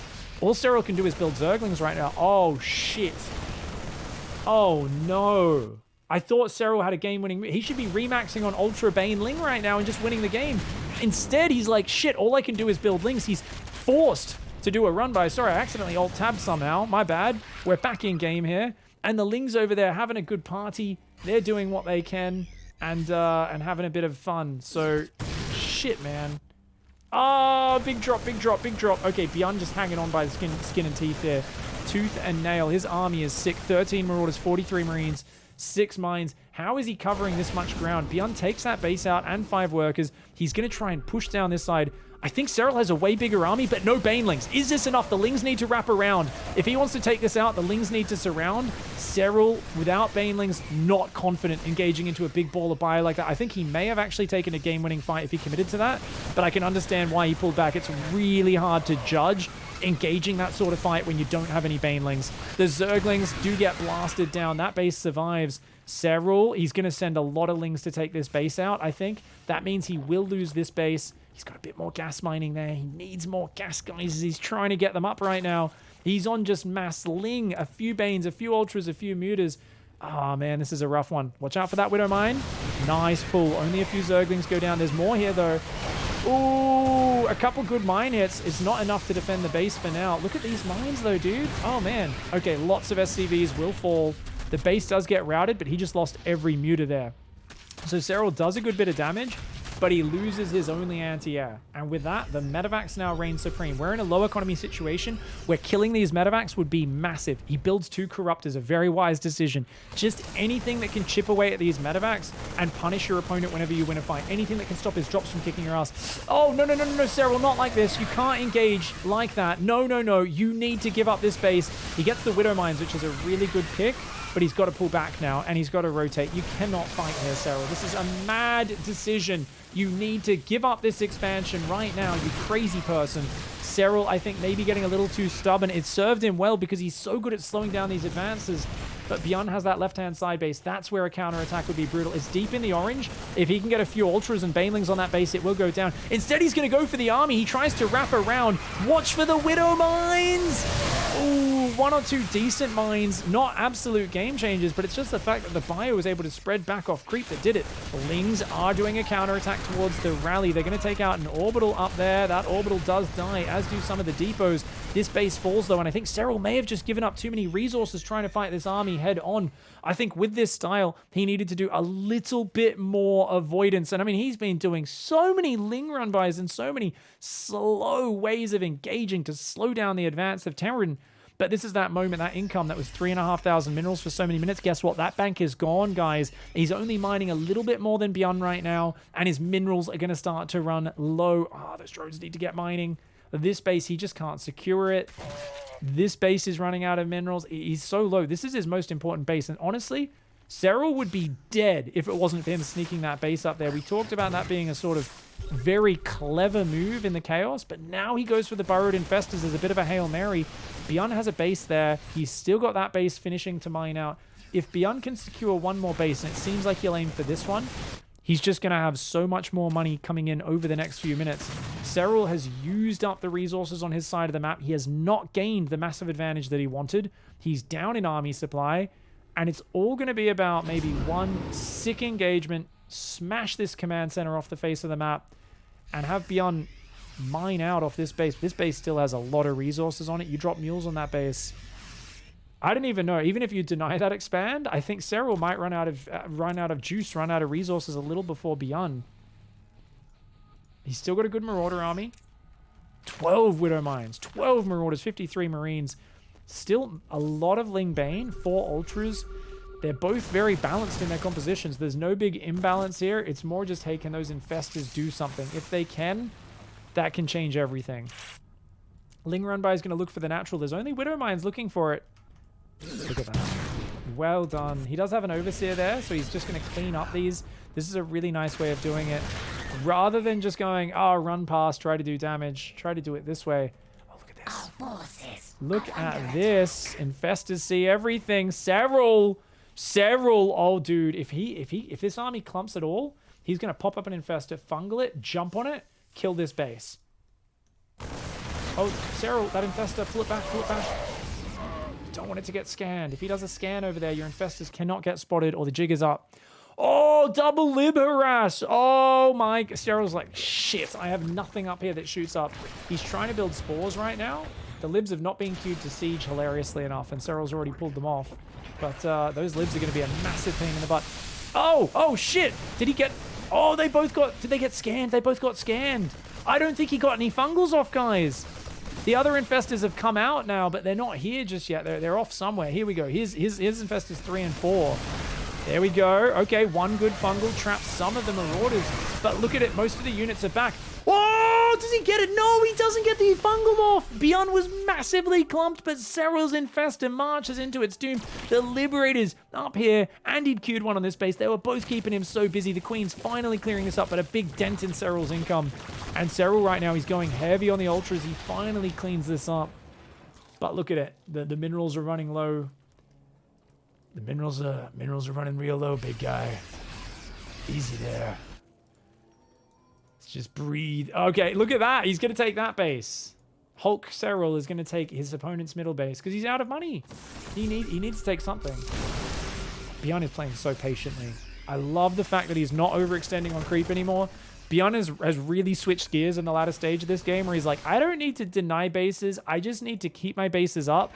All Serral can do is build Zerglings right now. Oh, shit. Oh, no. I thought Serral had a game-winning... He should be remaxing on Ultra Bane Ling right now and just winning the game. Instead, he's like, shit, all I can do is build Lings. He's forced to do a run by. Sorry, I accidentally alt-tabbed somehow. My bad. We're back in game here. And the Lings over there having a good party. They're doing what they can and having a bit of fun. So, shit, man. Oh, big drop, big drop, big drop. Okay, Byun just hanging on by the skin and teeth there. Tooth and nail. His army is sick. 13 Marauders, 43 Marines, 6 mines. How is he covering this much ground? Byun takes that base out and 5 workers. He's going to try and push down this side. I think Serral has a way bigger army, but no banelings. Is this enough? The Lings need to wrap around. If he wants to take this out, the Lings need to surround. Serral, without banelings, not confident engaging into a big ball of bio like that. I think he may have actually taken a game-winning fight if he committed to that, but I can understand why he pulled back. It's really hard to judge engaging that sort of fight when you don't have any banelings. The Zerglings do get blasted down. That base survives. Serral, he's going to send a lot of Lings to take this base out, I think. That means he will lose this base. He's got a bit more gas mining there. He needs more gas, guys, as he's trying to get them up right now. He's on just mass Ling, a few Banes, a few Ultras, a few Mutas. Oh, man, this is a rough one. Watch out for that Widow Mine. Nice pull. Only a few Zerglings go down. There's more here, though. Ooh, a couple good mine hits. It's not enough to defend the base for now. Look at these mines, though, dude. Oh, man. Okay, lots of SCVs will fall. The base does get routed, but he just lost every Muta there. So Serral does a good bit of damage, but he loses his only anti-air. And with that, the medevacs now reign supreme. We're in a low economy situation where killing these medevacs would be massive. He builds 2 Corruptors, a very wise decision. Just anything that can chip away at these medevacs and punish your opponent whenever you win a fight. Anything that can stop his drops from kicking your ass. Oh, no, no, no, no, no, Serral, not like this. You can't engage like that. No, no, no. You need to give up this base. He gets the Widow Mines, which is a really good pick, but he's got to pull back now, and he's got to rotate. You cannot fight here, Serral. This is a mad decision. You need to give up this expansion right now, you crazy person. Serral, I think, maybe getting a little too stubborn. It served him well because he's so good at slowing down these advances. But Byun has that left-hand side base. That's where a counterattack would be brutal. It's deep in the orange. If he can get a few Ultras and Banelings on that base, it will go down. Instead, he's going to go for the army. He tries to wrap around. Watch for the Widow Mines! Ooh, 1 or 2 decent mines. Not absolute game changers, but it's just the fact that the bio was able to spread back off creep that did it. The Lings are doing a counterattack towards the rally. They're going to take out an orbital up there. That orbital does die, as do some of the depots. This base falls, though, and I think Serral may have just given up too many resources trying to fight this army head on. I think with this style, he needed to do a little bit more avoidance. And I mean, he's been doing so many Ling run bys and so many slow ways of engaging to slow down the advance of Terran. But this is that moment, that income that was 3,500 minerals for so many minutes. Guess what? That bank is gone, guys. He's only mining a little bit more than Byun right now, and his minerals are going to start to run low. Oh, those drones need to get mining. This base, he just can't secure it. This base is running out of minerals. He's so low. This is his most important base, and honestly, Serral would be dead if it wasn't for him sneaking that base up there. We talked about that being a sort of very clever move in the chaos, but now he goes for the burrowed infestors as a bit of a Hail Mary. Byun has a base there. He's still got that base finishing to mine out. If Byun can secure one more base, and it seems like he'll aim for this one, he's just going to have so much more money coming in over the next few minutes. Serral has used up the resources on his side of the map. He has not gained the massive advantage that he wanted. He's down in army supply, and it's all going to be about maybe one sick engagement, smash this command center off the face of the map, and have Byun mine out off this base. This base still has a lot of resources on it. You drop mules on that base, I don't even know. Even if you deny that expand, I think Serral might run out of juice, run out of resources a little before Byun. He's still got a good Marauder army. 12 Widow Mines, 12 Marauders, 53 Marines. Still a lot of Ling Bane, 4 Ultras. They're both very balanced in their compositions. There's no big imbalance here. It's more just, hey, can those infestors do something? If they can, that can change everything. Ling Runby is going to look for the natural. There's only Widow Mines looking for it. Look at that. Well done. He does have an Overseer there, so he's just going to clean up these. This is a really nice way of doing it. Rather than just going, oh, run past, try to do damage, try to do it this way. Oh, look at this. Look at this. Infestors see everything. Serral. Oh, dude. If this army clumps at all, he's going to pop up an infestor, fungal it, jump on it, kill this base. Oh, Serral, that infestor, pull it back. Don't want it to get scanned. If he does a scan over there, your infestors cannot get spotted or the jig is up. Oh, double lib harass. Oh my, Serral's like, shit, I have nothing up here that shoots up. He's trying to build spores right now. The libs have not been queued to siege, hilariously enough, and Serral's already pulled them off. But those libs are going to be a massive pain in the butt. Oh shit. Did he get, oh, did they get scanned? They both got scanned. I don't think he got any fungals off, guys. The other infestors have come out now, but they're not here just yet. They're off somewhere. Here we go. Here's infestors 3 and 4. There we go. Okay, one good fungal traps some of the marauders, but look at it. Most of the units are back. Oh, does he get it? No, he doesn't get the fungal off. Byun was massively clumped, but Serral's infestor marches into its doom. The Liberators up here, and he'd queued one on this base. They were both keeping him so busy. The Queen's finally clearing this up, but a big dent in Serral's income. And Serral right now, he's going heavy on the Ultras. He finally cleans this up. But look at it. The minerals are running low. The minerals are running real low, big guy. Easy there. Let's just breathe. Okay, look at that. He's going to take that base. Hulk Serral is going to take his opponent's middle base because he's out of money. He needs to take something. Byun is playing so patiently. I love the fact that he's not overextending on creep anymore. Byun has really switched gears in the latter stage of this game where he's like, I don't need to deny bases. I just need to keep my bases up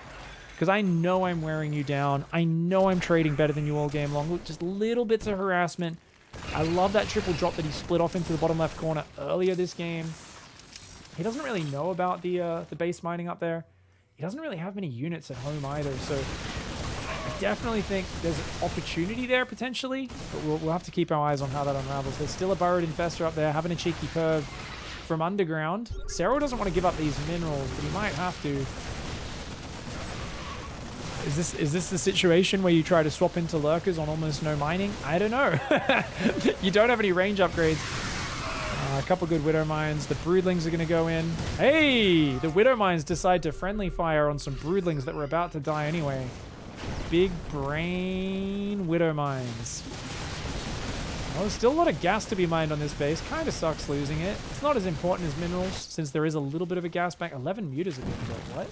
because I know I'm wearing you down. I know I'm trading better than you all game long. Look, just little bits of harassment. I love that triple drop that he split off into the bottom left corner earlier this game. He doesn't really know about the base mining up there. He doesn't really have many units at home either, so I definitely think there's an opportunity there potentially, but we'll have to keep our eyes on how that unravels. There's still a burrowed infestor up there having a cheeky curve from underground. Serral doesn't want to give up these minerals, but he might have to. Is this the situation where you try to swap into lurkers on almost no mining? I don't know. You don't have any range upgrades. A couple good Widow Mines. The Broodlings are going to go in. Hey! The Widow Mines decide to friendly fire on some Broodlings that were about to die anyway. Big brain Widow Mines. Well, there's still a lot of gas to be mined on this base. Kind of sucks losing it. It's not as important as minerals since there is a little bit of a gas bank. 11 mutas have been built. What?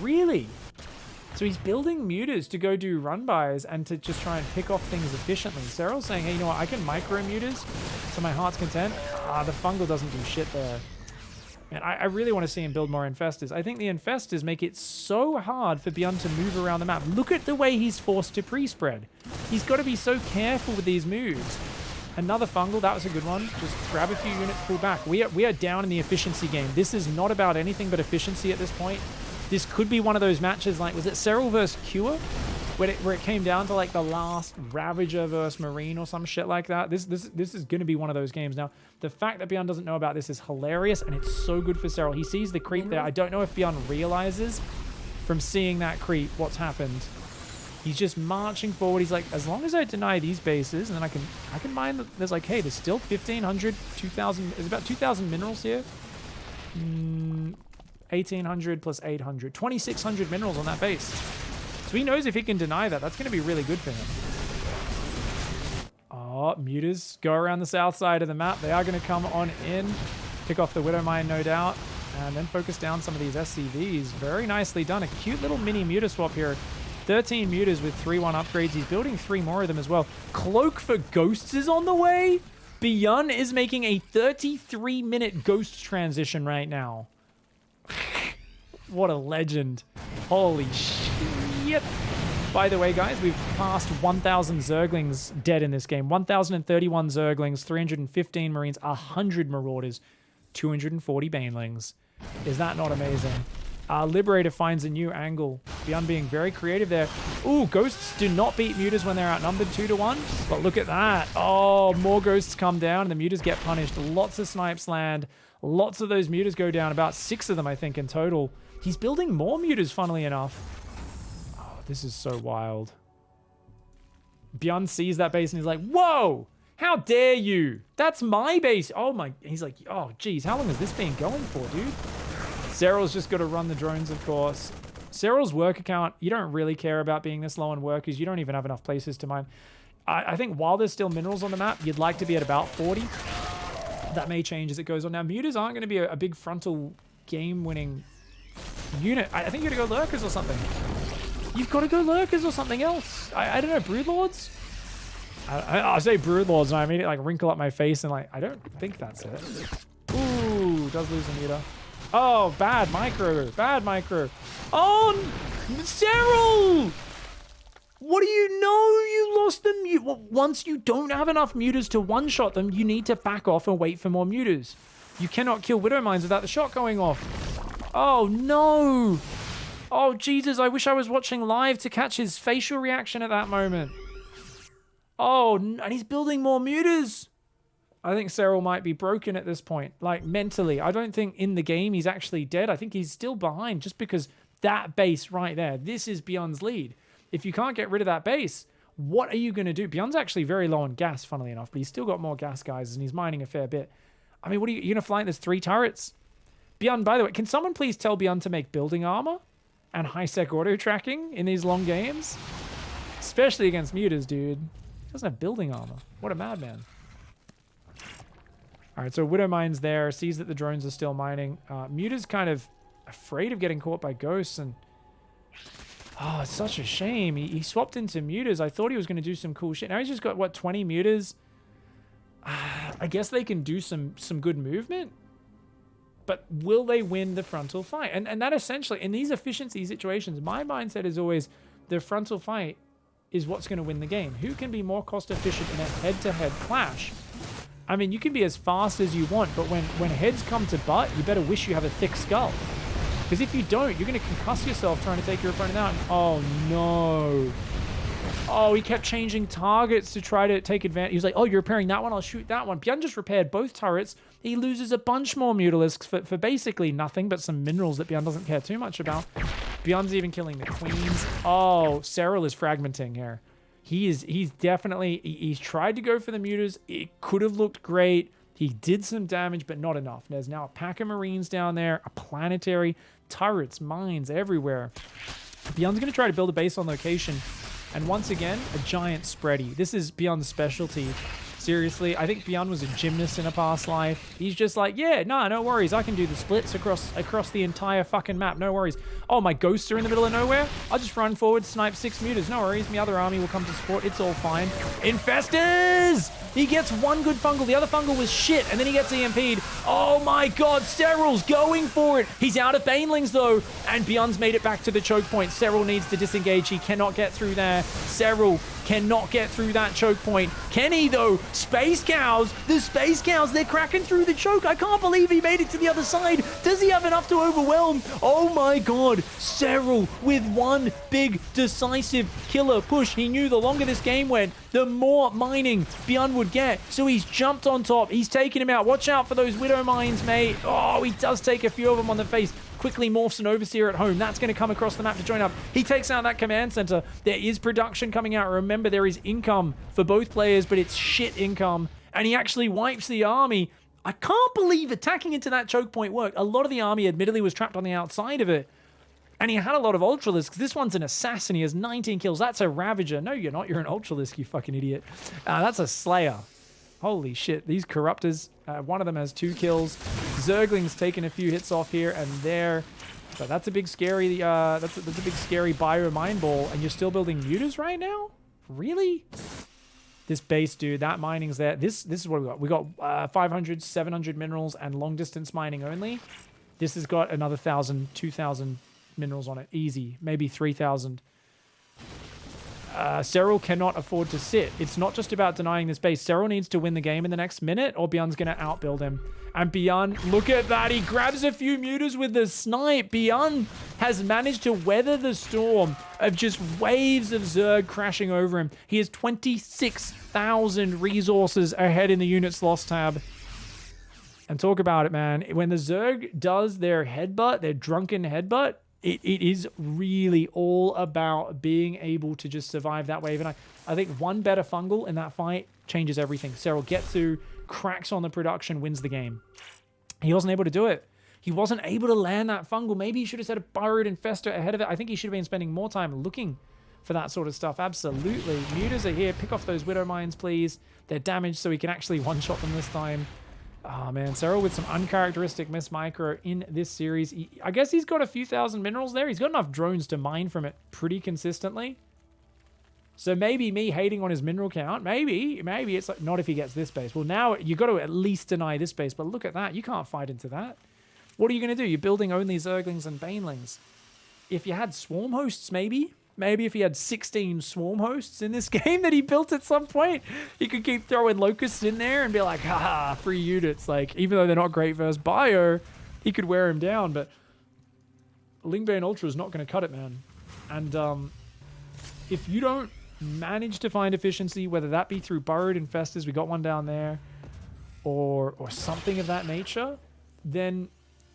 Really? So he's building mutas to go do run-bys and to just try and pick off things efficiently. Serral's saying, hey, you know what? I can micro mutas to my heart's content. The fungal doesn't do shit there. Man, I really want to see him build more infestors. I think the infestors make it so hard for Byun to move around the map. Look at the way he's forced to pre-spread. He's got to be so careful with these moves. Another fungal, that was a good one. Just grab a few units, pull back. We are down in the efficiency game. This is not about anything but efficiency at this point. This could be one of those matches like, was it Serral versus Cure? Where it came down to like the last Ravager versus Marine or some shit like that. This is going to be one of those games. Now, the fact that Byun doesn't know about this is hilarious, and it's so good for Serral. He sees the creep there. I don't know if Byun realizes from seeing that creep what's happened. He's just marching forward. He's like, as long as I deny these bases, and then I can mine. There's like, hey, there's still 1,500, 2,000. There's about 2,000 minerals here. 1,800 plus 800, 2,600 minerals on that base. So he knows if he can deny that, that's going to be really good for him. Oh, Mutas go around the south side of the map. They are going to come on in, pick off the Widow Mine, no doubt, and then focus down some of these SCVs. Very nicely done. A cute little mini Muta swap here. 13 Mutas with 3-1 upgrades. He's building 3 more of them as well. Cloak for Ghosts is on the way. Byun is making a 33-minute Ghost transition right now. What a legend. Holy shit. By the way, guys, we've passed 1,000 Zerglings dead in this game. 1,031 Zerglings, 315 Marines, 100 Marauders, 240 Banelings. Is that not amazing? Liberator finds a new angle. Byun being very creative there. Ooh, Ghosts do not beat Mutas when they're outnumbered 2-1. But look at that. Oh, more Ghosts come down and the Mutas get punished. Lots of snipes land. Lots of those Mutas go down. About 6 of them, I think, in total. He's building more Mutas, funnily enough. Oh, this is so wild. Byun sees that base and he's like, whoa! How dare you? That's my base. Oh my, he's like, oh geez, how long has this been going for, dude? Serral's just got to run the drones, of course. Serral's work account, you don't really care about being this low on workers. You don't even have enough places to mine. I think while there's still minerals on the map, you'd like to be at about 40. That may change as it goes on. Now, Mutas aren't going to be a big frontal game-winning unit. I think you got to go Lurkers or something. You've got to go Lurkers or something else. I don't know, Broodlords? I say Broodlords and I immediately like wrinkle up my face and like, I don't think that's it. Ooh, does lose a meter. Oh, bad micro. Bad micro. Oh, Serral! What do you know? You lost them. Once you don't have enough Mutas to one-shot them, you need to back off and wait for more Mutas. You cannot kill Widow Mines without the shot going off. Oh, no. Oh, Jesus. I wish I was watching live to catch his facial reaction at that moment. Oh, and he's building more Mutas. I think Serral might be broken at this point, like mentally. I don't think in the game he's actually dead. I think he's still behind just because that base right there, this is Byun's lead. If you can't get rid of that base, what are you going to do? Byun's actually very low on gas, funnily enough, but he's still got more gas guys and he's mining a fair bit. I mean, what are you going to flank? There's 3 turrets. Byun, by the way, can someone please tell Byun to make building armor and high-sec auto tracking in these long games? Especially against Mutas, dude. He doesn't have building armor. What a madman. All right, so Widow Mine's there, sees that the drones are still mining. Muta's kind of afraid of getting caught by ghosts, and oh, it's such a shame. He swapped into Mutas. I thought he was going to do some cool shit. Now he's just got, what, 20 Mutas? I guess they can do some good movement, but will they win the frontal fight? And that essentially, in these efficiency situations, my mindset is always the frontal fight is what's going to win the game. Who can be more cost efficient in a head-to-head clash? I mean, you can be as fast as you want, but when heads come to butt, you better wish you have a thick skull. Because if you don't, you're going to concuss yourself trying to take your opponent out. Oh, no. Oh, he kept changing targets to try to take advantage. He was like, oh, you're repairing that one? I'll shoot that one. Byun just repaired both turrets. He loses a bunch more Mutalisks for basically nothing but some minerals that Byun doesn't care too much about. Byun's even killing the queens. Oh, Serral is fragmenting here. He's definitely, he's tried to go for the Mutas. It could have looked great. He did some damage, but not enough. There's now a pack of Marines down there, a planetary, turrets, mines everywhere. Byun's going to try to build a base on location. And once again, a giant spready. This is Byun's specialty. Seriously, I think Byun was a gymnast in a past life. He's just like, yeah, no worries. I can do the splits across the entire fucking map. No worries. Oh, my ghosts are in the middle of nowhere. I'll just run forward, snipe 6 Mutas. No worries. My other army will come to support. It's all fine. Infestors! He gets one good fungal. The other fungal was shit, and then he gets EMP'd. Oh my god, Serral's going for it. He's out of Banelings, though, and Byun's made it back to the choke point. Serral needs to disengage. He cannot get through there. Serral cannot get through that choke point. Can he, though? Space Cows, the Space Cows, they're cracking through the choke. I can't believe he made it to the other side. Does he have enough to overwhelm? Oh my god, Serral with one big decisive killer push. He knew the longer this game went, the more mining Byun would get. So he's jumped on top. He's taken him out. Watch out for those Widow mines, mate. Oh, he does take a few of them on the face. Quickly morphs an Overseer at home. That's going to come across the map to join up. He takes out that command center. There is production coming out. Remember, there is income for both players, but it's shit income. And he actually wipes the army. I can't believe attacking into that choke point worked. A lot of the army admittedly was trapped on the outside of it. And he had a lot of Ultralisks. This one's an assassin. He has 19 kills. That's a Ravager. No, you're not. You're an Ultralisk, you fucking idiot. That's a Slayer. Holy shit. These Corruptors, one of them has 2 kills. Zergling's taking a few hits off here and there. So that's a big scary, that's a big scary bio mine ball. And you're still building mutas right now? Really? This base, dude, that mining's there. This is what we got. We got 500, 700 minerals and long distance mining only. This has got another 1,000, 2,000 minerals on it. Easy. Maybe 3,000. Serral cannot afford to sit. It's not just about denying this base. Serral needs to win the game in the next minute or Byun's going to outbuild him. And Byun, look at that. He grabs a few mutas with the snipe. Byun has managed to weather the storm of just waves of Zerg crashing over him. He has 26,000 resources ahead in the units lost tab. And talk about it, man. When the Zerg does their headbutt, their drunken headbutt, it is really all about being able to just survive that wave. And I think one better fungal in that fight changes everything. Serral gets through, cracks on the production, wins the game. He wasn't able to do it. He wasn't able to land that fungal. Maybe he should have set a Burrowed Infestor ahead of it. I think he should have been spending more time looking for that sort of stuff. Absolutely. Mutas are here. Pick off those Widow Mines, please. They're damaged so he can actually one-shot them this time. Oh, man. Serral with some uncharacteristic miss micro in this series. I guess he's got a few thousand minerals there. He's got enough drones to mine from it pretty consistently. So maybe me hating on his mineral count, maybe it's like, not if he gets this base. Well, now you got to at least deny this base. But look at that. You can't fight into that. What are you going to do? You're building only Zerglings and Banelings. If you had Swarm Hosts, maybe if he had 16 Swarm Hosts in this game that he built at some point, he could keep throwing Locusts in there and be like, haha, free units. Like, even though they're not great versus Bio, he could wear him down. But Lingbane Ultra is not going to cut it, man. And if you don't manage to find efficiency, whether that be through Burrowed Infestors, we got one down there, or something of that nature, then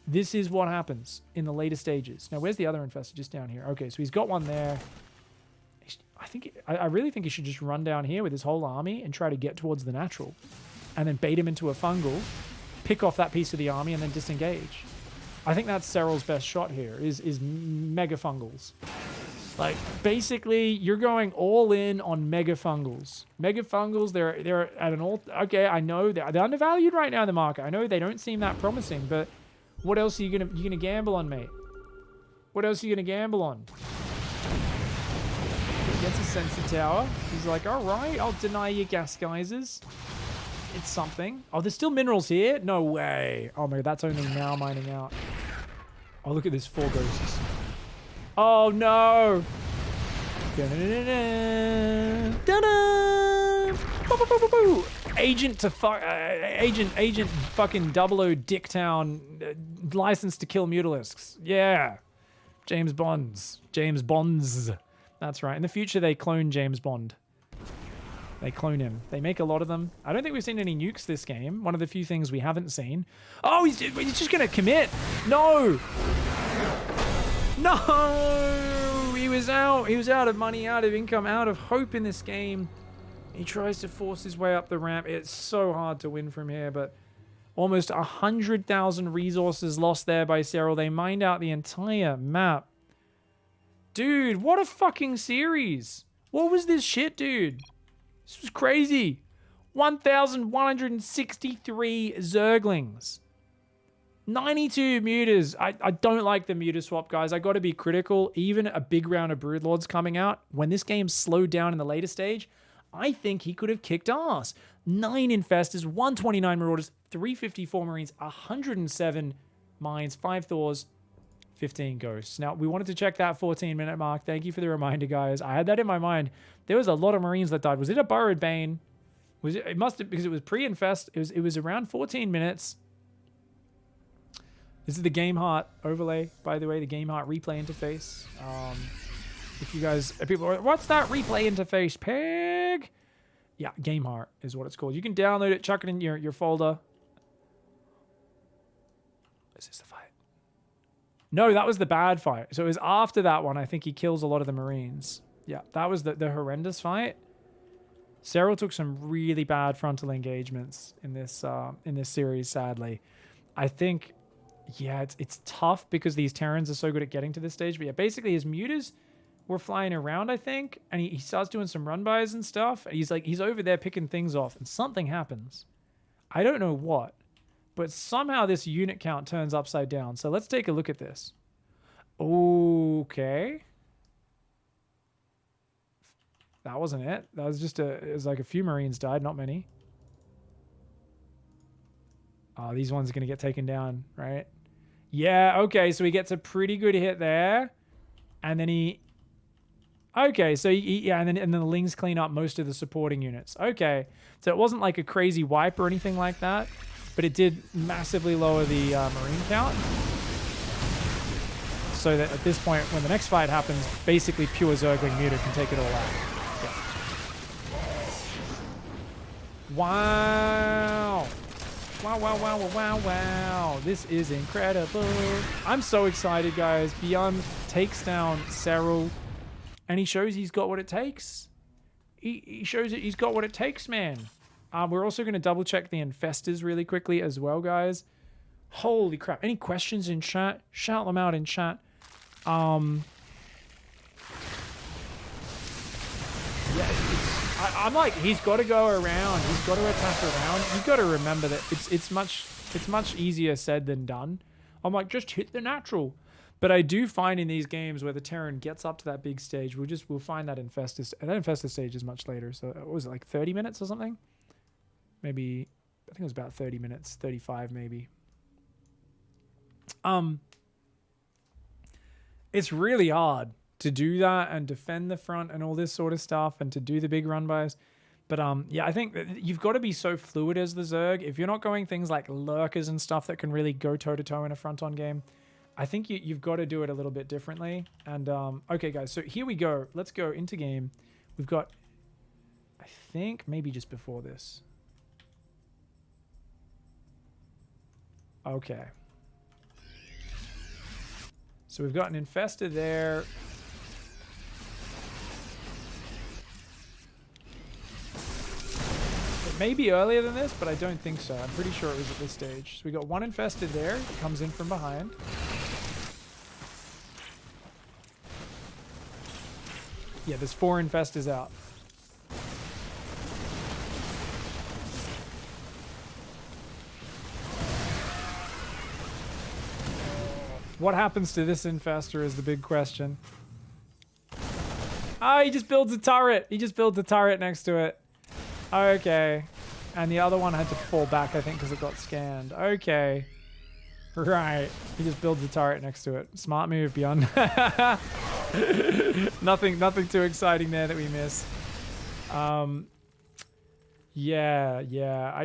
this is what happens in the later stages. Now, where's the other Infestor? Just down here. Okay, so he's got one there. I really think he should just run down here with his whole army and try to get towards the natural. And then bait him into a fungal, pick off that piece of the army, and then disengage. I think that's Serral's best shot here, is mega fungals. Like, basically, you're going all in on mega fungals. Mega fungals, they're at an all... Okay, I know they're undervalued right now in the market. I know they don't seem that promising, but what else are you gonna gamble on, mate? What else are you gonna gamble on? He gets a sensor tower. He's like, all right, I'll deny your gas geysers. It's something. Oh, there's still minerals here? No way. Oh, my God, that's only now mining out. Oh, look at this, 4 ghosts. Oh, no. Agent fucking 00 Dicktown, license to kill Mutalisks. Yeah. James Bonds. That's right. In the future, they clone James Bond. They clone him. They make a lot of them. I don't think we've seen any nukes this game. One of the few things we haven't seen. Oh, he's just going to commit. No. No. He was out. He was out of money, out of income, out of hope in this game. He tries to force his way up the ramp. It's so hard to win from here, but almost 100,000 resources lost there by Serral. They mined out the entire map. Dude, what a fucking series. What was this shit, dude? This was crazy. 1,163 Zerglings. 92 mutas. I don't like the muta swap, guys. I got to be critical. Even a big round of Broodlords coming out, when this game slowed down in the later stage, I think he could have kicked ass. 9 Infestors, 129 Marauders, 354 Marines, 107 Mines, 5 Thors, 15 ghosts. Now, we wanted to check that 14-minute mark. Thank you for the reminder, guys. I had that in my mind. There was a lot of Marines that died. Was it a Burrowed Bane? Was it? It must have, because it was pre-infest. It was around 14 minutes. This is the Game Heart overlay, by the way, the Game Heart replay interface. If you guys, people are, what's that replay interface, pig? Yeah, Game Heart is what it's called. You can download it, chuck it in your folder. Is this the fight? No, that was the bad fight. So it was after that one. I think he kills a lot of the Marines. Yeah, that was the horrendous fight. Serral took some really bad frontal engagements in this series, sadly. I think, yeah, it's tough because these Terrans are so good at getting to this stage. But yeah, basically his mutas were flying around, I think, and he starts doing some run-bys and stuff. And he's over there picking things off, and something happens. I don't know what, but somehow this unit count turns upside down. So let's take a look at this. Okay. That wasn't it. That was just it was like a few Marines died, not many. Oh, these ones are going to get taken down, right? Yeah, okay, so he gets a pretty good hit there. And then he... Okay, so yeah, and then the Lings clean up most of the supporting units. Okay, so it wasn't like a crazy wipe or anything like that, but it did massively lower the Marine count. So that at this point, when the next fight happens, basically pure Zergling Muta can take it all out. Yeah. Wow. Wow, wow, wow, wow, wow, wow. This is incredible. I'm so excited, guys. Byun takes down Serral, and he shows he's got what it takes. He shows that he's got what it takes, man. We're also going to double check the infestors really quickly as well, guys. Holy crap. Any questions in chat? Shout them out in chat. Yeah, I'm like, he's got to go around. He's got to attack around. You've got to remember that it's much easier said than done. I'm like, just hit the natural. But I do find in these games where the Terran gets up to that big stage, we'll find that infestor. And that infestor stage is much later. So what was it, like 30 minutes or something? Maybe, I think it was about 30 minutes, 35 maybe. It's really hard to do that and defend the front and all this sort of stuff and to do the big run bys. But yeah, I think that you've got to be so fluid as the Zerg. If you're not going things like lurkers and stuff that can really go toe-to-toe in a front-on game, I think you've got to do it a little bit differently. And okay, guys, so here we go. Let's go into game. We've got, I think, maybe just before this. Okay. So we've got an infestor there. It may be earlier than this, but I don't think so. I'm pretty sure it was at this stage. So we got one infested there. It comes in from behind. Yeah, there's 4 infestors out. What happens to this infestor is the big question. Oh, he just builds a turret. He just builds a turret next to it. Okay. And the other one had to fall back, I think, because it got scanned. Okay. Right. He just builds a turret next to it. Smart move, Byun. Nothing too exciting there that we missed. Yeah.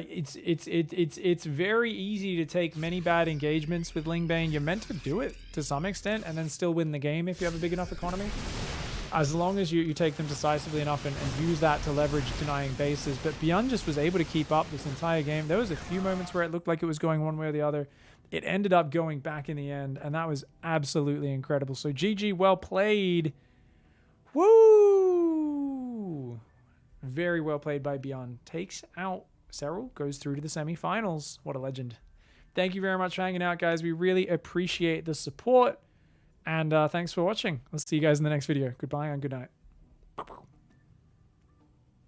It's very easy to take many bad engagements with Lingbane. You're meant to do it to some extent and then still win the game if you have a big enough economy. As long as you take them decisively enough and use that to leverage denying bases. But Byun just was able to keep up this entire game. There was a few moments where it looked like it was going one way or the other. It ended up going back in the end, and that was absolutely incredible. So GG, well played. Woo! Very well played by Byun. Takes out Serral, goes through to the semifinals. What a legend. Thank you very much for hanging out, guys. We really appreciate the support. And thanks for watching. I'll see you guys in the next video. Goodbye and good night.